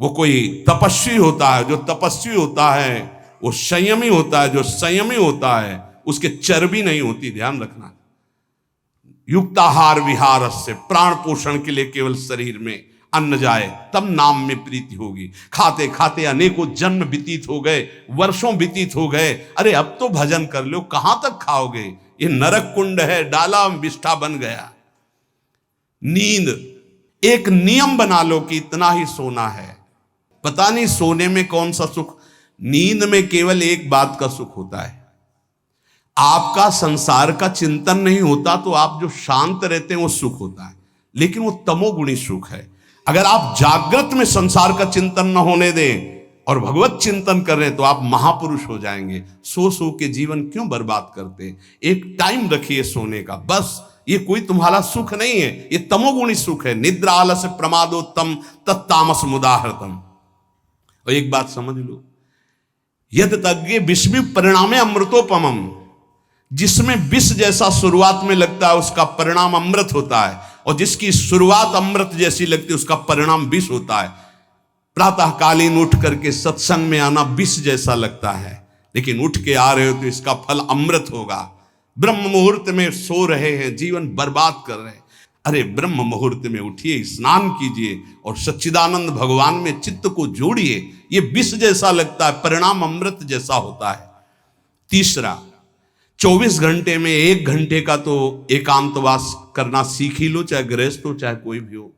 वो कोई तपस्वी होता है, जो तपस्वी होता है वो संयमी होता है, जो संयमी होता है उसके चर्बी नहीं होती, ध्यान रखना। युक्ताहार विहार से, प्राण पोषण के लिए केवल शरीर में अन्न जाए तब नाम में प्रीति होगी। खाते खाते अनेकों जन्म व्यतीत हो गए, वर्षों व्यतीत हो गए, अरे अब तो भजन कर लो, कहां तक खाओगे? ये नरक कुंड है, डाला विष्ठा बन गया। नींद, एक नियम बना लो कि इतना ही सोना है। पता नहीं सोने में कौन सा सुख, नींद में केवल एक बात का सुख होता है, आपका संसार का चिंतन नहीं होता, तो आप जो शांत रहते हैं वो सुख होता है, लेकिन वो तमोगुणी सुख है। अगर आप जागृत में संसार का चिंतन न होने दें और भगवत चिंतन कर रहे हैं तो आप महापुरुष हो जाएंगे। सो सो के जीवन क्यों बर्बाद करते हैं? एक टाइम रखिए सोने का, बस। ये कोई तुम्हारा सुख नहीं है, ये तमोगुणी सुख है। निद्रा आलस्य प्रमादोत्तम तत्तामस मुदाहृतम। और एक बात समझ लो, यद तज्ञे विषमी परिणामे अमृतोपमम, जिसमें विष जैसा शुरुआत में लगता है उसका परिणाम अमृत होता है, और जिसकी शुरुआत अमृत जैसी लगती है उसका परिणाम विष होता है। प्रातःकालीन उठ करके सत्संग में आना विष जैसा लगता है, लेकिन उठ के आ रहे हो तो इसका फल अमृत होगा। ब्रह्म मुहूर्त में सो रहे हैं, जीवन बर्बाद कर रहे हैं, अरे ब्रह्म मुहूर्त में उठिए, स्नान कीजिए और सच्चिदानंद भगवान में चित्त को जोड़िए। ये विष जैसा लगता है, परिणाम अमृत जैसा होता है। तीसरा, 24 घंटे में 1 घंटे का तो एकांतवास करना सीख ही लो, चाहे गृहस्थ हो चाहे कोई भी हो।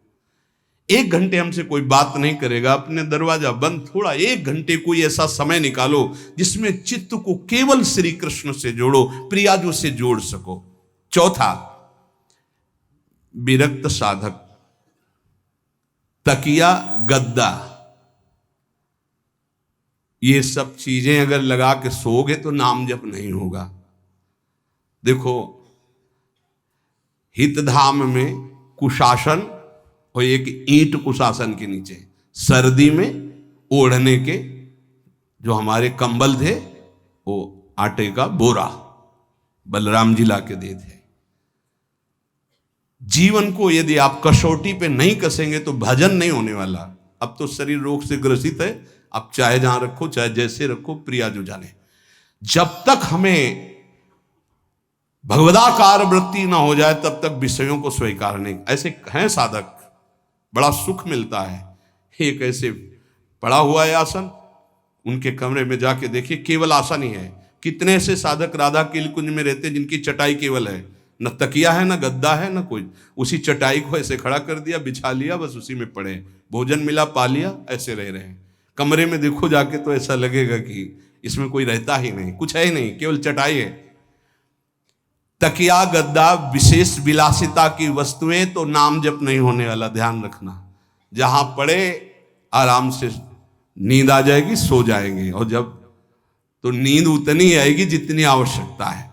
1 घंटे हमसे कोई बात नहीं करेगा, अपने दरवाजा बंद, थोड़ा 1 घंटे कोई ऐसा समय निकालो जिसमें चित्त को केवल श्री कृष्ण से जोड़ो, प्रियाजू से जोड़ सको। चौथा, विरक्त साधक, तकिया गद्दा, ये सब चीजें अगर लगा के सोओगे तो नाम जप नहीं होगा। देखो, हितधाम में कुशासन और एक ईंट कुशासन के नीचे, सर्दी में ओढ़ने के जो हमारे कंबल थे वो आटे का बोरा बलराम जी ला के दे थे। जीवन को यदि आप कसौटी पे नहीं कसेंगे तो भजन नहीं होने वाला। अब तो शरीर रोग से ग्रसित है, आप चाहे जहां रखो चाहे जैसे रखो, प्रिया जो जाने। जब तक हमें भगवदाकार वृत्ति ना हो जाए तब तक विषयों को स्वीकार नहीं। ऐसे हैं साधक, बड़ा सुख मिलता है। एक ऐसे पड़ा हुआ है आसन, उनके कमरे में जाके देखिए, केवल आसन ही है। कितने ऐसे साधक राधा कीलकुंज में रहते जिनकी चटाई केवल है, न तकिया है, न गद्दा है, न कोई। उसी चटाई को ऐसे खड़ा कर दिया, बिछा लिया, बस उसी में पड़े, भोजन मिला पा लिया, ऐसे रह रहे हैं। कमरे में देखो जाके तो ऐसा लगेगा कि इसमें कोई रहता ही नहीं, कुछ है ही नहीं, केवल चटाई है। तकिया गद्दा विशेष विलासिता की वस्तुएं तो नाम जप नहीं होने वाला, ध्यान रखना। जहां पड़े आराम से नींद आ जाएगी, सो जाएंगे, और जब तो नींद उतनी आएगी जितनी आवश्यकता है।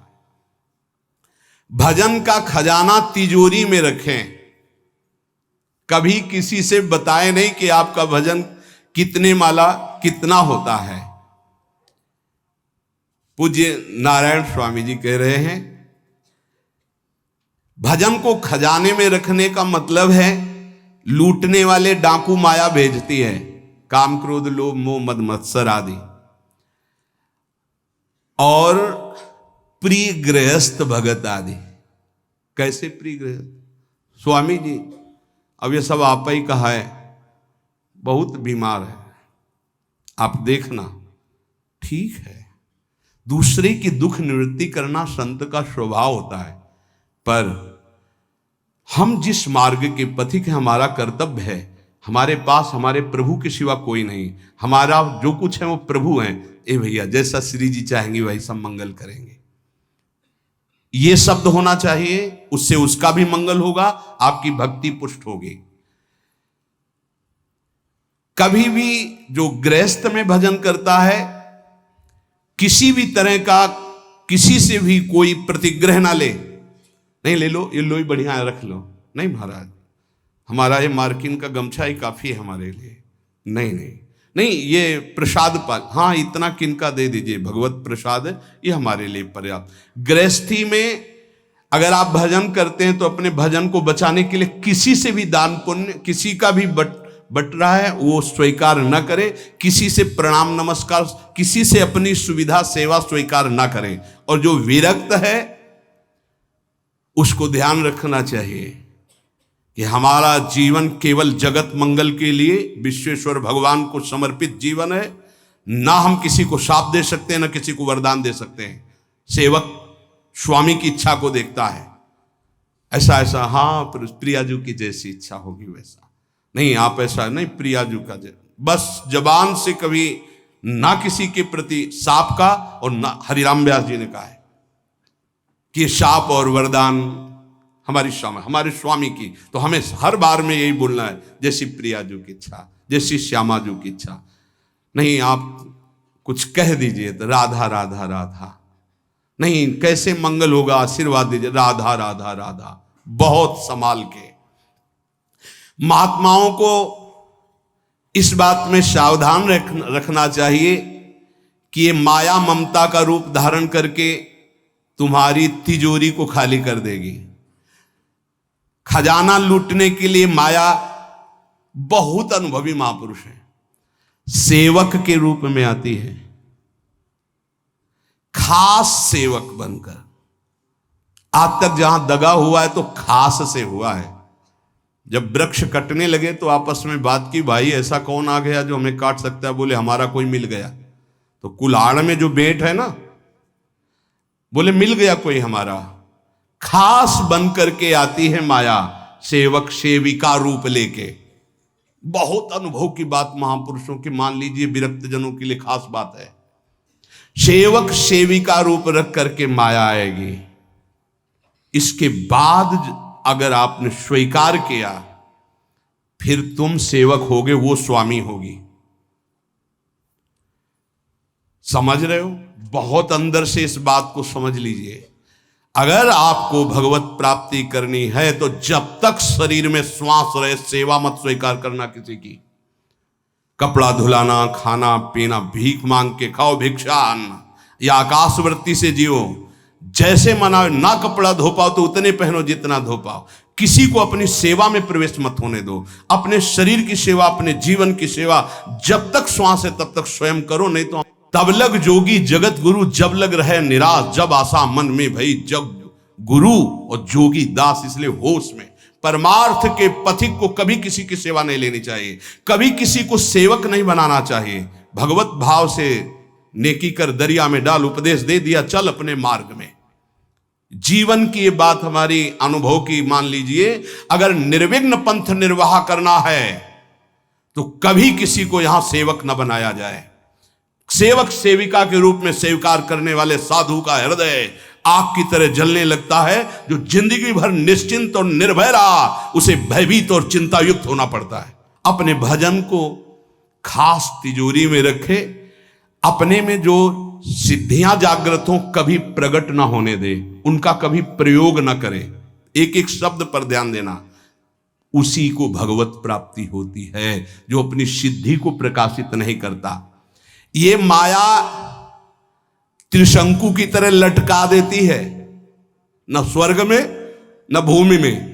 भजन का खजाना तिजोरी में रखें, कभी किसी से बताए नहीं कि आपका भजन कितने माला कितना होता है। पूज्य नारायण स्वामी जी कह रहे हैं, भजन को खजाने में रखने का मतलब है लूटने वाले डाकू माया भेजती है, काम क्रोध लोभ मोह मद मत्सर आदि, और प्रिय गृहस्थ भगत आदि। कैसे प्रिय गृहस्थ? स्वामी जी अब ये सब आप ही कहा है, बहुत बीमार है, आप देखना। ठीक है, दूसरे की दुख निवृत्ति करना संत का स्वभाव होता है, पर हम जिस मार्ग के पथिक हैं, हमारा कर्तव्य है, हमारे पास हमारे प्रभु के सिवा कोई नहीं, हमारा जो कुछ है वो प्रभु हैं। ए भैया, जैसा श्री जी चाहेंगे वही सब मंगल करेंगे, ये शब्द होना चाहिए, उससे उसका भी मंगल होगा, आपकी भक्ति पुष्ट होगी। कभी भी जो गृहस्थ में भजन करता है, किसी भी तरह का किसी से भी कोई प्रतिग्रह ना ले, नहीं ले लो, ये लो ही बढ़िया रख लो, नहीं महाराज हमारा ये मार्किन का गमछा ही काफी है हमारे लिए, नहीं नहीं नहीं, ये प्रसाद पाल, हाँ इतना किनका दे दीजिए, भगवत प्रसाद है, ये हमारे लिए पर्याप्त। गृहस्थी में अगर आप भजन करते हैं तो अपने भजन को बचाने के लिए किसी से भी दान पुण्य, किसी का भी बट रहा है वो स्वीकार न करें, किसी से प्रणाम नमस्कार, किसी से अपनी सुविधा सेवा स्वीकार न करें। और जो विरक्त है उसको ध्यान रखना चाहिए कि हमारा जीवन केवल जगत मंगल के लिए विश्वेश्वर भगवान को समर्पित जीवन है, ना हम किसी को शाप दे सकते हैं, ना किसी को वरदान दे सकते हैं। सेवक स्वामी की इच्छा को देखता है, ऐसा ऐसा, हाँ प्रियाजू की जैसी इच्छा होगी वैसा, नहीं आप ऐसा नहीं, प्रियाजू का बस जबान से कभी ना किसी के प्रति शाप का, और ना हरिराम व्यास जी ने कहा है कि शाप और वरदान हमारे स्वामी की, तो हमें हर बार में यही बोलना है, जैसी प्रियाजू की इच्छा, जैसी श्यामाजू की इच्छा। नहीं आप कुछ कह दीजिए तो राधा राधा राधा, नहीं कैसे मंगल होगा, आशीर्वाद दीजिए राधा राधा राधा, बहुत संभाल के। महात्माओं को इस बात में सावधान रखना चाहिए कि ये माया ममता का रूप धारण करके तुम्हारी तिजोरी को खाली कर देगी। खजाना लूटने के लिए माया बहुत अनुभवी महापुरुष है, सेवक के रूप में आती है, खास सेवक बनकर। आज तक जहां दगा हुआ है तो खास से हुआ है। जब वृक्ष कटने लगे तो आपस में बात की, भाई ऐसा कौन आ गया जो हमें काट सकता है? बोले हमारा कोई मिल गया। तो कुल्हाड़ में जो बेंट है ना, बोले मिल गया कोई हमारा। खास बन करके आती है माया, सेवक सेविका रूप लेके। बहुत अनुभव की बात महापुरुषों की, मान लीजिए विरक्त जनों के लिए खास बात है। सेवक सेविका रूप रख करके माया आएगी। इसके बाद अगर आपने स्वीकार किया, फिर तुम सेवक होगे, वो स्वामी होगी। समझ रहे हो? बहुत अंदर से इस बात को समझ लीजिए। अगर आपको भगवत प्राप्ति करनी है तो जब तक शरीर में श्वास रहे, सेवा मत स्वीकार करना किसी की। कपड़ा धुलाना, खाना पीना, भीख मांग के खाओ, भिक्षा अन्न, या आकाशवृत्ति से जियो, जैसे मना। ना कपड़ा धो पाओ तो उतने पहनो जितना धो पाओ। किसी को अपनी सेवा में प्रवेश मत होने दो। अपने शरीर की सेवा, अपने जीवन की सेवा जब तक श्वास है तब तक स्वयं करो, नहीं तो तब लग जोगी जगत गुरु, जब लग रहे निराश, जब आशा मन में भई जग गुरु और जोगी दास। इसलिए होश में परमार्थ के पथिक को कभी किसी की सेवा नहीं लेनी चाहिए, कभी किसी को सेवक नहीं बनाना चाहिए। भगवत भाव से नेकी कर दरिया में डाल, उपदेश दे दिया, चल अपने मार्ग में। जीवन की ये बात हमारी अनुभव की मान लीजिए। अगर निर्विघ्न पंथ निर्वाह करना है तो कभी किसी को यहां सेवक न बनाया जाए। सेवक सेविका के रूप में स्वीकार करने वाले साधु का हृदय आग की तरह जलने लगता है। जो जिंदगी भर निश्चिंत और निर्भय रहा, उसे भयभीत और चिंता युक्त होना पड़ता है। अपने भजन को खास तिजोरी में रखे, अपने में जो सिद्धियां जागृत हों कभी प्रकट ना होने दे, उनका कभी प्रयोग ना करें। एक एक शब्द पर ध्यान देना। उसी को भगवत प्राप्ति होती है, जो अपनी सिद्धि को प्रकाशित नहीं करता। ये माया त्रिशंकु की तरह लटका देती है, न स्वर्ग में न भूमि में।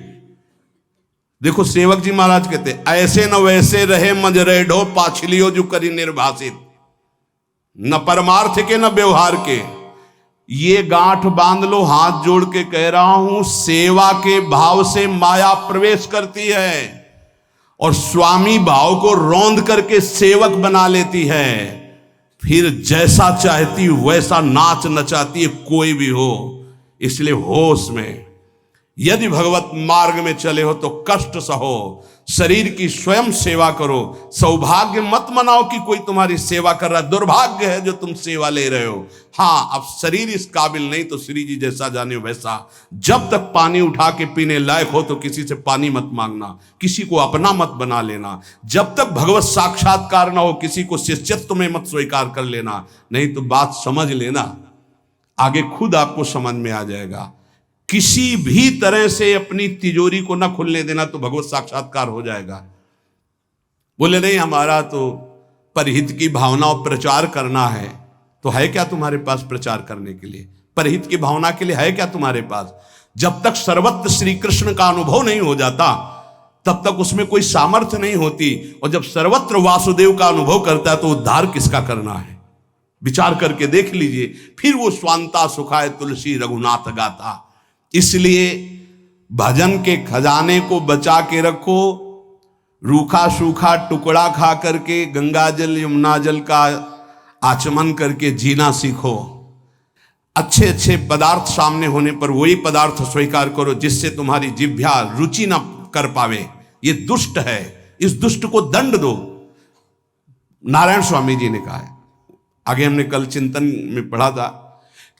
देखो सेवक जी महाराज कहते, ऐसे न वैसे रहे मजरे ढो पाछलियो जो करी निर्भाषित, न परमार्थ के न व्यवहार के। ये गांठ बांध लो, हाथ जोड़ के कह रहा हूं, सेवा के भाव से माया प्रवेश करती है और स्वामी भाव को रौंद करके सेवक बना लेती है। फिर जैसा चाहती वैसा नाच नचाती है, कोई भी हो। इसलिए होश में, यदि भगवत मार्ग में चले हो तो कष्ट सहो, शरीर की स्वयं सेवा करो। सौभाग्य मत मनाओ कि कोई तुम्हारी सेवा कर रहा है, दुर्भाग्य है जो तुम सेवा ले रहे हो। हाँ, अब शरीर इस काबिल नहीं तो श्री जी जैसा जाने वैसा। जब तक पानी उठा के पीने लायक हो तो किसी से पानी मत मांगना, किसी को अपना मत बना लेना। जब तक भगवत साक्षात्कार ना हो किसी को शिष्यत्व में मत स्वीकार कर लेना, नहीं तो बात समझ लेना, आगे खुद आपको समझ में आ जाएगा। किसी भी तरह से अपनी तिजोरी को ना खुलने देना तो भगवत साक्षात्कार हो जाएगा। बोले नहीं हमारा तो परहित की भावना और प्रचार करना है, तो है क्या तुम्हारे पास प्रचार करने के लिए? परहित की भावना के लिए है क्या तुम्हारे पास? जब तक सर्वत्र श्री कृष्ण का अनुभव नहीं हो जाता तब तक उसमें कोई सामर्थ्य नहीं होती। और जब सर्वत्र वासुदेव का अनुभव करता है तो उद्धार किसका करना है? विचार करके देख लीजिए। फिर वो स्वांता सुखाए तुलसी रघुनाथ गाथा। इसलिए भजन के खजाने को बचा के रखो। रूखा सूखा टुकड़ा खा करके गंगा जल यमुना जल का आचमन करके जीना सीखो। अच्छे अच्छे पदार्थ सामने होने पर वही पदार्थ स्वीकार करो जिससे तुम्हारी जिह्वा रुचि ना कर पावे। ये दुष्ट है, इस दुष्ट को दंड दो। नारायण स्वामी जी ने कहा है, आगे हमने कल चिंतन में पढ़ा था,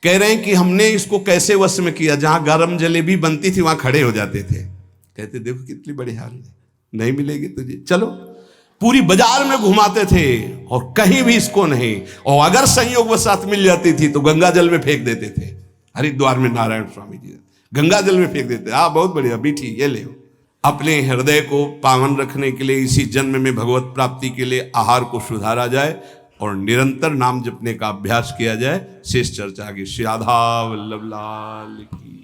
कह रहे हैं कि हमने इसको कैसे वश में किया। जहां गरम जलेबी बनती थी वहां खड़े हो जाते थे, कहते देखो कितनी बड़ी हाल है, नहीं मिलेगी तुझे, चलो। पूरी बाजार में घुमाते थे और कहीं भी इसको नहीं। और अगर संयोग वसात मिल जाती थी तो गंगा जल में फेंक देते थे। हरिद्वार में नारायण स्वामी जी गंगा जल में फेंक देते। हाँ बहुत बढ़िया मीठी, ये ले। अपने हृदय को पावन रखने के लिए इसी जन्म में भगवत प्राप्ति के लिए आहार को सुधारा जाए और निरंतर नाम जपने का अभ्यास किया जाए। शेष चर्चा आगे। श्री राधा वल्लभ लाल की।